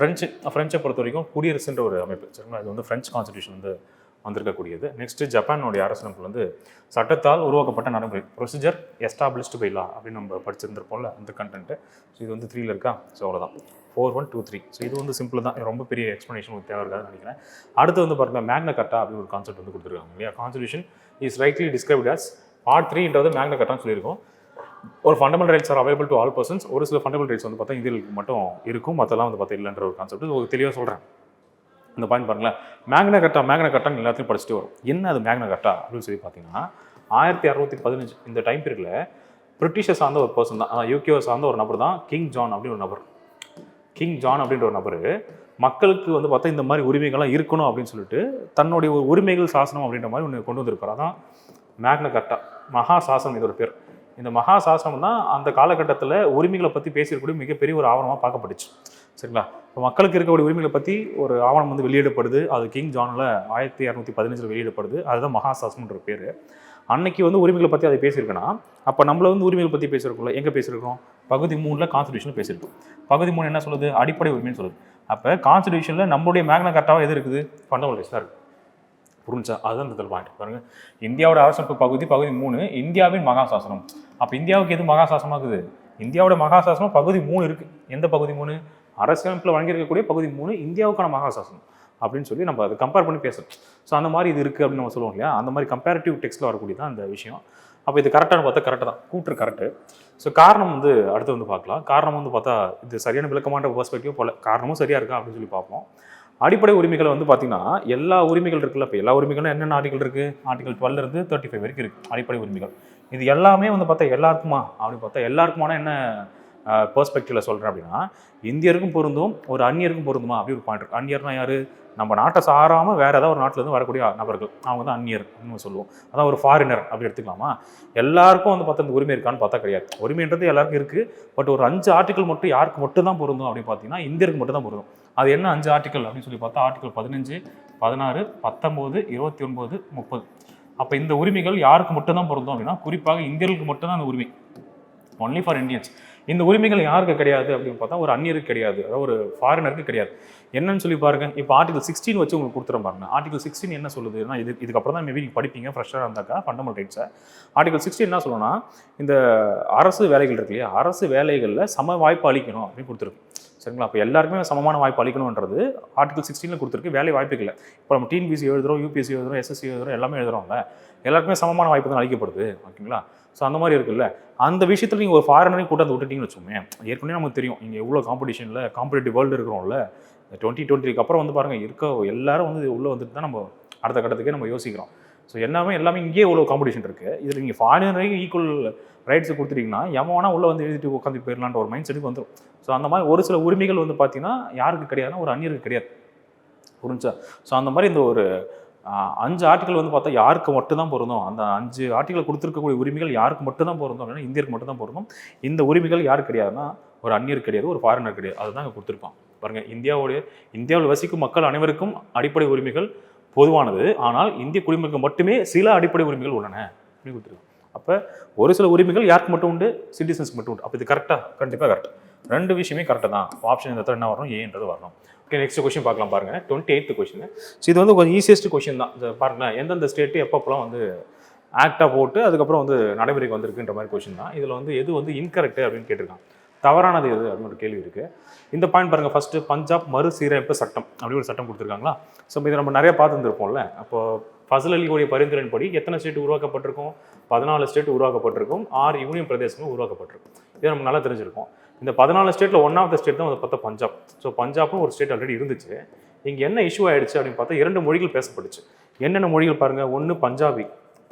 Speaker 1: ஃப்ரெஞ்சை பொறுத்த வரைக்கும் குடியரசுன்ற ஒரு அமைப்பு, சரிங்களா, இது வந்து ஃப்ரெஞ்ச் கான்ஸ்டியூஷன் வந்து வந்திருக்கக்கூடியது. நெக்ஸ்ட்டு ஜப்பானுடைய அரசமைப்பு வந்து சட்டத்தால் உருவாக்கப்பட்ட நடைமுறை, ப்ரொசீஜர் எஸ்டாப்ளிஷ்டு பை லா அப்படின்னு நம்ம படிச்சிருந்திருப்போம்ல அந்த கண்டென்ட்டு. ஸோ இது வந்து 3ல் இருக்கா. ஸோ அவ்வளோதான், 4, 1, 2, 3. ஸோ இது வந்து சிம்பிள் தான், ரொம்ப பெரிய எக்ஸ்ப்ளனேஷன் உங்களுக்கு தேவை இருக்காதுன்னு நினைக்கிறேன். அடுத்து வந்து பாருங்கள், மேக்னா கர்ட்டா அப்படின்னு ஒரு கான்செப்ட் வந்து கொடுத்துருக்காங்க இல்லையா. Constitution is rightly described as part 3ன்றது மேக்னா கர்ட்டான்னு சொல்லியிருக்கோம். ஒரு fundamental rights are available to all persons. ஒரு சில ஃபண்டமெண்டல் ரைட்ஸ் வந்து பார்த்தா இந்தியர்களுக்கு மட்டும் இருக்கும், மற்றெல்லாம் வந்து பார்த்தா இல்லைன்ற ஒரு கான்செப்ட் ஒரு தெளிவாக சொல்கிறேன். இந்த பாயிண்ட் பாருங்களேன், மேக்னா கர்ட்டான்னு எல்லாத்தையும் படிச்சுட்டு வரும். என்ன அது மேக்னா கர்ட்டா அப்படின்னு சொல்லி பார்த்தீங்கன்னா 1615 இந்த டைம் பீரியடில் பிரிட்டிஷை சார்ந்த ஒரு பர்சன் தான், யூகேவை சார்ந்த ஒரு நபர் தான் கிங் ஜான் அப்படின்ற ஒரு நபர். மக்களுக்கு வந்து பார்த்தா இந்த மாதிரி உரிமைகள்லாம் இருக்கணும் அப்படின்னு சொல்லிட்டு தன்னுடைய ஒரு உரிமைகள் சாசனம் அப்படின்ற மாதிரி ஒன்று கொண்டு வந்திருப்பார். அதான் மேக்னா கார்ட்டா, மகா சாசனம் இதோட பேர். இந்த மகா சாசனம் தான் அந்த காலகட்டத்தில் உரிமைகளை பற்றி பேசியிருக்கக்கூடிய மிகப்பெரிய ஒரு ஆவணமாக பார்க்கப்பட்டுச்சு. சரிங்களா? இப்போ மக்களுக்கு இருக்கக்கூடிய உரிமைகளை பற்றி ஒரு ஆவணம் வந்து வெளியிடப்படுது. அது கிங் ஜானில் 1215 வெளியிடப்படுது. அதுதான் மகா சாசனம்ன்ற பேர். அன்னைக்கு வந்து உரிமைகளை பற்றி அதை பேசியிருக்கேன்னா, அப்போ நம்மள வந்து உரிமைகளை பற்றி பேசியிருக்கோம்ல, எங்கே பேசியிருக்கோம்? பகுதி 3 கான்ஸ்டிடியூஷனில் பேசியிருக்கோம். பகுதி 3 என்ன சொல்லுது? அடிப்படை உரிமைன்னு சொல்லுது. அப்போ கான்ஸ்டிடியூஷனில் நம்மளுடைய மேக்னா கார்ட்டாவாக எது இருக்குது? ஃபண்டமெண்டல் ரைட்ஸ் தான் இருக்குது. புரிஞ்சா? அதுதான் இந்த பாயிண்ட் பாருங்கள். இந்தியாவோட அரசமைப்பு பகுதி 3 இந்தியாவின் மகாசாசனம். அப்போ இந்தியாவுக்கு எது மகாசாசனமாகுது? இந்தியாவோட மகாசாசனம் பகுதி 3 இருக்குது. எந்த பகுதி 3? அரசியலமைப்பில் வழங்கியிருக்கக்கூடிய பகுதி 3 இந்தியாவுக்கான மகாசாசனம் அப்படின்னு சொல்லி நம்ம அதை கம்பேர் பண்ணி பேசுகிறோம். ஸோ அந்த மாதிரி இது இருக்குது அப்படின்னு நம்ம சொல்லுவோம் இல்லையா? அந்த மாதிரி கம்பேரிட்டிவ் டெக்ஸ்ட்டில் வரக்கூடிய தான் அந்த விஷயம். அப்போ இது கரெக்டானு பார்த்தா கரெக்டாக தான், கூற்று கரெக்டு. ஸோ காரணம் வந்து அடுத்து வந்து பார்க்கலாம். காரணம் வந்து பார்த்தா இது சரியான விளக்கமான பெர்ஸ்பெக்டிவ் போல, காரணமும் சரியாக இருக்கா அப்படின்னு சொல்லி பார்ப்போம். அடிப்படை உரிமைகள் வந்து பார்த்தீங்கன்னா எல்லா உரிமைகள் இருக்குல்ல. இப்போ எல்லா உரிமைகளும் என்னென்ன ஆர்டிகல் இருக்குது? ஆர்டிகல் 12 இருந்து 35 வரைக்கும் இருக்குது அடிப்படை உரிமைகள். இது எல்லாமே வந்து பார்த்தா எல்லாருக்குமா அப்படின்னு பார்த்தா எல்லாருக்குமான என்ன பெர்ஸ்பெக்டிவில் சொல்கிறேன் அப்படின்னா, இந்தியருக்கும் பொருந்தும், ஒரு அந்நியருக்கும் பொருந்துமா அப்படி ஒரு பாயிண்ட் இருக்குது. அந்நியர்னா யார்? நம்ம நாட்டை சாராமல் வேறு ஏதாவது ஒரு நாட்டிலேருந்து வரக்கூடிய நபர்கள், அவங்க தான் அந்நியர் அப்படின்னு சொல்லுவோம். அதான் ஒரு ஃபாரினர் அப்படி எடுத்துக்கலாமா? எல்லாருக்கும் வந்து பார்த்தா இந்த உரிமை இருக்கான்னு பார்த்தா கிடையாது. உரிமைன்றது எல்லாருக்கும் இருக்குது. பட் ஒரு 5 ஆர்டிகல் மட்டும் யாருக்கு மட்டும் தான் பொருந்தும் அப்படின்னு பார்த்தீங்கன்னா இந்தியருக்கு மட்டும் தான் பொருந்தும். அது என்ன 5 ஆர்டிகல் அப்படின்னு சொல்லி பார்த்தா ஆர்டிகல் 15, 16, 19, 29, 30. அப்போ இந்த உரிமைகள் யாருக்கு மட்டும் தான் பொருந்தும் அப்படின்னா குறிப்பாக இந்தியர்களுக்கு மட்டும் தான் அந்த உரிமை. Only for Indians. இந்த உரிமைகள் யாருக்கு கிடையாது அப்படின்னு பார்த்தா ஒரு அந்நியருக்கு கிடையாது, அதாவது ஒரு ஃபாரினருக்கு கிடையாது. என்னன்னு சொல்லி பாருங்க. இப்போ ஆர்டிகல் 16 வச்சு உங்களுக்கு கொடுத்துறேன் பாருங்க. ஆர்டிகல் 16 என்ன சொல்லுதுன்னா, இதுக்கப்புறம் தான் மேபி நீங்கள் படிப்பீங்க ஃப்ரெஷ்ஷாக இருந்தாக்கா ஃபண்டமெண்டல் ரைட்ஸை. ஆர்டிகல் 16 என்ன சொல்லணும்னா, இந்த அரசு வேலைகள் இருக்கு இல்லையா, அரசு வேலைகளில் சம வாய்ப்பு அளிக்கணும் அப்படின்னு கொடுத்துருக்கு. சரிங்களா? அப்போ எல்லாருக்குமே சமமான வாய்ப்பு அளிக்கணுன்றது ஆர்டிகல் 16 கொடுத்துருக்கு. வேலை வாய்ப்புகள் இப்போ நம்ம டிஎன்பிசி எழுதுகிறோம், யூபிஎஸ்சி எழுதுகிறோம், எஸ்எஸ்சி எழுதுகிறோம், எல்லாமே எழுதுகிறோம்ல, எல்லாருக்குமே சமமான வாய்ப்பு தான் அளிக்கப்படுது. ஓகேங்களா? ஸோ அந்த மாதிரி இருக்குல்ல, அந்த விஷயத்தில் நீங்கள் ஒரு ஃபாரினரையும் கூட்டாந்து விட்டுட்டீங்கன்னு வச்சுக்கோங்க. ஏற்கனவே நமக்கு தெரியும் இங்கே எவ்வளோ காம்படிஷனில் காம்படிட்டிவ் வேர்ல்டு இருக்கிறோம்ல. 2020 அப்புறம் வந்து பாருங்கள் இருக்க எல்லாரும் வந்து உள்ளே வந்துட்டு தான் நம்ம அடுத்த கட்டத்துக்கே நம்ம யோசிக்கிறோம். ஸோ எல்லாமே இங்கேயே இவ்வளோ காம்படிஷன் இருக்குது. இதில் நீங்கள் ஃபாரினரையும் ஈக்குவல் ரைட்ஸ் கொடுத்துட்டீங்கன்னா எவனா உள்ளே வந்து எழுதிட்டு உட்காந்து போயிடலான்ற ஒரு மைண்ட் செட்டுக்கு வந்துடும். ஸோ அந்த மாதிரி ஒரு சில உரிமைகள் வந்து பார்த்தீங்கன்னா யாருக்கு கிடையாதுன்னா ஒரு அந்நியருக்கு கிடையாது. புரிஞ்சா? ஸோ அந்த மாதிரி இந்த ஒரு 5 ஆர்டிகல் வந்து பார்த்தா யாருக்கு மட்டும்தான் பொருந்தும். அந்த 5 ஆர்டிகல் கொடுத்துருக்கக்கூடிய உரிமைகள் யாருக்கு மட்டும்தான் பொருந்தும் அப்படின்னா இந்தியருக்கு மட்டும்தான் பொருந்தும். இந்த உரிமைகள் யாருக்கு கிடையாதுன்னா ஒரு அந்நியர் கிடையாது, ஒரு ஃபாரினர் கிடையாது. அதுதான் இங்கே கொடுத்துருப்பான் பாருங்கள். இந்தியாவில் வசிக்கும் மக்கள் அனைவருக்கும் அடிப்படை உரிமைகள் பொதுவானது, ஆனால் இந்திய குடிமக்களுக்கு மட்டுமே சில அடிப்படை உரிமைகள் உள்ளன அப்படின்னு கொடுத்துருக்கோம். அப்போ ஒரு சில உரிமைகள் யாருக்கு மட்டும் உண்டு? சிட்டிசன்ஸ்க்கு மட்டும் உண்டு. அப்போ இது கரெக்டாக? கண்டிப்பாக கரெக்ட். 2 விஷயமே கரெக்டாக தான். ஆப்ஷன் இந்த என்ன வரணும்? ஏன்றது வரணும். ஓகே, நெக்ஸ்ட் கொஸ்டின் பார்க்கலாம் பாருங்க. 28th question. ஸோ இது வந்து கொஞ்சம் ஈஸியஸ்ட் கொஸ்டின் தான். பாருங்களேன், எந்தெந்த ஸ்டேட்டு எப்பப்பெல்லாம் வந்து ஆக்டாக போட்டு அதுக்கப்புறம் வந்து நடைமுறைக்கு வந்திருக்குன்ற மாதிரி கொஸ்டின் தான். இதில் வந்து எது வந்து இன்கரெக்ட் அப்படின்னு கேட்டிருக்காங்க. தவறானது எது அப்படின்னு ஒரு கேள்வி இருக்குது. இந்த பாயிண்ட் பாருங்கள். ஃபஸ்ட்டு பஞ்சாப் மறுசீரமைப்பு சட்டம் அப்படி ஒரு சட்டம் கொடுத்துருக்காங்களா? ஸோ இதை நம்ம நிறைய பார்த்துருந்துருப்போம்ல. அப்போது ஃபசல் அலியோடைய பரிந்துரையின்படி எத்தனை ஸ்டேட் உருவாக்கப்பட்டிருக்கும்? 14 ஸ்டேட் உருவாக்கப்பட்டிருக்கும். 6 யூனியன் பிரதேசங்களும் உருவாக்கப்பட்டிருக்கும். இதை நம்ம நல்லா தெரிஞ்சிருக்கோம். இந்த 14 ஸ்டேட்டில் 1 ஆஃப் த ஸ்டேட் தான் வந்து பார்த்தா பஞ்சாப். ஸோ பஞ்சாப்னு ஒரு ஸ்டேட் ஆல்ரெடி இருந்துச்சு. இங்கே என்ன இஷ்யூ ஆகிடுச்சு அப்படின்னு பார்த்தா 2 மொழிகள் பேசப்பட்டுச்சு. என்னென்ன மொழிகள் பாருங்கள். ஒன்று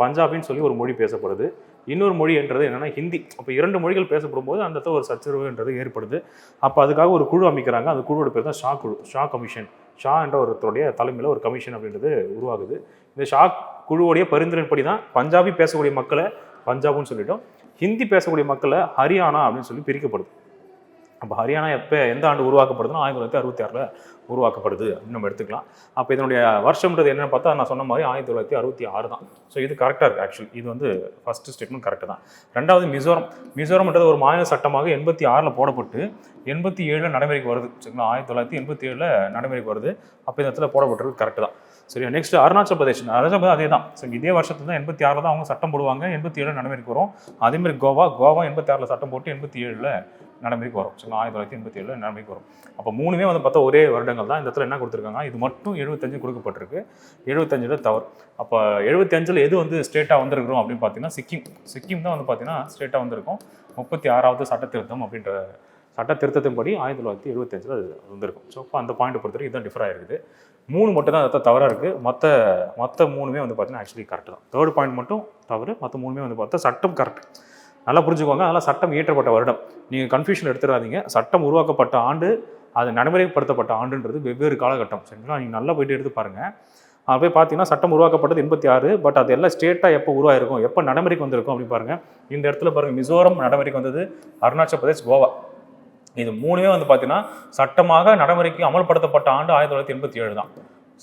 Speaker 1: பஞ்சாபின்னு சொல்லி ஒரு மொழி பேசப்படுது. இன்னொரு மொழி என்றது என்னென்னா ஹிந்தி. அப்போ 2 மொழிகள் பேசப்படும் போது அந்த இடத்துல ஒரு சச்சரவுன்றது ஏற்படுது. அப்போ அதுக்காக ஒரு குழு அமைக்கிறாங்க. அந்த குழுவோட பேர் தான் ஷா குழு, ஷா கமிஷன். ஷா என்ற ஒருத்தருடைய தலைமையில் ஒரு கமிஷன் அப்படின்றது உருவாகுது. இந்த ஷா குழுவோடைய பரிந்துரைப்படி தான் பஞ்சாபி பேசக்கூடிய மக்களை பஞ்சாப்னு சொல்லிட்டோம், ஹிந்தி பேசக்கூடிய மக்களை ஹரியானா அப்படின்னு சொல்லி பிரிக்கப்படுது. அப்போ ஹரியானா எந்த ஆண்டு உருவாக்கப்படுதுன்னா 1966 உருவாக்கப்படுது அப்படின்னு நம்ம எடுத்துக்கலாம். அப்போ இதனுடைய வருஷம்ன்றது என்னென்னு பார்த்தா நான் சொன்ன மாதிரி 1966 தான். ஸோ இது கரெக்டாக இருக்குது. ஆக்சுவலி இது வந்து ஃபஸ்ட்டு ஸ்டேட்மெண்ட் கரெக்டு தான். ரெண்டாவது மிசோரம்ன்றது ஒரு மாநில சட்டமாக 86 போடப்பட்டு 87 நடைமுறைக்கு வருது. சரிங்களா? 1987 நடைமுறைக்கு வருது. அப்போ இந்த இடத்துல போடப்பட்டிருக்கு கரெக்டு தான். சரியா? நெக்ஸ்ட் அருணாச்சல் பிரதேஷ் அதே தான். ஸோ இதே வருஷத்துல தான் 86 தான் அவங்க சட்டம் போடுவாங்க. 87 நடைமுறைக்கு வரும். அதேமாதிரி கோவா 86 சட்டம் போட்டு 87 நடைமுறைக்கு வரும். சரிங்களா? 1987 நடைமுறைக்கு வரும். அப்போ 3மே வந்து பார்த்தா ஒரே வருடங்கள் தான். இந்த இடத்துல என்ன கொடுத்துருக்காங்க? இது மட்டும் 75 கொடுக்கப்பட்டிருக்கு. 75 தவறு. அப்போ 75 எது வந்து ஸ்டேட்டாக வந்திருக்கிறோம் அப்படின்னு பார்த்தீங்கன்னா சிக்கிம் தான் வந்து பார்த்தீங்கன்னா ஸ்டேட்டாக வந்திருக்கும். 36வது சட்ட திருத்தம் அப்படின்ற சட்ட திருத்தத்தின்படி 1975 அது வந்திருக்கும். ஸோ இப்போ அந்த பாயிண்ட் பொறுத்தவரைக்கும் இதுதான் டிஃபர் ஆகிருக்குது. 3 மட்டும் தான் அதை தவறாக இருக்குது. மற்ற 3மே வந்து பார்த்தீங்கன்னா ஆக்சுவலி கரெக்ட் தான். 3rd பாயிண்ட் மட்டும் தவறு. மற்ற 3மே வந்து பார்த்தா சட்டம் கரெக்ட். நல்லா புரிஞ்சுக்கோங்க. அதெல்லாம் சட்டம் இயற்றப்பட்ட வருடம். நீங்கள் கன்ஃபியூஷன் எடுத்துடாதீங்க. சட்டம் உருவாக்கப்பட்ட ஆண்டு அது நடைமுறைப்படுத்தப்பட்ட ஆண்டுன்றது வெவ்வேறு காலகட்டம். சரிங்களா? நீங்கள் நல்லா போயிட்டு எடுத்து பாருங்கள். அது போய் பார்த்தீங்கன்னா சட்டம் உருவாக்கப்பட்டது 86. பட் அது எல்லாம் ஸ்டேட்டாக எப்போ உருவாயிருக்கும், எப்போ நடைமுறைக்கு வந்திருக்கும் அப்படின்னு பாருங்கள். இந்த இடத்துல பாருங்கள், மிசோரம் நடைமுறைக்கு வந்தது, அருணாச்சல் பிரதேஷ், கோவா. இது மூணுமே வந்து பார்த்தீங்கன்னா சட்டமாக நடைமுறைக்கு அமல்படுத்தப்பட்ட ஆண்டு 1987 தான்.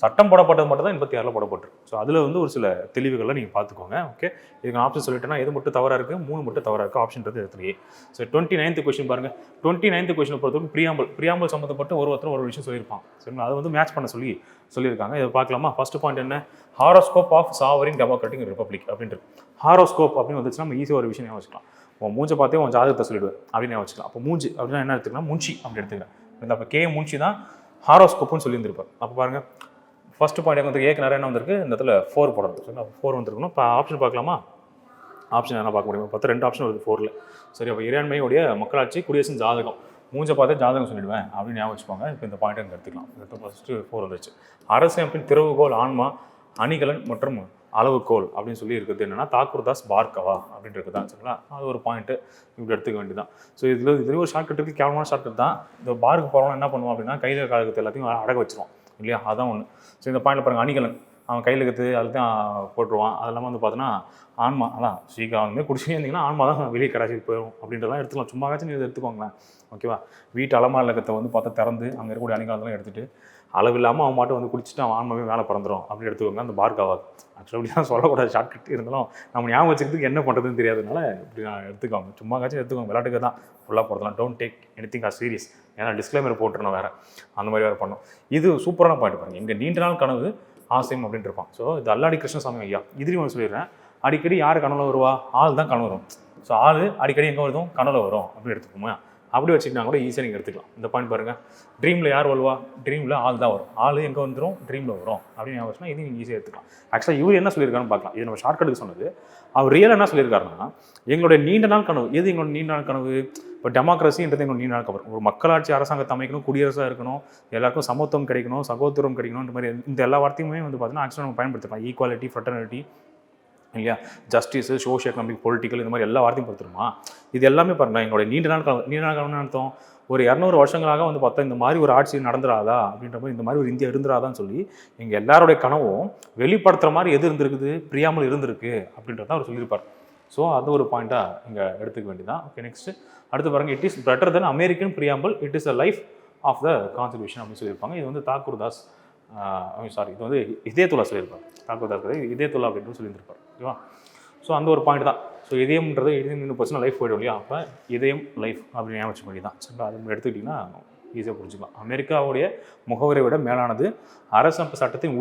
Speaker 1: சட்டம் போடப்பட்டது மட்டும் தான் 86 போடப்பட்டிருக்கு. ஸோ அதில் வந்து ஒரு சில தெளிவுகளை நீங்கள் பார்த்துக்கோங்க. ஓகே, இதுக்கு ஆப்ஷன் சொல்லிட்டேன்னா எது மட்டும் தவறாக இருக்குது, 3 மட்டும் தவறாக இருக்குது. ஆப்ஷன்றது எடுத்துலையே. ஸோ 29th கொஸ்டின் பாருங்கள். 29th கொஸ்டினை பொறுத்தவரைக்கும் பிரியாம்பல் சம்மந்தப்பட்டு ஒருத்தர் ஒரு விஷயம் சொல்லியிருப்பான். சரிங்களா? அதை வந்து மேட்ச் பண்ண சொல்லியிருக்காங்க. இதை பார்க்கலாமா? ஃபர்ஸ்ட் பாயிண்ட் என்ன? Horoscope of sovereign democratic republic அப்படின்ட்டு. ஹாரோஸ்கோப் அப்படின்னு வந்துச்சுன்னா நம்ம ஈஸியாக ஒரு விஷயம் யோசிக்கலாம். உன் மூஞ்சை பார்த்தே உன் ஜாதகத்தை சொல்லிவிடுவேன் அப்படின்னு வச்சுக்கலாம். அப்போ மூஞ்சி அப்படின்னா என்ன எடுத்துக்கலாம்? முன்ஷி அப்படி எடுத்துக்கிறேன். அப்போ கே முன்ஷி தான் ஹாரோஸ்கோப்புன்னு சொல்லியிருந்திருப்பார். அப்போ பாருங்கள், ஃபர்ஸ்ட் பாயிண்ட் வந்து ஏக்கு நிறைய என்ன வந்திருக்கு, இந்த இடத்துல 4 போடணும். சரிங்களா? 4 வந்துருக்கணும். இப்போ ஆப்ஷன் பார்க்கலாமா? ஆப்ஷன் என்ன பார்க்க முடியும்? 2 ஆப்ஷன் வருது 4ல். சரி, அப்போ இறையாண்மையுடைய மக்களாட்சி குடியரசின் ஜாதகம், மூஞ்சை பார்த்தே ஜாதகம் சொல்லிவிடுவேன் அப்படின்னு ஞாபகம் வச்சுப்பாங்க. இப்போ இந்த பாயிண்ட் அங்கே எடுத்துக்கலாம். இந்த ஃபஸ்ட்டு 4 வந்துருச்சு. அரசமைப்பின் திறவுகோல் ஆன்மா, அணிகலன் மற்றும் அளவுகோல் அப்படின்னு சொல்லி இருக்குது என்னன்னா தாக்கூர்தாஸ் பார்கவா அப்படின்றது தான். சரிங்களா? அது ஒரு பாயிண்ட்டு இப்படி எடுத்துக்க வேண்டியதான். ஸோ இதில் ஒரு ஷார்ட்கட் இருக்குது, கேவலமான ஷார்ட்கட் தான். இந்த பார்க்கு போகிறவங்க என்ன பண்ணுவோம் அப்படின்னா கையில் காலகத்தை எல்லாத்தையும் அடக வச்சிருவோம் இல்லையா? அதான் ஒன்று. ஸோ இந்த பாயிண்டில் பாருங்கள், அணிகலன் அவன் கையில் கற்று அதுதான் போட்டுருவான். அது இல்லாமல் வந்து பார்த்தோன்னா ஆன்மா, அதான் சீக்கிரமே குடிச்சிட்டே இருந்தீங்கன்னா ஆன்மா தான் வெளியே கடைசிக்கு போயிடும் அப்படின்றலாம் எடுத்துக்கலாம். சும்மாக்காச்சும் நீங்கள் எடுத்துக்கோங்களேன். ஓகேவா? வீட்டு அலமாரலகத்தை வந்து பார்த்தா திறந்து அங்கே இருக்கக்கூடிய அணிகலன்லாம் எடுத்துகிட்டு அளவு இல்லாமல் அவன் மாட்டும் வந்து குடிச்சிட்டு அவன் ஆன்மாவே மேலே பறந்துடும் அப்படி எடுத்துக்கோங்க. அந்த பார்க்காவாது ஆக்சுவலாக அப்படி தான் சொல்லக்கூடாது. ஷார்ட்கட் இருந்தாலும் நம்ம ஞாபகம் வச்சுக்கிறதுக்கு என்ன பண்ணுறதுன்னு தெரியாதனால இப்படி நான் எடுத்துக்கோங்க. சும்மாக்காச்சும் எடுத்துக்கோங்க, விளையாட்டுக்கு தான் ஃபுல்லாக போகிறதுலாம். Don't take anything as serious. ஏன்னா டிஸ்க்ளைமர் போட்டுருணும் வேறு, அந்த மாதிரி வேறு பண்ணோம். இது சூப்பரான பாயிண்ட் பாருங்கள். எங்கள் நீண்ட நாள் கனவு ஆசையம் அப்படின்ட்டு இருப்பான். ஸோ இது அல்லாடி கிருஷ்ணசாமி ஐயா. இதுலேயும் ஒன்று சொல்லிடுறேன், அடிக்கடி யார் கனவுல வருவா? ஆள் தான் கனவு வரும். ஸோ ஆள் அடிக்கடி எங்கே வருதும்? கனவுல வரும் அப்படின்னு எடுத்துக்கோமா. அப்படி வச்சுக்கிட்டா கூட ஈஸியாக நீங்கள் எடுத்துக்கலாம். இந்த பாயிண்ட் பாருங்கள், ட்ரீமில் யார் வருவா? ட்ரீமில் ஆள் தான் வரும். ஆள் எங்கே வந்துடும்? ட்ரீமில் வரும் அப்படின்னு ஞாபகம். இது நீங்கள் ஈஸியாக எடுத்துக்கலாம். ஆக்சுவலாக இவர் என்ன சொல்லியிருக்காருன்னு பார்க்கலாம். இது நம்ம ஷார்ட்கட்டுக்கு சொன்னது. அவர் ரியல் என்ன சொல்லியிருக்காருன்னா, எங்களுடைய நீண்ட நாள் கனவு எது? எங்களோட நீண்ட நாள் கனவு இப்போ டெமோக்ரஸின்றது எங்களோட நீண்ட நாள் கனவு. ஒரு மக்களாட்சி அரசாங்கத்தை அமைக்கணும், குடியரசாக இருக்கணும், எல்லாருக்கும் சமத்துவம் கிடைக்கணும், சகோதரம் கிடைக்கணும். இந்த மாதிரி இந்த எல்லா வார்த்தையுமே வந்து பார்த்தீங்கன்னா ஆக்சுவலாக நம்ம பயன்படுத்தலாம். ஈக்குவாலிட்டி, ஃப்ரெட்டர்னிட்டி இல்லையா, ஜஸ்டிஸு, சோஷியோ எக்கனாமிக், பொலிட்டிக்கல், இந்த மாதிரி எல்லா வார்த்தையும் பொறுத்துருமா. இது எல்லாமே பாருங்கள் எங்களுடைய நீண்ட நாள் கனவுன்னு அர்த்தம். ஒரு 200 வருஷங்களாக வந்து பார்த்தா இந்த மாதிரி ஒரு ஆட்சி நடந்துடாதா அப்படின்ற மாதிரி, இந்த மாதிரி ஒரு இந்தியா இருந்துடாதான்னு சொல்லி எங்கள் எல்லாருடைய கனவும் வெளிப்படுத்துகிற மாதிரி எது இருந்திருக்குது? பிரியாமல் இருந்திருக்கு அப்படின்றத அவர் சொல்லியிருப்பார். ஸோ அது ஒரு பாயிண்ட்டாக இங்கே எடுத்துக்க வேண்டியதான். ஓகே, நெக்ஸ்ட் அடுத்து பாருங்கள், it is better then American preamble, it is a life of the constitution அப்படின்னு சொல்லியிருப்பாங்க. இது வந்து தாக்கூர்தாஸ் இது வந்து இதயத்துல்லா சொல்லியிருப்பார். தாக்கூர்தாஸ் இதயத்துல்லா அப்படின்னு சொல்லியிருப்பார். ஓகேவா? ஸோ அந்த ஒரு பாயிண்ட் தான். ஸோ இதயம்ன்றது இதயம் நின்று போச்சுன்னா லைஃப் போய்டும் இல்லையா? அப்போ இதயம் லைஃப் அப்படின்னு ஞாபகம் வச்சுக்க வேண்டியதான். சரிங்களா? அது எடுத்துக்கிட்டிங்கன்னா ஈஸியாக புரிஞ்சுக்கலாம். அமெரிக்காவுடைய முகவரை விட மேலானது அரசமைப்பு சட்டத்தின்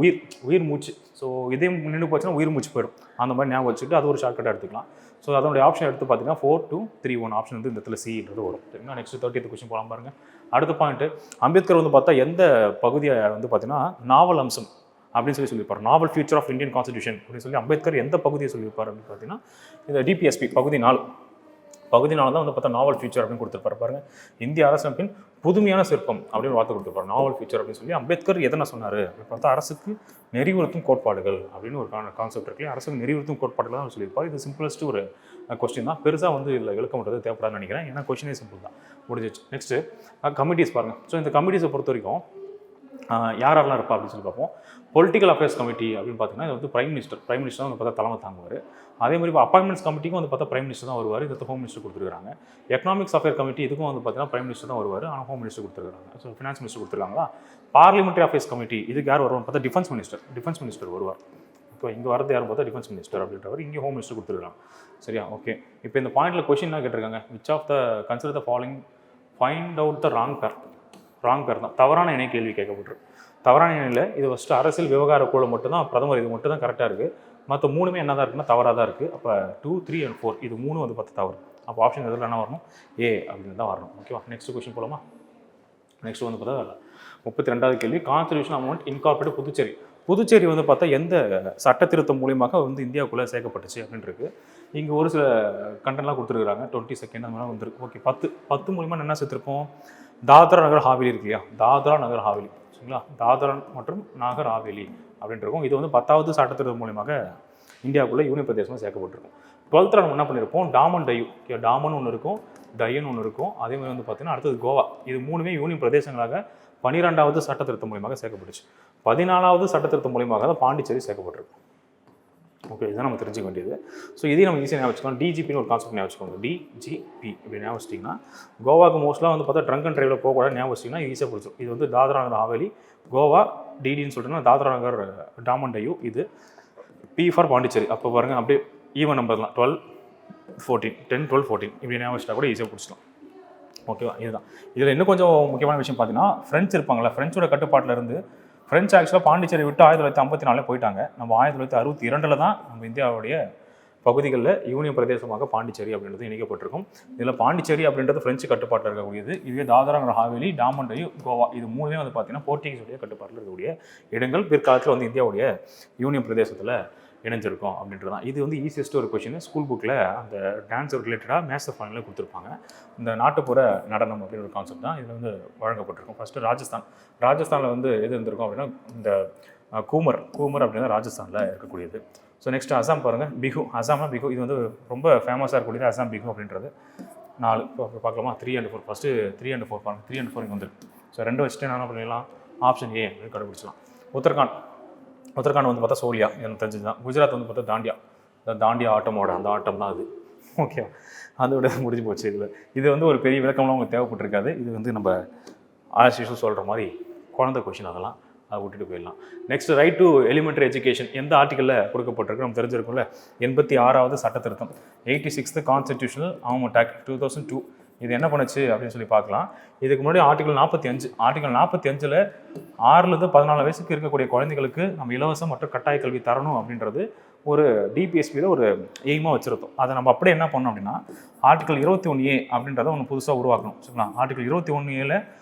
Speaker 1: உயிர் மூச்சு. ஸோ இதயம் நின்று போச்சுன்னா உயிர் மூச்சு போயிடும். அந்த மாதிரி ஞாபகம் வச்சுக்கிட்டு அது ஒரு ஷார்ட்கட்டாக எடுத்துக்கலாம். ஸோ அதனுடைய ஆப்ஷன் எடுத்து பார்த்தீங்கன்னா 4, 2, 3, 1 ஆப்ஷன் வந்து இந்த இடத்துல சின்றது வரும். சரிங்களா? நெக்ஸ்ட் 30th கொஸ்டின் போகலாம் பாருங்கள். அடுத்த பாயிண்ட்டு, அம்பேத்கர் வந்து பார்த்தா எந்த பகுதியை வந்து பார்த்தீங்கன்னா நாவல் அம்சம் அப்படின்னு சொல்லியிருப்பார். நாவல் ஃபியூச்சர் ஆஃப் இந்தியன் கான்ஸ்டிடியூஷன் அப்படின்னு சொல்லி அம்பேத்கர் எந்த பகுதியை சொல்லியிருப்பார் அப்படின்னு பார்த்தீங்கன்னா இந்த டிபிஎஸ்பி பகுதி 4 தான் வந்து பார்த்தா நாவல் ஃபியூச்சர் அப்படின்னு கொடுத்துருப்பாரு. பாருங்க, இந்திய அரசமைப்பின் புதுமையான சிற்பம் அப்படின்னு வார்த்தை கொடுத்துருப்பாரு. நாவல் ஃபியூச்சர் அப்படின்னு சொல்லி அம்பேத்கர் எதனா சொன்னார் அப்படின்னு பார்த்தா அரசுக்கு நெறிவுறுத்தும் கோட்பாடுகள் அப்படின்னு ஒரு கான்செப்ட் இருக்கு. அரசுக்கு நெறிவுறுத்தும் கோட்பாடுகள் தான் சொல்லியிருப்பார். இது சிம்பிளஸ்ட் ஒரு கொஸ்டின் தான். பெருசாக வந்து இதில் விளக்கம் பண்ணுறது தேவைப்படாதுன்னு நினைக்கிறேன். ஏன்னா கொஸ்டினே சிம்பிள் தான், முடிஞ்சிச்சு. நெக்ஸ்ட்டு கமிட்டிஸ் பாருங்கள். ஸோ இந்த கமிட்டிஸை பொறுத்த வரைக்கும் யாரெல்லாம் இருப்பா அப்படின்னு சொல்லி பார்ப்போம். பொலிட்டிக்கல் அஃபேர்ஸ் கமிட்டி அப்படின்னு பார்த்தீங்கன்னா இது வந்து பிரைம் மினிஸ்டர் வந்து பார்த்தா தலைமை தாங்குவார். அதே மாதிரி இப்போ அப்பாயின்மெண்ட்ஸ் கமிட்டிக்கும் வந்து பார்த்தா பிரைம் மினிஸ்டர் தான் வருவார். இதுக்கு ஹோம் மினிஸ்டர் கொடுத்துருக்காங்க. எக்கனாமிக்ஸ் அஃபேர் கமிட்டி இதுக்கும் வந்து பார்த்தீங்கன்னா பிரைம் மினிஸ்டர் தான் வருவார். ஆனால் ஹோம் மினிஸ்டர் கொடுத்துருக்காங்க. ஸோ ஃபினான்ஸ் மினிஸ்டர் கொடுத்துருக்காங்களா. பார்லிமெண்ட்ரி அஃபேர்ஸ் கமிட்டி இதுக்கு யார் வருவான்னு பார்த்தா டிஃபென்ஸ் மினிஸ்டர் வருவார். இப்போ இங்கே வரது யாரும் பார்த்தா டிஃபென்ஸ் மினிஸ்டர் அப்படின்றவர், இங்கே ஹோம் மினிஸ்டர் கொடுத்துருக்காங்க. சரியா? ஓகே. இப்போ இந்த பாயிண்ட்டில் கொஸ்டின் என்ன கேட்டிருக்காங்க, which of the consider the following find out the wrong pair தான், தவறான இணை கேள்வி கேட்கப்பட்டிருக்கு. தவறான இணையில் இது ஃபஸ்ட்டு அரசியல் விவகார குழு மட்டும்தான் பிரதமர், இது மட்டும் தான் கரெக்டாக இருக்குது. மற்ற மூணுமே என்ன தான் இருக்குன்னா தவறாக தான் இருக்குது. அப்போ 2, 3 and 4 இது 3 வந்து பார்த்து தவறு. அப்போ ஆப்ஷன் எதில் என்ன வரணும்? ஏ அப்படின்னு தான் வரணும். ஓகேவா? நெக்ஸ்ட் கொஸ்டின் போகலாமா? நெக்ஸ்ட் வந்து பார்த்தா 32வது கேள்வி, கான்ஸ்டிடியூஷன் அமெண்ட்மெண்ட் இன்கார்பரேட் புதுச்சேரி வந்து பார்த்தா எந்த சட்ட திருத்தம் மூலியமாக வந்து இந்தியாவுக்குள்ளே சேர்க்கப்பட்டுச்சு அப்படின்ட்டு இங்கே ஒரு சில கண்டென்ட்லாம் கொடுத்துருக்குறாங்க. 22 அந்த மாதிரி வந்துருக்கு. ஓகே, 10 மூலிமா என்ன சேர்த்துருப்போம்? தாத்ரா நகர் ஹாவேலி இருக்கு இல்லையா, தாத்ரா நகர் ஹாவேலி. சரிங்களா? தாத்ரா மற்றும் நாகர் ஹாவேலி அப்படின்ட்டு இருக்கும். இது வந்து 10வது சட்ட திருத்தம் மூலியமாக இந்தியாவுக்குள்ளே யூனியன் பிரதேசமாக சேர்க்கப்பட்டிருக்கும். டுவெல்த்தில் நம்ம என்ன பண்ணியிருப்போம், டாமன் டையூ, டாமன் ஒன்று இருக்கும், டையன் ஒன்று இருக்கும். அதே மாதிரி வந்து பார்த்தீங்கன்னா அடுத்தது கோவா. இது மூணுமே யூனியன் பிரதேசங்களாக 12வது சட்ட திருத்தம் மூலியமாக சேர்க்கப்பட்டுச்சு. 14வது சட்ட திருத்தம் மூலியமாக தான் பாண்டிச்சேரி சேர்க்கப்பட்டிருக்கு. ஓகே, இதுதான் நம்ம தெரிஞ்சுக்க வேண்டியது. ஸோ இதையும் நம்ம ஈஸியாக ஞாபகம் வச்சுக்கலாம். டிஜிபின்னு ஒரு கான்செப்ட் ஞாபகம் வச்சுக்கோங்க. டிஜிபி இப்படி ஞாபகம் வச்சிட்டிங்கன்னா கோவாக்கு மோஸ்ட்லாக வந்து பார்த்தா ட்ரங்க் அண்ட் ட்ரைவில் போகக்கூடாது ஞாபகம் வச்சிட்டிங்கன்னா ஈஸியாக பிடிச்சிடும். இது வந்து தாத்ரா நகர் ஹவேலி, கோவா டிடின்னு சொல்லிட்டுனா தாத்ரா நகர் டாமன் டையூ, இது பி ஃபார் பாண்டிச்சேரி. அப்போ பாருங்கள் அப்படியே ஈவன் நம்பர்லாம் 12, 14, 10, 12, 14 இப்படி ஞாபகம் வச்சுட்டா கூட ஈஸியாக பிடிச்சிடும். ஓகேவா, இதுதான். இதில் இன்னும் கொஞ்சம் முக்கியமான விஷயம் பார்த்தீங்கன்னா ஃப்ரெண்ட்ஸ் இருப்பாங்களா, ஃப்ரெண்ட்ஸோட கட்டுப்பாட்டில் இருந்து ஃப்ரெண்ட்ஸ் ஆக்சுவலாக பாண்டிச்சேரி விட்டு 1954 போயிட்டாங்க. நம்ம 1962 தான் நம்ம இந்தியாவுடைய பகுதிகளில் யூனியன் பிரதேசமாக பாண்டிச்சேரி அப்படின்றது இணைக்கப்பட்டிருக்கும். இதில் பாண்டிச்சேரி அப்படின்றது ஃப்ரெஞ்சு கட்டுப்பாட்டில் இருக்கக்கூடியது. இதுவே தாத்ரா நகர் ஹவேலி, டாமன் டையூ, கோவா இது மூணுமே வந்து பார்த்தீங்கன்னா போர்ச்சுகீஸுடைய கட்டுப்பாட்டில் இருக்கக்கூடிய இடங்கள். பிற்காலத்தில் வந்து இந்தியாவுடைய யூனியன் பிரதேசத்தில் இணைஞ்சிருக்கும் அப்படின்றது தான். இது வந்து ஈஸியஸ்ட் ஒரு கொஷின். ஸ்கூல் புக்கில் அந்த டான்ஸ் ரிலேட்டடாக மேத்ஸ் ஃபார்மில் கொடுத்துருப்பாங்க. இந்த நாட்டுப்புற நடனம் அப்படின்னு ஒரு கான்செப்ட் தான் இதில் வந்து வழங்கப்பட்டிருக்கும். ஃபஸ்ட்டு ராஜஸ்தானில் வந்து எது இருந்திருக்கும் அப்படின்னா இந்த கூமர் அப்படின்னா ராஜஸ்தானில் இருக்கக்கூடியது. ஸோ நெக்ஸ்ட் அசாம் பாருங்கள், பிஹு. அசாம்னா பிஹு, இது வந்து ரொம்ப ஃபேமஸாக இருக்கக்கூடியது அசாம் பிஹு அப்படின்றது. 4 இப்போ பார்க்கலாமா, 3 and 4. ஃபஸ்ட்டு 3 and 4 பாருங்கள், 3 and 4 இங்கே வந்துருக்கு. ஸோ 2 வச்சுட்டு என்ன பண்ணிடலாம், ஆப்ஷன் ஏ அப்படின்னு கண்டுபிடிச்சலாம். உத்தரகாண்ட் வந்து பார்த்தா சோலியா, எனக்கு தெரிஞ்சது தான். குஜராத் வந்து பார்த்தா தாண்டியா, இந்த தாண்டியா ஆட்டமோட அந்த ஆட்டம் தான் அது. ஓகே, அதோட முடிஞ்சு போச்சு. இது வந்து ஒரு பெரிய விளக்கம்லாம் உங்களுக்கு தேவைப்பட்டிருக்காது. இது வந்து நம்ம ஆர்எஸ்எஸ் சொல்கிற மாதிரி குழந்தை கொஷின், அதெல்லாம் அதை விட்டுட்டு போயிடலாம். Next right to elementary education எந்த ஆர்டிக்கலில் கொடுக்கப்பட்டிருக்கு நம்ம தெரிஞ்சிருக்கும்ல. 86வது சட்ட திருத்தம், 86th கான்ஸ்டிடியூஷனல் அமெண்ட்மெண்ட் ஆக்ட் 2002. இது என்ன பண்ணுச்சு அப்படின்னு சொல்லி பார்க்கலாம். இதுக்கு முன்னாடி ஆர்டிகல் 45, ஆர்டிகல் 45ல் 6லேருந்து 14 வயசுக்கு இருக்கக்கூடிய குழந்தைகளுக்கு நம்ம இலவச மற்றும் கட்டாய கல்வி தரணும் அப்படின்றது ஒரு டிபிஎஸ்பியில் ஒரு எய்மாக வச்சுருந்தோம். அதை நம்ம அப்படியே என்ன பண்ணோம் அப்படின்னா ஆர்டிகல் 21A அப்படின்றத ஒன்று புதுசாக உருவாக்கணும். சரிங்களா, ஆர்டிகல் 21Aல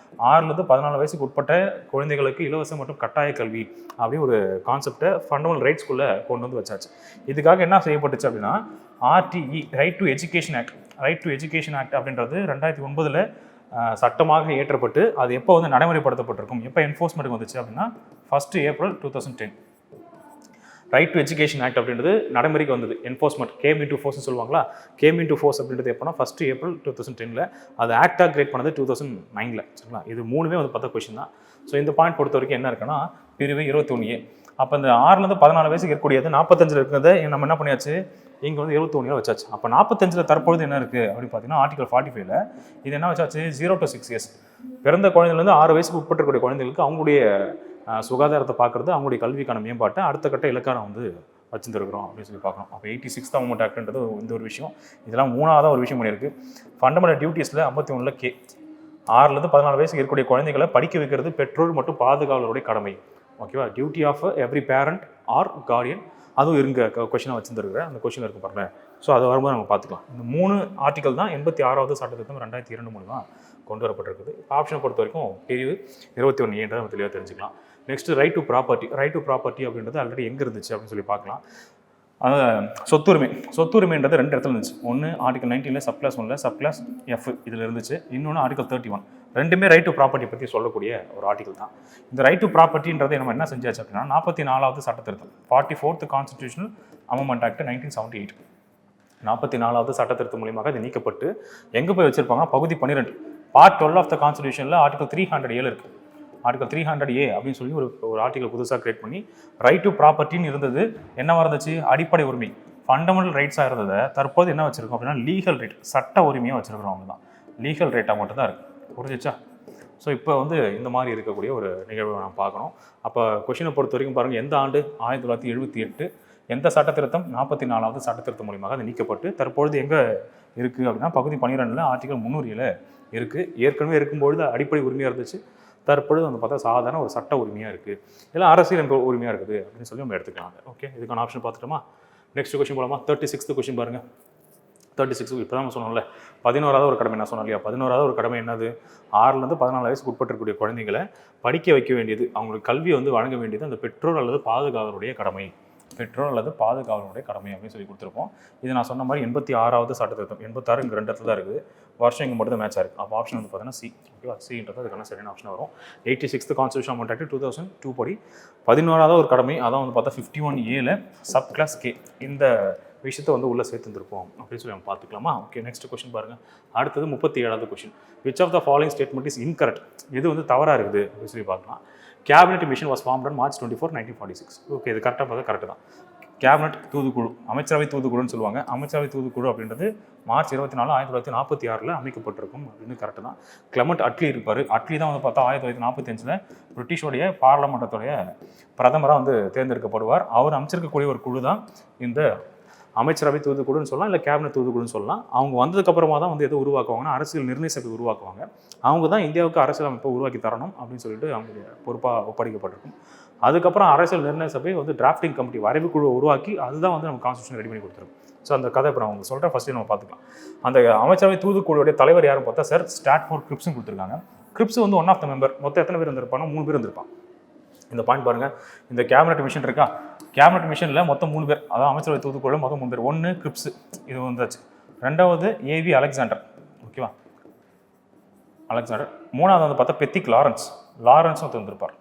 Speaker 1: 6லேருந்து 14 வயசுக்கு உட்பட்ட குழந்தைகளுக்கு இலவச மற்றும் கட்டாய கல்வி அப்படின்னு ஒரு கான்செப்டை ஃபண்டமெண்டல் ரைட்ஸ்குள்ளே கொண்டு வந்து வச்சாச்சு. இதுக்காக என்ன செய்யப்பட்டுச்சு அப்படின்னா RTE, right to education act. Right to education act அப்படின்றது 2009 சட்டமாக ஏற்றப்பட்டு அது எப்போ வந்து நடைமுறைப்படுத்தப்பட்டிருக்கும், எப்போ என்ஃபோர்ஸ்மெண்ட்டுக்கு வந்துச்சு அப்படின்னா 1 April 2010. Right to education act அப்படின்றது நடைமுறைக்கு வந்தது. என்ஃபோர்ஸ்மெண்ட் கேம் இன்டூ ஃபோர்ஸ்னு சொல்லுவாங்களா, கேம் இன்டூ ஃபோர்ஸ் அப்படின்றது எப்போனா 1 April 2010. அது ஆக்டாக கிரியேட் பண்ணது 2009. சரிங்களா, இது மூணுமே வந்து பார்த்தா கொஷின் தான். ஸோ இந்த பாயிண்ட் பொறுத்த வரைக்கும் என்ன இருக்குன்னா பிரிவு 21A. அப்போ இந்த 6லேருந்து 14 வயசுக்கு இருக்கக்கூடியது 45 இருக்கிறத நம்ம என்ன பண்ணியாச்சு, இங்கே வந்து 21 வச்சாச்சு. அப்போ 45 தற்பொழுது என்ன இருக்குது அப்படின்னு பார்த்தீங்கன்னா ஆர்டிகல் 45ல் இது என்ன வச்சாச்சு, 0 to 6 years பிறந்த குழந்தைலேருந்து 6 வயசுக்கு உட்பட்டிருக்கக்கூடிய குழந்தைகளுக்கு அவங்களுடைய சுகாதாரத்தை பார்க்குறது, அவங்களுடைய கல்விக்கான மேம்பாட்டை அடுத்த கட்ட இலக்கான வந்து வச்சுருக்கிறோம் அப்படின்னு சொல்லி பார்க்கணும். அப்போ 86th அமெண்ட்மெண்ட் ஆக்ட்ன்றது இந்த ஒரு விஷயம். இதெல்லாம் 3வது ஒரு விஷயம் பண்ணியிருக்கு. ஃபண்டமெண்டல் டியூட்டிஸில் 51 K 6லேருந்து 14 வயசுக்கு இருக்கக்கூடிய குழந்தைகளை படிக்க வைக்கிறது பெற்றோர் மற்றும் பாதுகாவலருடைய கடமை. ஓகேவா, duty of every parent or guardian, அதுவும் இருங்க கொஷினாக வச்சுருக்கிறேன். அந்த கொஷின் இருக்கு பாருங்கள். ஸோ அது வரும்போது நம்ம பார்த்துக்கலாம். இந்த 3 ஆர்டிகல் தான் 86வது சட்ட திருத்தம் 2002 மூலமாக கொண்டு வரப்பட்டிருக்குது. ஆப்ஷனை பொறுத்த வரைக்கும் பிரிவு 21A நம்ம தெளிவாக தெரிஞ்சுக்கலாம். Next right to property. Right to property அப்படின்றது ஆல்ரெடி எங்கே இருந்துச்சு அப்படின்னு சொல்லி பார்க்கலாம். சொத்துரிமைன்றது 2 இடத்துல இருந்துச்சு. ஒன்று ஆர்டிகல் 19ல் சப்கிளாஸ் 1ல் சப்கிளாஸ் F இதில் இருந்துச்சு. இன்னொன்று ஆர்டிகல் 31. ரெண்டுமே ரைட் டு ப்ராப்பர்ட்டி பற்றி சொல்லக்கூடிய ஒரு ஆர்டிகல் தான். இந்த ரைட் டு ப்ராப்பர்ட்டின்றதை நம்ம என்ன செஞ்சாச்சு அப்படின்னா 44வது சட்ட திருத்தம் 44th கான்ஸ்டிடியூஷனல் அமெண்ட்மெண்ட் ஆக்ட் 1978. 44வது சட்ட திருத்தம் மூலியமாக இது நீக்கப்பட்டு எங்கே போய் வச்சிருப்பாங்க, பகுதி 12 பார்ட் 12 ஆஃப் த கான்ஸ்டிடியூஷனில் ஆர்டிகல் 300A இருக்குது. ஆர்டிகல் 300A அப்படின்னு சொல்லி ஒரு ஆர்டிகல் புதுசாக கிரியேட் பண்ணி ரைட் டு ப்ராப்பர்ட்டின்னு இருந்தது. என்னவா இருந்துச்சு, அடிப்படை உரிமை ஃபண்டமெண்டல் ரைட்ஸாக இருந்ததை தற்போது என்ன வச்சிருக்கோம் அப்படின்னா லீகல் ரைட், சட்ட உரிமையாக வச்சிருக்கிறோம். அவங்க தான் லீகல் ரைட்டாக மட்டும் தான் இருக்குது. புரிஞ்சிச்சா? ஸோ இப்போ வந்து இந்த மாதிரி இருக்கக்கூடிய ஒரு நிகழ்வை நான் பார்க்கணும். அப்போ கொஷினை பொறுத்த வரைக்கும் பாருங்கள், எந்த ஆண்டு 1978, எந்த சட்ட திருத்தம் 44வது சட்ட திருத்தம் மூலியமாக அது நீக்கப்பட்டு தற்பொழுது எங்கே இருக்குது அப்படின்னா பகுதி 12ல் ஆர்டிகல் 300 இருக்குது. ஏற்கனவே இருக்கும்பொழுது அடிப்படை உரிமையாக இருந்துச்சு, தற்பொழுது வந்து பார்த்தா சாதாரண ஒரு சட்ட உரிமையாக இருக்குது, இல்லை அரசியல் உரிமையாக இருக்குது அப்படின்னு சொல்லி நம்ம எடுத்துக்கலாம். ஓகே, இதுக்கான ஆப்ஷன் பார்த்துட்டோமா? நெக்ஸ்ட் கொஷின் போலாமா? 36th கொஷின் பாருங்கள். 36 இப்போ தான் சொன்னோம்ல 11வது ஒரு கடமை. நான் சொன்னேன் இல்லையா, 11வது ஒரு கடமை என்னது, 6லேருந்து 14 வயசுக்கு உட்பட்டிருக்கக்கூடிய குழந்தைங்களை படிக்க வைக்க வேண்டியது, அவங்களுக்கு கல்வியை வந்து வழங்க வேண்டியது அந்த பெற்றோர் அல்லது பாதுகாவலருடைய கடமை. பெற்றோர் அல்லது பாதுகாவலருடைய கடமை அப்படின்னு சொல்லி கொடுத்துருப்போம். இது நான் சொன்ன மாதிரி 86வது சட்ட திருத்தம். 86 இங்கே 2 இடத்துல தான் இருக்குது, வருஷம் இங்கே மட்டும் தான் மேட்ச் ஆயிருக்கு. அப்போ ஆப்ஷன் வந்து பார்த்தீங்கன்னா சி. ஓகேவா, சின்றது அதுக்கான சரியான ஆப்ஷன் வரும். 86th கான்ஸ்டிடியூஷன் அமெண்ட்மெண்ட் ஆக்ட் 2002 படி 11வது ஒரு கடமை, அதான் வந்து பார்த்தா 51Aல சப் கிளாஸ் K. இந்த விஷயத்தை வந்து உள்ளே சேர்த்துருப்போம் அப்படின்னு சொல்லி நம்ம பார்த்துக்கலாமா? ஓகே, நெக்ஸ்ட் கொஸ்டின் பாருங்கள். அடுத்தது 37வது question. Which of the following statement is incorrect? எது வந்து தவறாக இருக்குது அப்படின்னு சொல்லி பார்க்கலாம். Cabinet mission was formed on March 24, 1946. Okay, இது கரெக்டாக பார்த்தா கரெக்டு தான். கேபினெட் தூதுக்குழு, அமைச்சரவை தூதுக்குழுன்னு சொல்லுவாங்க. அமைச்சரவை தூதுக்குழு அப்படின்றது March 24, 1946 அமைக்கப்பட்டிருக்கும் அப்படின்னு கரெக்டு தான். கிளமெண்ட் அட்லி இருப்பார். அட்லி தான் வந்து பார்த்தா 1945 பிரிட்டிஷோடைய பாராளுமன்றத்துடைய பிரதமராக வந்து தேர்ந்தெடுக்கப்படுவார். அவர் அமைச்சிருக்கக்கூடிய ஒரு குழு தான் இந்த அமைச்சரவை தூதுக்குழுன்னு சொல்லலாம், இல்லை கேபினெட் தூதுக்குழுன்னு சொல்லலாம். அவங்க வந்ததுக்கப்புறமா தான் வந்து எதை உருவாக்குவாங்கன்னா அரசியல் நிர்ணய சபை உருவாக்குவாங்க. அவங்க தான் இந்தியாவுக்கு அரசியல் அமைப்பை உருவாக்கி தரணும் அப்படின்னு சொல்லிட்டு அவங்களுடைய பொறுப்பாக ஒப்படைக்கப்பட்டிருக்கும். அதுக்கப்புறம் அரசியல் நிர்ணய சபை வந்து டிராஃப்டிங் கமிட்டி வரைவு குழுவை உருவாக்கி அதுதான் வந்து நம்ம கான்ஸ்டியூஷன் ரெடி பண்ணி கொடுத்துருக்கோம். ஸோ அந்த கதை இப்போ நான் உங்களுக்கு சொல்கிறேன், ஃபஸ்ட்டு நம்ம பார்த்துக்கலாம். அந்த அமைச்சரவை தூதுக்குழுவுடைய தலைவர் யாரும் பார்த்தா சார் ஸ்டாட்ஃபோர்ட் கிரிப்ஸ்னு கொடுத்துருக்காங்க. கிரிப்ஸ் வந்து ஒன் ஆஃப் த மெம்பர். மொத்தம் எத்தனை பேர் இருந்திருப்பாங்க? 3 பேர் இருந்திருப்பாங்க. இந்த பாயிண்ட் பாருங்கள். இந்த கேபினெட் மிஷன் இருக்கா, கேபினெட் மிஷனில் மொத்தம் 3 பேர், அதாவது அமைச்சரவை தூதுக்குழு மொத்தம் 3 பேர். 1 கிரிப்ஸ், இது வந்தாச்சு. 2வது ஏவி அலெக்சாண்டர், ஓகேவா, அலெக்சாண்டர். 3வது வந்து பார்த்தா பெத்திக் லாரன்ஸும் வந்திருப்பார்.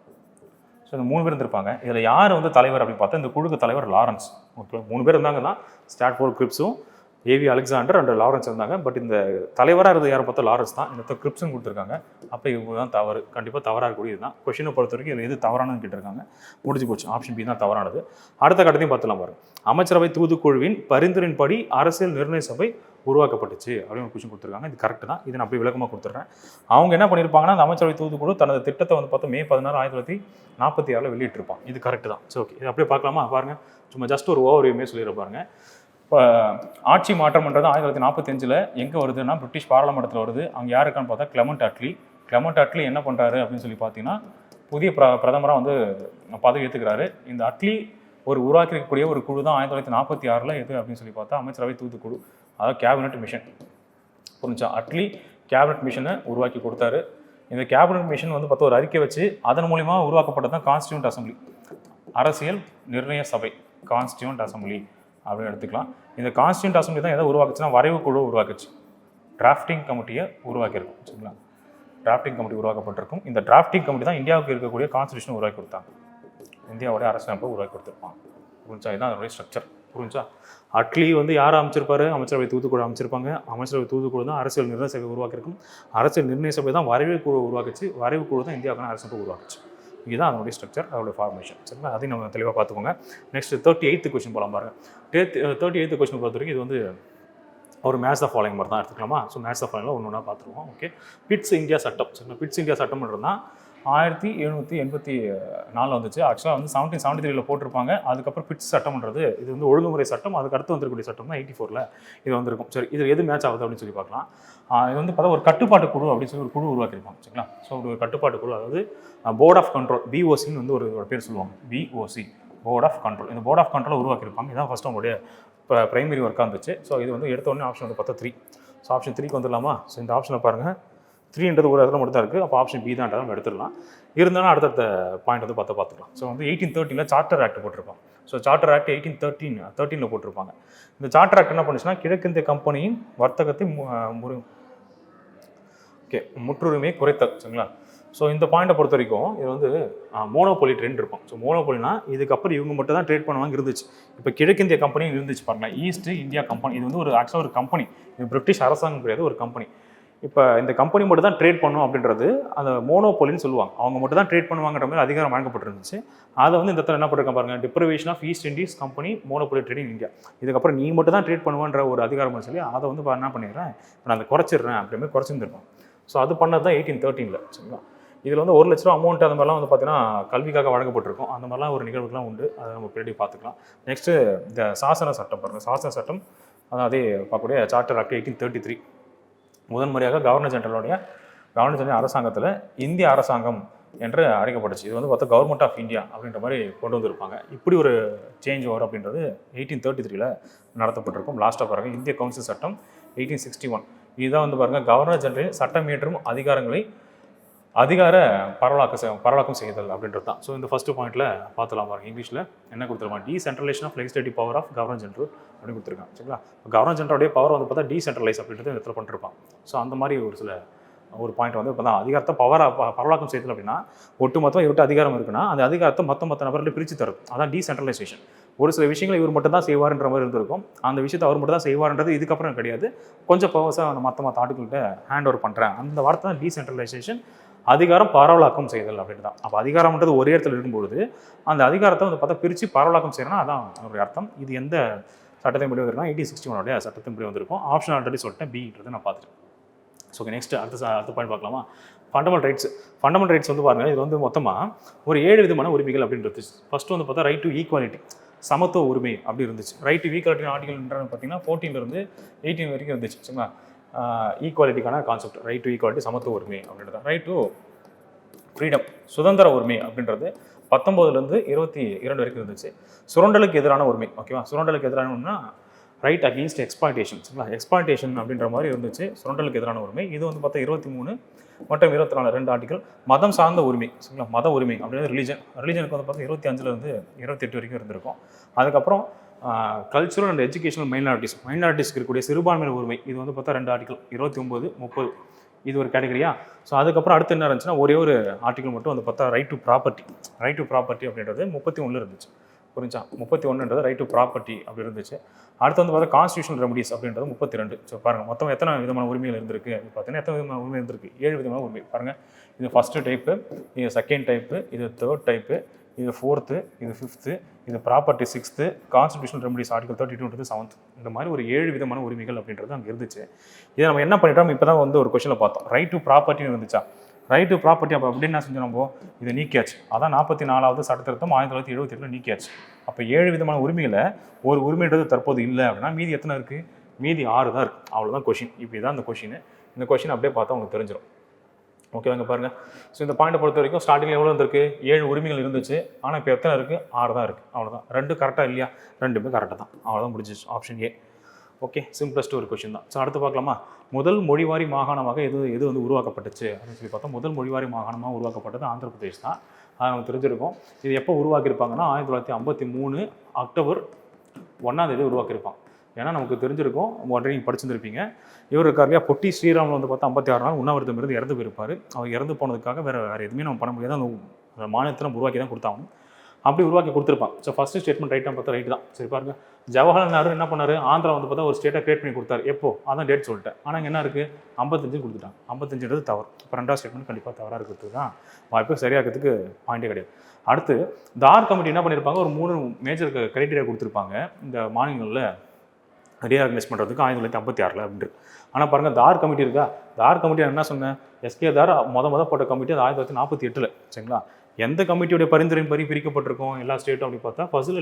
Speaker 1: ஸோ இந்த 3 பேர் இருந்திருப்பாங்க. இதில் யார் வந்து தலைவர் அப்படின்னு பார்த்தா இந்த குழுக்கு தலைவர் லாரன்ஸ். ஓகே, 3 பேர் இருந்தாங்க தான், ஸ்டாட்ஃபோர்ட் கிரிப்ஸும் ஏவி அலெக்சாண்டர் அண்ட் லாரன்ஸ் இருந்தாங்க. பட் இந்த தலைவராக இருந்தது யாரை பார்த்தா லாரன்ஸ் தான். இந்த கிரிப்ஸும் கொடுத்துருக்காங்க. அப்போ இவங்க தான் தவறு, கண்டிப்பாக தவறாக இருக்கக்கூடியது தான். கொஷினை பொறுத்த வரைக்கும் இதில் எது தவறானு கேட்டிருக்காங்க. முடிஞ்சு போச்சு, ஆப்ஷன் பி தான் தவறானது. அடுத்த கட்டத்தையும் பார்த்துலாம் பாருங்க. அமைச்சரவை தூதுக்குழுவின் பரிந்துரையின்படி அரசியல் நிர்ணய சபை உருவாக்கப்பட்டுச்சு அப்படின்னு ஒரு கொஷின் கொடுத்துருக்காங்க. இது கரெக்ட் தான். இதை நான் அப்படியே விளக்கமாக கொடுத்துட்றேன். அவங்க என்ன பண்ணியிருப்பாங்கன்னா, அந்த அமைச்சரவை தூதுக்குழு தனது திட்டத்தை வந்து பார்த்தா May 16, 1946 வெளியிட்டிருப்பான். இது கரெக்ட் தான். ஸோ ஓகே, இது அப்படியே பார்க்கலாமா? பாருங்கள், சும்மா ஜஸ்ட் ஒரு ஓவர்வியூமே சொல்லியிருப்பாருங்க. இப்போ ஆட்சி மாற்றம்ன்றது 1945 எங்கே வருதுன்னா பிரிட்டிஷ் பாராளுமன்றத்தில் வருது. அங்கே யார் இருக்கான்னு பார்த்தா கிளமெண்ட் அட்லி என்ன பண்ணுறாரு அப்படின்னு சொல்லி பார்த்தீங்கன்னா, புதிய பிரதமராக வந்து பதவி ஏற்றுக்கிறாரு. இந்த அட்லி ஒரு உருவாக்கிருக்கக்கூடிய ஒரு குழு தான் 1946 எது அப்படின்னு சொல்லி பார்த்தா அமைச்சரவை தூதுக்குழு, அதாவது கேபினெட் மிஷன். புரிஞ்சா? அட்லி கேபினெட் மிஷனை உருவாக்கி கொடுத்தாரு. இந்த கேபினெட் மிஷன் வந்து பார்த்தா ஒரு அறிக்கை வச்சு அதன் மூலிமா உருவாக்கப்பட்டது தான் கான்ஸ்டியூண்ட் அசம்பிளி, அரசியல் நிர்ணய சபை, கான்ஸ்டியூண்ட் அசம்பிளி அப்படின்னு எடுத்துக்கலாம். இந்த கான்ஸ்டியூண்ட் அசம்பிளி தான் எதை உருவாக்குச்சுன்னா வரைவு குழு உருவாக்குச்சு, டிராஃப்டிங் கமிட்டியை உருவாக்கியிருக்கும். சரிங்களா? டிராஃப்டிங் கமிட்டி உருவாக்கப்பட்டிருக்கும். இந்த டிராஃப்டிங் கமிட்டி தான் இந்தியாவுக்கு இருக்கக்கூடிய கான்ஸ்டியூஷன் உருவாக்கி கொடுத்தாங்க, இந்தியாவுடைய அரசியலமைப்பை உருவாக்கி கொடுத்துருப்பாங்க. புரிஞ்சா? இதுதான் அதனுடைய ஸ்ட்ரக்சர். புரிஞ்சா? அட்லி வந்து யாரை அமைச்சிருப்பாரு? அமைச்சரவை தூதுக்குழு அமைச்சிருப்பாங்க. அமைச்சரவை தூதுக்குழு தான் அரசியல் நிர்ணய சபை உருவாக்கியிருக்கும். அரசியல் நிர்ணய சபை தான் வரைவு குழு உருவாக்குச்சு. வரைவு குழு தான் இந்தியாவுக்கான அரசியலமைப்பை உருவாக்குச்சு. இதுதான் அதனுடைய ஸ்ட்ரக்சர், அதோடைய ஃபார்மேஷன். சரிங்களா? அதையும் நம்ம தெளிவாக பார்த்துக்கோங்க. நெக்ஸ்ட் 38th கொஸ்டின் போகலாம் பாருங்க. 38th கொஸ்டின் பொறுத்த வரைக்கும் இது வந்து ஒரு மேட்ச் ஆஃப் ஃபாலோயிங் மாதிரி தான் எடுத்துக்கலாமா? ஸோ மேட்ச் ஆஃப் ஃபாலோயிங்கில் ஒன்று ஒன்றா பார்த்துருவோம். ஓகே, பிட்ஸ் இந்தியா சட்டம். சரிங்களா? பிட்ஸ் இந்தியா சட்டம்ன்றது தான் 1784 வந்துச்சு. ஆக்சுவலாக வந்து 1773 போட்டிருப்பாங்க. அதுக்கப்புறம் பிட்ஸ் சட்டம்ன்றது இது வந்து ஒழுங்குமுறை சட்டம். அதுக்கு அடுத்து வந்துருக்கூடிய சட்டம் தான் 84 இது வந்திருக்கும். சரி, இது எது மேட்ச் ஆகுது அப்படின்னு சொல்லி பார்க்கலாம். இது வந்து பார்த்தா ஒரு கட்டுப்பாட்டு குழு அப்படின்னு சொல்லி ஒரு குழு உருவாக்கியிருப்பாங்க. சரிங்களா? ஸோ ஒரு கட்டுப்பாட்டு குழு, அதாவது போர்ட் ஆஃப் கண்ட்ரோல், பிஓசின்னு வந்து ஒரு பேர் சொல்லுவாங்க, பிஓசி, போர்ட் ஆஃப் கண்ட்ரோல். இந்த போர்ட் ஆஃப் கண்ட்ரோல் உருவாக்கியிருப்பாங்க. இதான் ஃபஸ்ட்டு அவங்களுடைய பிரைமரி ஒர்க்காக இருந்துச்சு. ஸோ இது வந்து எடுத்த உடனே ஆப்ஷன் வந்து பார்த்தா 3. ஸோ ஆப்ஷன் 3க்கு வந்துடலாமா? ஸோ இந்த ஆப்ஷனை பாருங்கள், 3ன்றது ஒரு இடத்துல மட்டும் தான் இருக்குது. அப்போ ஆப்ஷன் பி தான் நம்ம எடுத்துடலாம். இருந்தாலும் அடுத்த பாயிண்ட் வந்து பார்த்துக்கலாம். ஸோ வந்து 1813 சார்ட்டர் ஆக்ட் போட்டிருப்பாங்க. ஸோ சார்ட்டர் ஆக்ட் 1813 போட்டிருப்பாங்க. இந்த சார்ட்டர் ஆக்ட் என்ன பண்ணுச்சுன்னா, கிழக்கிந்திய கம்பெனியின் வர்த்தகத்தை முற்றுரிமை குறைத்தல். சரிங்களா? ஸோ இந்த பாயிண்ட்டை பொறுத்த வரைக்கும் இது வந்து மோனோபோலி ட்ரெண்ட் இருக்கும். ஸோ மோனோபோலினா இதுக்கப்புறம் இவங்க மட்டும் தான் ட்ரேட் பண்ணுவாங்க இருந்துச்சு. இப்போ கிழக்கிந்திய கம்பெனி இருந்துச்சு பாருங்களேன், ஈஸ்ட் இந்தியா கம்பெனி. இது வந்து ஒரு ஆக்சுவலாக ஒரு கம்பெனி, இது பிரிட்டிஷ் அரசாங்கம் கிடையாது, ஒரு கம்பெனி. இப்போ இந்த கம்பெனி மட்டும் தான் ட்ரேட் பண்ணும் அப்படின்றது அந்த மோனோபோலின்னு சொல்லுவாங்க. அவங்க மட்டும் தான் ட்ரேட் பண்ணுவாங்கன்ற மாதிரி அதிகாரம் வழங்கப்பட்டிருந்துச்சு. அதை வந்து இந்த இடத்துல என்ன பண்ணிருக்காங்க பாருங்க, deprivation of East Indies company monopoly trading India. இதுக்கப்புறம் நீ மட்டும் தான் ட்ரேட் பண்ணுவான்ற ஒரு அதிகாரம் சொல்லி அதை வந்து என்ன பண்ணிடுறேன், நான் அதை குறைச்சிடுறேன் அப்படிமே குறைச்சிருந்துருக்கோம். ஸோ அது பண்ணது தான் 1813. சரிங்களா? இதில் வந்து 1 லட்ச ரூபா அமௌண்ட் அந்த மாதிரிலாம் வந்து பார்த்தீங்கன்னா கல்விக்காக வழங்கப்பட்டிருக்கும். அந்த மாதிரிலாம் ஒரு நிகழ்வுகள்லாம் உண்டு. அதை நம்ம பின்னாடி பார்த்துக்கலாம். நெக்ஸ்ட்டு இந்த சாசன சட்டம் பாருங்கள். சாசன சட்டம் அதாவது பார்க்கக்கூடிய சார்ட்டர் ஆக்ட் 1833 முதன்முறையாக கவர்னர் ஜெனரல் அரசாங்கத்தில் இந்திய அரசாங்கம் என்று அழைக்கப்பட்டுச்சு. இது வந்து பார்த்தா கவர்மெண்ட் ஆஃப் இந்தியா அப்படின்ற மாதிரி கொண்டு வந்திருப்பாங்க. இப்படி ஒரு சேஞ்ச் ஓவர் அப்படின்றது 1833 நடத்தப்பட்டிருக்கும். லாஸ்ட்டாக பாருங்கள், இந்திய கவுன்சில் சட்டம் 1861. இதுதான் வந்து பாருங்கள், கவர்னர் ஜெனரல் சட்டம் இயற்றும் அதிகார பரவலாக்கம் செய்தல் அப்படின்றது தான். ஸோ இந்த ஃபஸ்ட்டு பாயிண்ட்டில் பார்த்துலாம் பாருங்கள். இங்கிலீஷில் என்ன கொடுத்துருவாங்க, decentralisation of legislative power of governor general அப்படின்னு கொடுத்துருக்காங்க. சரிங்களா? கவர்னர் ஜெனரலுடைய பவர் வந்து பார்த்தா டீசென்ட்ரலைஸ் அப்படின்றது இந்த இடத்துல பண்ணிருப்பாங்க. ஸோ அந்த மாதிரி ஒரு பாயிண்ட் வந்து இப்போ தான் அதிகாரத்தை பரவலாக்கம் செய்தல் அப்படின்னா ஒட்டுமொத்தமாக இவர்கிட்ட அதிகாரம் இருக்குன்னா அந்த அதிகாரத்தை மற்ற நபர்களை பிரித்து தரும். அதான் டீசென்ட்ரலைசேஷன். ஒரு சில விஷயங்களை இவர் மட்டும் தான் செய்வார்ன்ற மாதிரி இருந்திருக்கும். அந்த விஷயத்தை அவர் மட்டும் தான் செய்வார்ன்றது இதுக்கப்புறம் கிடையாது. கொஞ்சம் பவர்ஸாக அந்த மற்ற ஆட்டுகள்கிட்ட ஹேண்ட் ஓவர் பண்ணுறேன். அந்த வார்த்தை தான் டீசென்ட்ரலைசேஷன், அதிகாரம் பரவலாக்கம் செய்தல் அப்படின்னு தான். அப்போ அதிகாரம்ன்றது ஒரே இடத்துல இருக்கும்பொழுது அந்த அதிகாரத்தை வந்து பார்த்தா பிரித்து பரவலாக்கம் செய்யணும்னா அதான் அவருடைய அர்த்தம். இது எந்த சட்டத்தின் படி வந்திருக்குன்னா 1861 சட்டத்தின் படி வந்திருக்கும். ஆப்ஷன் ஆல்ரெடி சொல்லிட்டேன், பின்றது நான் பார்த்துட்டேன். ஸோ நெக்ஸ்ட் அடுத்த பாயிண்ட் பார்க்கலாமா? ஃபண்டமெண்டல் ரைட்ஸ் வந்து பாருங்கள், இது வந்து மொத்தமாக ஒரு 7 விதமான உரிமைகள் அப்படின்றது. ஃபஸ்ட்டு வந்து பார்த்தா ரைட் டு ஈக்குவாலிட்டி, சமத்துவ உரிமை அப்படி இருந்துச்சு. ரைட் டு ஈக்குவாலிட்டி ஆர்டிகல்ன்றது பார்த்தீங்கன்னா 14 18 வரைக்கும் இருந்துச்சு. சரிங்களா? ஈக்குவாலிட்டிக்கான கான்செப்ட் ரைட் டு ஈக்குவாலிட்டி, சமத்துவ உரிமை அப்படின்றது. ரைட் டு ஃப்ரீடம், சுதந்திர உரிமை அப்படின்றது 19 22 வரைக்கும் இருந்துச்சு. சுரண்டலுக்கு எதிரான உரிமை, ஓகேவா? சுரண்டலுக்கு எதிரானன்னா ரைட் அகெயின்ஸ்ட் எக்ஸ்ப்ளாய்டேஷன், சரிங்களா? எக்ஸ்ப்ளாய்டேஷன் அப்படின்ற மாதிரி இருந்துச்சு சுரண்டலுக்கு எதிரான உரிமை. இது வந்து பார்த்தா 23 மற்றும் 24 2 ஆர்டிகல். மதம் சார்ந்த உரிமை, சரிங்களா? மத உரிமை அப்படின்றது ரிலிஜனுக்கு வந்து பார்த்தா 25 28 வரைக்கும் இருந்திருக்கும். அதுக்கப்புறம் கல்ச்சுரல் அண்ட் எஜுகேஷனல் மைனாரிட்டிஸ்க்கு இருக்கக்கூடிய சிறுபான்மையினர் உரிமை, இது வந்து பார்த்தா 2 ஆர்டிகல் 29 30, இது ஒரு கேட்டகரியா. ஸோ அதுக்கப்புறம் அடுத்து என்ன இருந்துச்சுன்னா ஒரே ஒரு ஆர்டிகல் மட்டும் வந்து பார்த்தா ரைட் டு ப்ராப்பர்ட்டி அப்படின்றது 31 இருந்துச்சு. புரிஞ்சா? 31ன்றது ரைட் டு ப்ராப்பர்ட்டி அப்படி இருந்துச்சு. அடுத்து வந்து பார்த்தா கான்ஸ்டியூஷனல் ரெமடிஸ் அப்படின்றது 32. ஸோ பாருங்கள் மொத்தம் எத்தனை விதமான உரிமைகள் இருந்திருக்கு பார்த்தீங்கன்னா எத்தனை விதமான உரிமை இருந்திருக்கு? 7 விதமான உரிமை. பாருங்கள், இது ஃபஸ்ட்டு டைப்பு, இது செகண்ட் டைப்பு, இது தேர்ட் டைப்பு, இது 4th, இது 5th, இது property 6th, constitutional remedies article 32 7th. இந்த மாதிரி ஒரு 7 விதமான உரிமைகள் அப்படின்றது அங்கே இருந்துச்சு. இதை நம்ம என்ன பண்ணிட்டோம், இப்போ தான் வந்து ஒரு கொஸ்டினில் பார்த்தோம், ரைட் டு ப்ராப்பர்ட்டின்னு இருந்துச்சா? ரைட் டு ப்ராப்பர்ட்டி அப்போ அப்படின்னு என்ன செஞ்சோம், நம்ம இதை நீக்கியாச்சு. அதான் 44வது சட்டத்திருத்தம் 1978 நீக்கியாச்சு. அப்போ 7 விதமான உரிமைகளை ஒரு உரிமைன்றது தற்போது இல்லை அப்படின்னா மீதி எத்தனை இருக்குது? மீதி 6 தான் இருக்குது. அவ்வளோதான் கொஷின். இப்படி தான் இந்த கொஷின் அப்படியே பார்த்தா உங்களுக்கு தெரிஞ்சிடும். ஓகேவாங்க பாருங்கள். ஸோ இந்த பாயிண்டை பொறுத்த வரைக்கும் ஸ்டார்டிங்கில் எவ்வளோ இருந்திருக்கு? 7 உரிமைகள் இருந்துச்சு. ஆனால் இப்போ எத்தனை இருக்குது? 6 தான் இருக்குது. அவ்வளோதான். 2 கரெக்டாக இல்லையா? 2மே கரெக்டாக தான். அவ்வளோதான் முடிஞ்சிச்சு. Option A. ஓகே, சிம்பிளஸ்ட் ஒரு கொஷின் தான். ஸோ அடுத்து பார்க்கலாமா? முதல் மொழிவாரி மாகாணமாக எது வந்து உருவாக்கப்பட்டுச்சு அப்படின்னு சொல்லி பார்த்தா முதல் மொழிவாரி மாகாணமாக உருவாக்கப்பட்டது ஆந்திர பிரதேஷ் தான். அது நமக்கு தெரிஞ்சிருக்கும். இது எப்போ உருவாக்கியிருப்பாங்கன்னா 1953 அக்டோபர் 1 உருவாக்கியிருப்பாங்க. ஏன்னா நமக்கு தெரிஞ்சிருக்கும், ஆல்ரெடி நீங்கள் படிச்சிருந்துருப்பீங்க. இவர் இருக்கார் இல்லையா, பொட்டி ஸ்ரீராமில் வந்து பார்த்தா 56 நாள் உண்ணாவிரதம் இருந்து இறந்து போயிருப்பார். அவர் இறந்து போனதுக்காக வேறு எதுவுமே நம்ம பண்ண முடியாது. அந்த மாநிலத்தை நம்ம உருவாக்கி தான் கொடுத்தாங்க. அப்படி உருவாக்கி கொடுத்துருப்பாங்க. ஸோ ஃபஸ்ட்டு ஸ்டேட்மெண்ட் ரைட்டாக பார்த்தா ரைட்டு தான். சரி பாருங்கள், ஜவஹர்லால் நேரு என்ன பண்ணார்? ஆந்திரா வந்து பார்த்தா ஒரு ஸ்டேட்டை கிரியேட் பண்ணி கொடுத்தாரு. எப்போ? அதான் டேட் சொல்லிட்டேன். ஆனால் இங்கே என்ன இருக்குது? 55 கொடுத்துட்டாங்க. 55ன்றது தவறு. இப்போ 2வது ஸ்டேட்மெண்ட் கண்டிப்பாக தவறாக இருக்கிறதுக்கு தான் வாய்ப்பு, சரியாகிறதுக்கு பாயிண்டே கிடையாது. அடுத்து தார் கமிட்டி என்ன பண்ணியிருப்பாங்க? ஒரு 3 மேஜர் கிரைட்டீரியா கொடுத்துருப்பாங்க இந்த மாநிலங்களில் ரீஆர்கனைஸ் பண்ணுறதுக்கு 1956 அப்படின்ட்டு. ஆனால் பாருங்கள், தார் கமிட்டி இருக்கா? தார் கமிட்டி என்ன சொன்னேன்? எஸ்கே தார் போட்ட கமிட்டி அது 1948. சரிங்களா? எந்த கமிட்டியோடைய பரிந்துரையின் படி பிரிக்கப்பட்டிருக்கும் எல்லா ஸ்டேட்டும் அப்படின்னு பார்த்தா ஃபசல்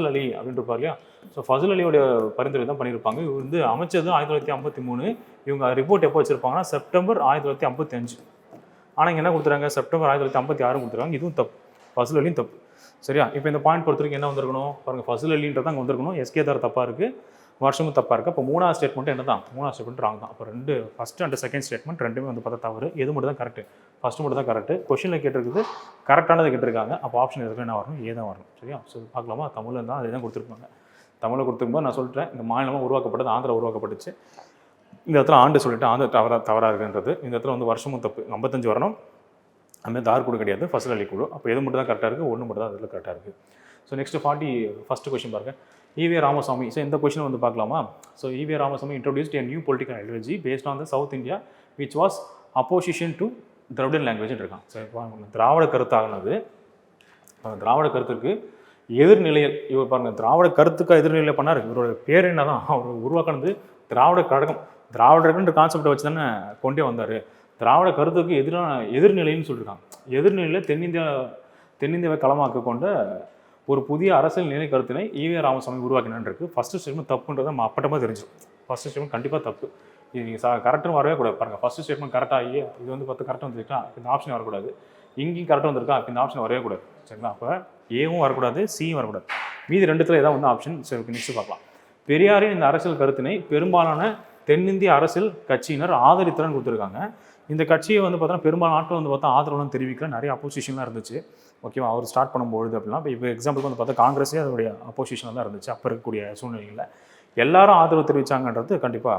Speaker 1: அலி அப்படின்ட்டு இருப்பார் இல்லையா? ஸோ ஃபசல் அலியோடைய பரிந்துரை தான் பண்ணியிருப்பாங்க. இவர் வந்து அமைச்சது 1953. இவங்க ரிப்போர்ட் எப்போ வச்சுருப்பாங்கன்னா செப்டம்பர் 1955. ஆனால் இங்கே என்ன கொடுத்துறாங்க? செப்டம்பர் 1956 கொடுத்துருவாங்க. இதுவும் தப்பு, ஃபசல் அலியும் தப்பு. சரியா? இப்போ இந்த பாயிண்ட் பொறுத்த வரைக்கும் என்ன வந்திருக்கணும் பாருங்கள், ஃபசல் அலின்றது அங்கே வந்திருக்கணும். எஸ்கே தார் தப்பாக இருக்குது, வருஷமும் தப்பாக இருக்குது. அப்போ 3வது ஸ்டேட்மெண்ட் என்ன தான்? 3வது ஸ்டேட்மெண்ட் ராங் தான். அப்போ ஃபஸ்ட்டு அண்ட் செகண்ட் ஸ்டேட்மெண்ட் ரெண்டுமே வந்து பார்த்தா தவறு. எது மட்டும் தான் கரெக்டு? ஃபஸ்ட்டு மட்டும் தான் கரெக்டு. கொஷனில் கேட்டிருக்குது கரெக்டானது கேட்டிருக்காங்க. அப்போ ஆப்ஷன் எதுக்கு என்ன வரணும்? ஏ தான் வரணும். சரியா? ஸோ பார்க்கலாமா? தமிழில் இருந்தால் அதே தான் கொடுத்துருப்பாங்க. தமிழில் கொடுத்துருக்கும்போது நான் சொல்லிட்டேன், இந்த மாநிலமாக உருவாக்கப்பட்டது ஆந்திரா உருவாக்கப்பட்டுச்சு. இந்த இடத்துல ஆண்டு சொல்லிட்டு ஆந்திர தவறாக இருக்குன்றது. இந்த இடத்துல வந்து வருஷமும் தப்பு, 55 வரணும். அதுமாதிரி தார் குழு கிடையாது, ஃபசல் அலி குழு. அப்போ எது மட்டும் தான் கரெக்டாக இருக்குது? 1 மட்டும் தான் அதில் கரெக்டாக இருக்குது. ஸோ நெக்ஸ்ட்டு ஃபஸ்ட்டு கொஸ்டின் பாருங்கள், ஈவே ராமசாமி. ஸோ இந்த கொஸ்டின் வந்து பார்க்கலாமா? So E V Ramasamy introduced a new political ideology based on the South India which was opposition to Dravidian லாங்குவேஜ்னு இருக்கான். சரி, திராவிட கருத்தாகினது, திராவிட கருத்துக்கு எதிர்நிலையில் இவர் பாருங்கள், திராவிட கருத்துக்கு எதிர்நிலை பண்ணார். இவரோட பேர் என்ன தான்? அவர் உருவாக்கினது திராவிட கழகம். திராவிடர்ன்ற கான்செப்டை வச்சு தானே கொண்டே வந்தார். திராவிட கருத்துக்கு எதிர்நிலைன்னு சொல்லியிருக்காங்க. எதிர்நிலையில் தென்னிந்தியாவை களமாக்க கொண்ட ஒரு புதிய அரசியல் நிலை கருத்தினை ஈவே ராமசாமி உருவாக்கினான் இருக்குது. ஃபஸ்ட்டு ஸ்டேட்மெண்ட் தப்புன்றதை நம்ம அப்பட்டமாக தெரிஞ்சிடும். ஃபஸ்ட்டு ஸ்டேட்மெண்ட் கண்டிப்பாக தப்பு. இது நீங்கள் கரெக்டுன்னு வரவே கூடாது. பாருங்கள், ஃபஸ்ட்டு ஸ்டேட்மெண்ட் கரெக்டாக இது வந்து பார்த்து கரெக்டாக வந்துருக்கா, இந்த ஆப்ஷன் வரக்கூடாது. இங்கேயும் கரெக்டாக வந்திருக்கா, இந்த ஆப்ஷன் வரவே கூடாது. சரிங்களா? அப்போ ஏவும் வரக்கூடாது, சியும் வரக்கூடாது. மீதி 2த்துல ஏதாவது வந்து ஆப்ஷன். சரி, நெக்ஸ்ட் பார்க்கலாம். பெரியாரின் இந்த அரசியல் கருத்தினை பெரும்பாலான தென்னிந்திய அரசியல் கட்சியினர் ஆதரித்தரன்னு கொடுத்துருக்காங்க. இந்த கட்சியை வந்து பார்த்தோன்னா பெரும்பாலும் நாட்டில் வந்து பார்த்தா ஆதரவுலாம் தெரிவிக்கல, நிறைய அப்போசிஷன்லாம் இருந்துச்சு. ஓகேவா? அவர் ஸ்டார்ட் பண்ணும்போது அப்படின்னா இப்போ எக்ஸாம்பிளுக்கு வந்து பார்த்தா காங்கிரஸே அதோடைய அப்போசிஷனில் தான் இருந்துச்சு அப்போ இருக்கக்கூடிய சூழ்நிலையில். எல்லாரும் ஆதரவு தெரிவித்தாங்கன்றது கண்டிப்பாக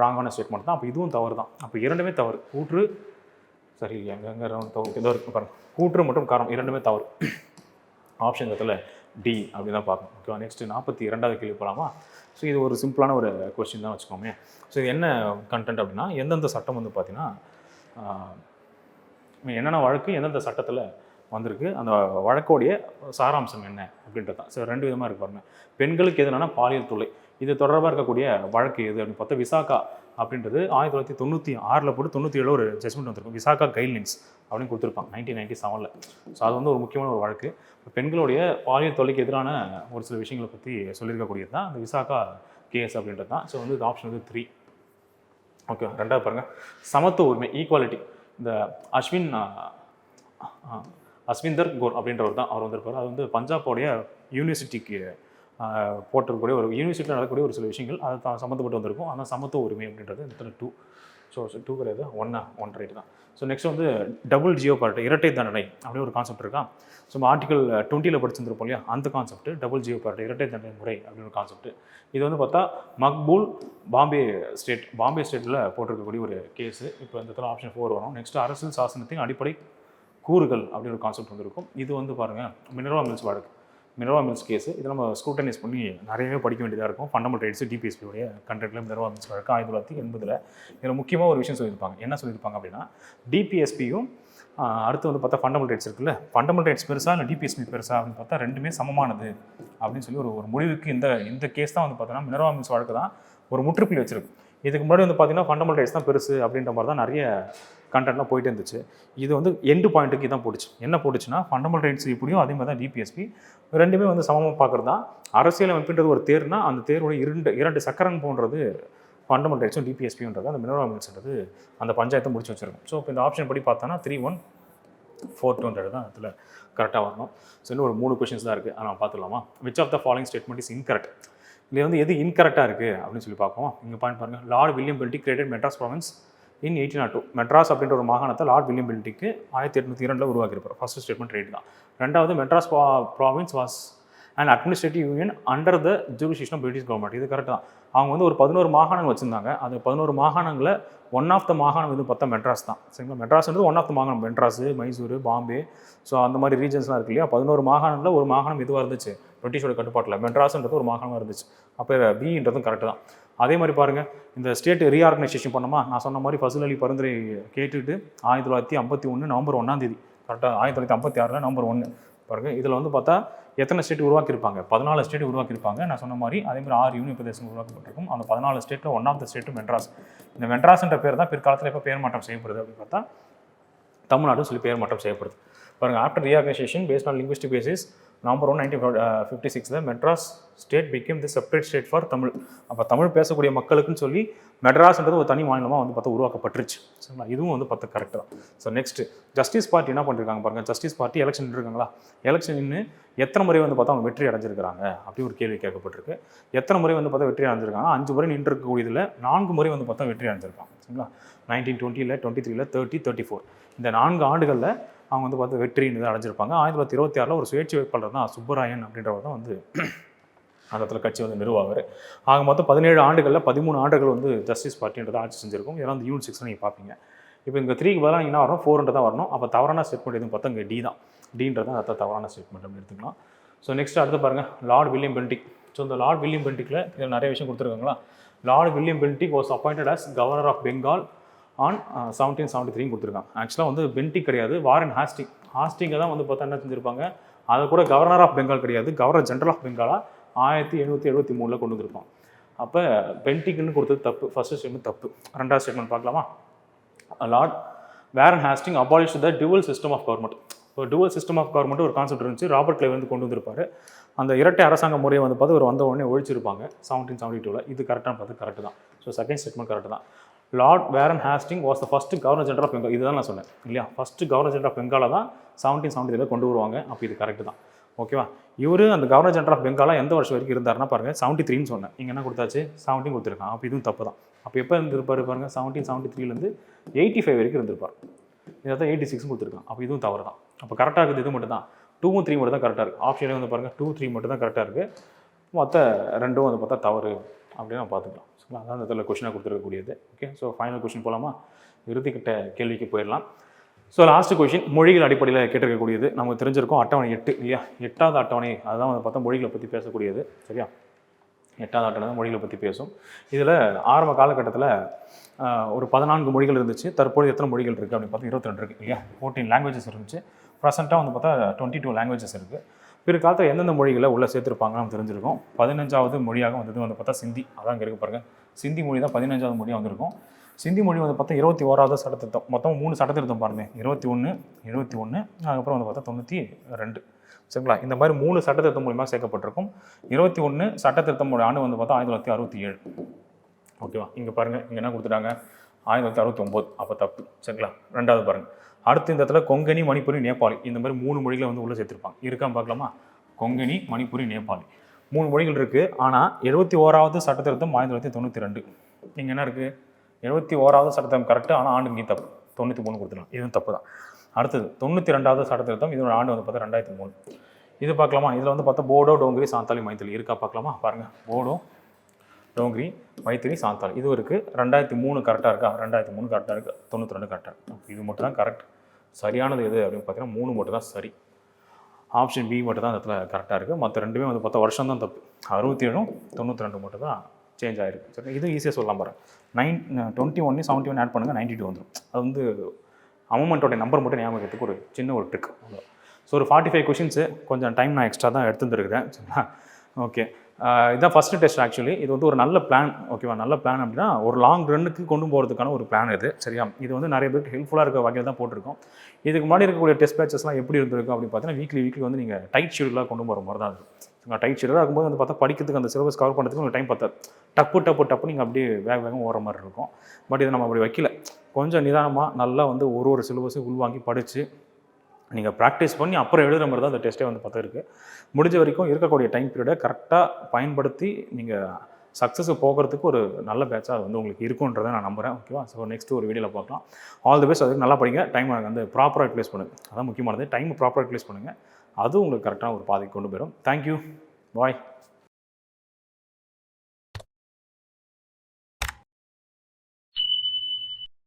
Speaker 1: ராங்கான ஸ்டேட்மெண்ட் தான். அப்போ இதுவும் தவறு தான். அப்போ 2மே தவறு. கூற்று சரி, எங்கே தவறு ஏதோ இருக்குது பாருங்கள். கூற்று மற்றும் காரணம் 2மே தவறு. ஆப்ஷன் இடத்துல டி அப்படி தான் பார்க்கணும். ஓகேவா? நெக்ஸ்ட் 42வது கேள்வி போகலாமா? ஸோ இது ஒரு சிம்பிளான ஒரு கொஸ்டின் தான் வச்சுக்கோமே. ஸோ இது என்ன கண்டென்ட் அப்படின்னா, எந்தெந்த சட்டம் வந்து பார்த்தீங்கன்னா என்னென்ன வழக்கு எந்தெந்த சட்டத்தில் வந்திருக்கு, அந்த வழக்கோடைய சாராம்சம் என்ன அப்படின்றது தான். ஸோ 2 விதமாக இருக்கு பாருங்க. பெண்களுக்கு எதுனா பாலியல் தொல்லை, இது தொடர்பாக இருக்கக்கூடிய வழக்கு எது அப்படின்னு பார்த்தா விசாகா அப்படின்றது 1996 போட்டு 97 ஒரு ஜட்மெண்ட் வந்திருக்கும். விசாகா கைட்லைன்ஸ் அப்படின்னு கொடுத்துருப்பாங்க 1997. ஸோ அது வந்து ஒரு முக்கியமான ஒரு வழக்கு. பெண்களுடைய பாலியல் தொல்லைக்கு எதிரான ஒரு சில விஷயங்களை பற்றி சொல்லியிருக்கக்கூடியது தான் அந்த விசாகா கேஸ் அப்படின்றது தான். ஸோ வந்து இது ஆப்ஷன் வந்து 3. ஓகே, 2வது பாருங்கள், சமத்துவ உரிமை, ஈக்குவாலிட்டி. இந்த அஸ்விந்தர் கோர் அப்படின்றவர் தான் அவர் வந்திருப்பார். அது வந்து பஞ்சாபோடைய யூனிவர்சிட்டிக்கு போட்டிருக்கக்கூடிய ஒரு யூனிவர்சிட்டியில் நடக்கக்கூடிய ஒரு சில விஷயங்கள் அது தான் சம்மந்தப்பட்டு வந்திருக்கும். ஆனால் சமத்துவ உரிமை அப்படின்றது இந்த 2. ஸோ 2 கிடையாது, 1 ரைட் தான். ஸோ நெக்ஸ்ட் வந்து டபுள் ஜியோபார்ட்டி, இரட்டை தண்டனை அப்படின்னு ஒரு கான்செப்ட் இருக்கா. ஸோ நம்ம ஆர்டிகல் 20 படிச்சிருந்துருப்போம் இல்லையா, அந்த கான்செப்ட் டபுள் ஜியோபார்ட்டி, இரட்டை தண்டனை முறை அப்படின்னு ஒரு கான்செப்ட். இது வந்து பார்த்தா மக்பூல் பாம்பே ஸ்டேட்டில் போட்டிருக்கக்கூடிய ஒரு கேஸு. இப்போ இந்த இடத்துல ஆப்ஷன் 4 வரும். நெக்ஸ்ட் அரசியல் சாசனத்தின் அடிப்படை கூறுகள் அப்படின்னு ஒரு கான்செப்ட் வந்துருக்கும். இது வந்து பாருங்கள் மினர்வா மில்ஸ் வழக்கு, மினர்வா மில்ஸ் கேஸு. இதை நம்ம ஸ்க்ரூட்டனைஸ் பண்ணி நிறையவே படிக்க வேண்டியதாக இருக்கும். ஃபண்டமெண்டல் ரைட்ஸ் டிபிஎஸ்பியோடைய கண்டென்ட்டில் மினர்வா மில்ஸ் வழக்கு 1980. இதில் முக்கியமாக ஒரு விஷயம் சொல்லியிருப்பாங்க. என்ன சொல்லியிருப்பாங்க அப்படின்னா, டிபிஎஸ்பியும் அடுத்து வந்து பார்த்தா ஃபண்டமெண்டல் ரைட்ஸ் இருக்குல்ல, ஃபண்டமெண்டல் ரைட்ஸ் பெருசா இல்லை டிபிஎஸ்பி பெருசா அப்படின்னு பார்த்தா 2மே சமமானது அப்படின்னு சொல்லி ஒரு முடிவுக்கு இந்த கேஸ் தான் வந்து பார்த்தோன்னா மினர்வா மில்ஸ் வழக்கு தான் ஒரு முற்றுப்புள்ளி வச்சிருக்கு. இதுக்கு முன்னாடி வந்து பார்த்தீங்கன்னா ஃபண்டமெண்டல் ரைட்ஸ் தான் பெருசு அப்படின்ற மாதிரி தான் நிறைய கண்டென்ட்லாம் போயிட்டு இருந்துச்சு. இது வந்து எண்டு பாயிண்ட்டுக்கு தான் போட்டுச்சு. என்ன போட்டுச்சுன்னா, ஃபண்டமெண்டல் ரைட்ஸ் எப்படியும் அதே மாதிரி தான் டிபிஎஸ்பி, 2மே வந்து சமமாக பார்க்குறது தான். அரசியல் அமைப்புன்றது ஒரு தேர்னா அந்த தேர்வுடைய இரண்டு சக்கரம் போன்றது ஃபண்டமெண்டல் ரைட்ஸும் டிபிஎஸ்பின்றது அந்த மினர்வா மில்ஸ்ன்றது அந்த பஞ்சாயத்தை முடிச்சு வச்சிருக்கும். ஸோ இப்போ இந்த ஆப்ஷன் படி பார்த்தோன்னா 3142 தான் அதில் கரெக்டாக வரணும். ஸோ இன்னும் ஒரு 3 கொஷின்ஸ் தான் இருக்குது, ஆனால் பார்த்துக்கலாமா. Which of the following statement is incorrect. இதில் வந்து எது இன்கரெக்டாக இருக்குது அப்படின்னு சொல்லி பார்ப்போம். இங்கே பாயிண்ட் பாருங்கள், லார்ட் வில்லியம் பெல்டி created Madras province in 1802. Madras அப்படின்ற ஒரு மாகாணத்தை லார்ட் வில்லியம் பெல்டிக்கு 1802 உருவாக்கியிருப்பார். ஃபர்ஸ்ட் ஸ்டேட்மெண்ட் ரைட் தான். 2வது Madras province was and administrative union under the jurisdiction of British government. இது கரெக்ட் தான். அவங்க வந்து ஒரு 11 மாகாணங்கள் வச்சுருந்தாங்க. அந்த 11 மாகாணங்களில் ஒன் ஆஃப் த மாகாணம் வந்து பார்த்தா மெட்ராஸ் தான். சரிங்களா, மெட்ராஸ்ன்றது ஒன் ஆஃப் த மாகாணம். மெட்ராஸ், மைசூர், பாம்பே, ஸோ அந்த மாதிரி ரீஜன்ஸ்லாம் இருக்கு இல்லையா. 11 மாகாணங்களில் ஒரு மாகாணம் இதுவாக இருந்துச்சு பிரிட்டிஷோட கட்டுப்பாட்டில். மெட்ராஸ்ன்றது ஒரு மாகாணமாக இருந்துச்சு. அப்போ பின்றதும் கரெக்டு தான். அதே மாதிரி பாருங்கள், இந்த ஸ்டேட் ரீஆர்கனைசேஷன் பண்ணோமா, நான் சொன்ன மாதிரி ஃபசல் அலி பரிந்துரை கேட்டுட்டு 1951 நவம்பர் 1 கரெக்டாக 1956 நவம்பர் 1 பாருங்கள். இதில் வந்து பார்த்தா எத்தனை ஸ்டேட் உருவாக்கியிருப்பாங்க, 14 ஸ்டேட் உருவாக்கியிருப்பாங்க. நான் சொன்ன மாதிரி அதே மாதிரி 6 யூனியன் பிரதேசங்கள் உருவாக்கப்பட்டிருக்கும். அந்த 14 ஸ்டேட்டில் one of the state Madras. இந்த மெட்ராஸ்ன்ற பேர் தான் பிற்காலத்தில் எப்போ பேர் மாற்றம் செய்யப்படுது அப்படின்னு பார்த்தா தமிழ்நாடு சொல்லி பேர் மாற்றம் செய்யப்படுது. பாருங்கள், after reorganisation based on linguistic basis November 1, 1956 Madras state became the separate state for Tamil. அப்போ தமிழ் பேசக்கூடிய மக்களுக்குன்னு சொல்லி மெட்ராஸ்ன்றது ஒரு தனி மாநிலமாக வந்து பார்த்தா உருவாக்கப்பட்டுருச்சு. சரிங்களா, இதுவும் வந்து பார்த்தா கரெக்ட் தான். ஸோ நெக்ஸ்ட் ஜஸ்டிஸ் பார்ட்டி என்ன பண்ணிருக்காங்க பாருங்கள். ஜஸ்டிஸ் பார்ட்டி எலெக்ஷன் இருக்காங்களா, எலெக்ஷன் நின்று எத்தனை முறை வந்து பார்த்தா அவங்க வெற்றி அடைஞ்சிருக்காங்க அப்படி ஒரு கேள்வி கேட்கப்பட்டிருக்கு. எத்தனை முறை வந்து பார்த்தா வெற்றி அடைஞ்சிருக்காங்க, 5 முறை நின்று இருக்கக்கூடியதில் 4 முறை வந்து பார்த்தா வெற்றி அடைஞ்சிருக்காங்க. சரிங்களா, 1920, 23, 30, 34 இந்த 4 ஆண்டுகளில் அவங்க வந்து பார்த்து வெற்றின்னு அடைஞ்சிருப்பாங்க. 1926 ஒரு சுயேட்சை வேட்பாளர் தான் சுப்பராயன் அப்படின்றவர் தான் வந்து அந்த இடத்துல கட்சி வந்து நிறுவாவார். ஆக மொத்தம் 17 ஆண்டுகளில் 13 ஆண்டுகள் வந்து ஜஸ்டிஸ் பார்ட்டின்றதை ஆட்சி செஞ்சிருக்கும். இதெல்லாம் வந்து யூனிட் 6 நீங்கள் பார்ப்பீங்க. இப்போ இங்கே 3க்கு பதிலாக என்ன வரணும், 4 தான் வரணும். அப்போ தவறான ஸ்டேட்மெண்ட் எதுவும் பார்த்தா இங்கே டி தான். டீன்றது தான் தவறான ஸ்டேட்மெண்ட் அப்படின்னு எடுத்துக்கலாம். ஸோ நெக்ஸ்ட் அடுத்து பாருங்கள், லார்ட் வில்லியம் பெல்டிக். ஸோ இந்த லார்ட் வில்லியம் பெல்டிக்கில் இதில் நிறைய விஷயம் கொடுத்துருக்காங்களா. Lord William Bentinck was appointed as governor of Bengal on 1773 கொடுத்துருக்காங்க. ஆக்சுவலாக வந்து பென்டிக் கிடையாது, வாரன் ஹாஸ்டிங்கை தான் வந்து பார்த்தா என்ன செஞ்சுருப்பாங்க, அதை கூட கவர்னர் ஆஃப் பெங்கால் கிடையாது, கவர்னர் ஜென்ரல் ஆஃப் பெங்காலாக 1773 கொண்டு வந்திருப்பாங்க. அப்போ பென்டிக்னு கொடுத்தது தப்பு. ஃபர்ஸ்ட் ஸ்டேட்மெண்ட் தப்பு. 2வது ஸ்டேட்மெண்ட் பார்க்கலாமா. Lord Warren Hasting abolish the dual system of government. இப்போ டுவல் சிஸ்டம் ஆஃப் கவர்மெண்ட் ஒரு கான்செப்ட் இருந்துச்சு, ராபர்ட் கிளைவ் வந்து கொண்டு வந்திருப்பாரு. அந்த இரட்டை அரசாங்க முறையை வந்து பார்த்து ஒரு வந்த உடனே ஒழிச்சிருப்பாங்க 1772. இது கரெக்டாக பார்த்து கரெக்டு தான். ஸோ செகண்ட் ஸ்டேட்மெண்ட் கரெக்டு தான். Lord Warren Hasting was the first governor general of Bengal. இதுதான் நான் சொன்னேன் இல்லையா, ஃபர்ஸ்ட் கவர்னர் ஜெனரல் ஆஃப் பெங்காலை தான் 1773 கொண்டு வருவாங்க. அப்போ இது கரெக்டு தான். ஓகேவா, இவர் அந்த கவர்னர் ஜெனரல் ஆஃப் பெங்காலாக எந்த வருஷம் வரைக்கும் இருந்தாருன்னா பாருங்கள் 73 சொன்னேன். இங்கே என்ன கொடுத்தாச்சு 17 கொடுத்துருக்கான். அப்போ இதுவும் தப்பு தான். அப்போ எப்போ இருந்திருப்பாரு பாருங்கள், 1773 85 வரைக்கும் இருந்திருப்பார். இதை தான் 86 கொடுத்துருக்கான். அப்போ இதுவும் தவறு தான். அப்போ கரெக்டாக இருக்குது இது மட்டும் தான். 2, 3 மட்டும் தான் கரெக்டாக இருக்குது. ஆப்ஷனே வந்து பாருங்கள் 2, 3 மட்டும் தான் கரெக்டாக இருக்குது. மொத்த 2 வந்து பார்த்தா தவறு அப்படின்னு நம்ம பார்த்துக்கலாம். சரிங்களா, அதான் இந்த இடத்துல கொஷினாக கொடுத்துருக்கக்கூடியது. ஓகே, ஸோ ஃபைனல் கொஷின் போகலாமா. இறுதிக்கிட்ட கேள்விக்கு போயிடலாம். ஸோ லாஸ்ட் கொஷின் மொழிகள் அடிப்படையில் கேட்டிருக்கக்கூடியது நமக்கு தெரிஞ்சிருக்கும் அட்டவணை 8 இல்லையா, 8வது அட்டவணை அதுதான் வந்து பார்த்தா மொழிகளை பற்றி பேசக்கூடியது. சரியா, 8வது அட்டவணை தான் மொழிகளை பற்றி பேசும். இதில் ஆரம்ப காலகட்டத்தில் ஒரு 14 மொழிகள் இருந்துச்சு. தற்போது எத்தனை மொழிகள் இருக்குது அப்படின்னு பார்த்தா 22 இருக்குது இல்லையா, 14 லாங்குவேஜஸ் இருந்துச்சு. ப்ரெசென்ட்டாக வந்து பார்த்தா 22 லாங்குவேஜஸ் இருக்குது. பிற்காலத்தில் எந்தெந்த மொழிகளை உள்ளே சேர்த்துருப்பாங்க நம்ம தெரிஞ்சிருக்கோம். 15வது மொழியாக வந்தது வந்து பார்த்தா சிந்தி. அதான் இங்கே இருக்கு பாருங்கள், சிந்தி மொழி தான் 15வது மொழியாக வந்திருக்கும். சிந்தி மொழி வந்து பார்த்தா 21வது சட்டத்திருத்தம், மொத்தம் 3 சட்டத்திருத்தம் பாருங்கள், 21 அதுக்கப்புறம் வந்து பார்த்தா 92. சரிங்களா, இந்த மாதிரி 3 சட்டத்திருத்தம் மூலியமாக சேர்க்கப்பட்டிருக்கும். 21 சட்டத்திருத்தம் ஆண்டு வந்து பார்த்தா 1967. ஓகேவா, இங்கே பாருங்கள், இங்கே என்ன கொடுத்துட்டாங்க 1969, அப்போ தப்பு. சரிங்களா, ரெண்டாவது பாருங்கள். அடுத்து இந்த இடத்துல கொங்கணி, மணிப்புரி, நேபாளி இந்த மாதிரி 3 மொழிகளை வந்து உள்ளே சேர்த்துருப்பாங்க. இருக்கான்னு பார்க்கலாமா, கொங்கணி, மணிப்புரி, நேபாளி 3 மொழிகள் இருக்குது. ஆனால் 71வது சட்டத்திருத்தம் 1992. இங்கே என்ன இருக்குது, 71வது சட்டத்திருத்தம் கரெக்டு, ஆனால் ஆண்டு இங்கே தப்பு, 93 கொடுத்துருலாம், இதுவும் தப்பு தான். அடுத்தது 92வது சட்டத்திருத்தம், இதோட ஆண்டு வந்து பார்த்தா 2003. இது பார்க்கலாமா, இதில் வந்து பார்த்தா போடோ, டோங்கிரி, சாந்தாலி, மைத்திலி இருக்கா பார்க்கலாமா, பாருங்கள் போடோ, டோங்கிரி, மைத்திரி, சாந்தாலி இது இருக்குது. 2003 கரெக்டாக இருக்கா, 2003 கரெக்டாக இருக்குது, 92 கரெக்டாக இருக்குது. இது மட்டும் தான் கரெக்ட். சரியானது எது அப்படின்னு பார்த்தீங்கன்னா 3 மட்டும் தான் சரி. ஆப்ஷன் பி மட்டும் தான் அந்த இடத்துல கரெக்டாக இருக்குது. மற்ற ரெண்டுமே வந்து பார்த்தா வருஷம் தான் தப்பு. 67 92 மட்டும் தான் சேஞ்ச் ஆகிருக்கு. சரி, இது ஈஸியாக சொல்லலாம் பாருங்கள். 21 71 ஆட் பண்ணுங்கள், 92 வந்துடும். அது வந்து அமௌண்ட்டோட நம்பர் மட்டும் ஞாபகம் வைக்கிறதுக்கு ஒரு சின்ன ஒரு ட்ரிக். ஸோ ஒரு 45 கொஷின்ஸு, கொஞ்சம் டைம் நான் எக்ஸ்ட்ரா தான் எடுத்துருக்கிறேன். சரிங்களா, ஓகே. இதுதான் ஃபஸ்ட்டு டெஸ்ட். ஆக்சுவலி இது வந்து ஒரு நல்ல பிளான். ஓகேவா, நல்ல பிளான் அப்படின்னா ஒரு லாங் ரன்னுக்கு கொண்டு போகிறதுக்கான ஒரு பிளான் இது. சரியா, இது வந்து நிறைய பேருக்கு ஹெல்ப்ஃபுல்லாக இருக்க வகையில் தான் போட்டிருக்கோம். இதுக்கு முன்னாடி இருக்கக்கூடிய டெஸ்ட் பேச்சஸ்லாம் எப்படி இருந்திருக்கும் அப்படின்னு பார்த்தீங்கன்னா வீக்லி வந்து நீங்கள் டைட் ஷெடியூலாக கொண்டு போகிற மாதிரி தான் இருக்கும். டைட் ஷெடியூலாக இருக்கும்போது வந்து பார்த்தா படிக்கிறதுக்கு அந்த சிலபஸ் கவர் பண்ணுறதுக்கு உங்களுக்கு டைம் பத்தாது. டப்பு நீங்கள் அப்படியே வேகம் ஓடுற மாதிரி இருக்கும். பட் இதை நம்ம அப்படி வைக்கல. கொஞ்சம் நிதானமாக நல்லா வந்து ஒரு சிலபஸும் உள்வாங்கி படித்து நீங்கள் ப்ராக்டிஸ் பண்ணி அப்புறம் எழுதுகிற மாதிரி தான் அந்த டெஸ்ட்டே வந்து பார்த்தா இருக்குது. முடிஞ்ச வரைக்கும் இருக்கக்கூடிய டைம் பீரியடை கரெக்டாக பயன்படுத்தி நீங்கள் சக்ஸஸ் போகிறதுக்கு ஒரு நல்ல பேட்சாக அது வந்து உங்களுக்கு இருக்குன்றதை நான் நம்புகிறேன். ஓகேவா, ஸோ நெக்ஸ்ட் ஒரு வீடியோவில் பார்க்கலாம். All the best. அதுக்கு நல்லா படிங்க, டைம் வந்து ப்ராப்பராக யூட்டிலைஸ் பண்ணுங்கள். அதான் முக்கியமானது, டைம் ப்ராப்பராக யூட்டிலைஸ் பண்ணுங்கள். அதுவும் உங்களுக்கு கரெக்டான ஒரு பாதைக்கு கொண்டு போயிடும். தேங்க்யூ, பாய்.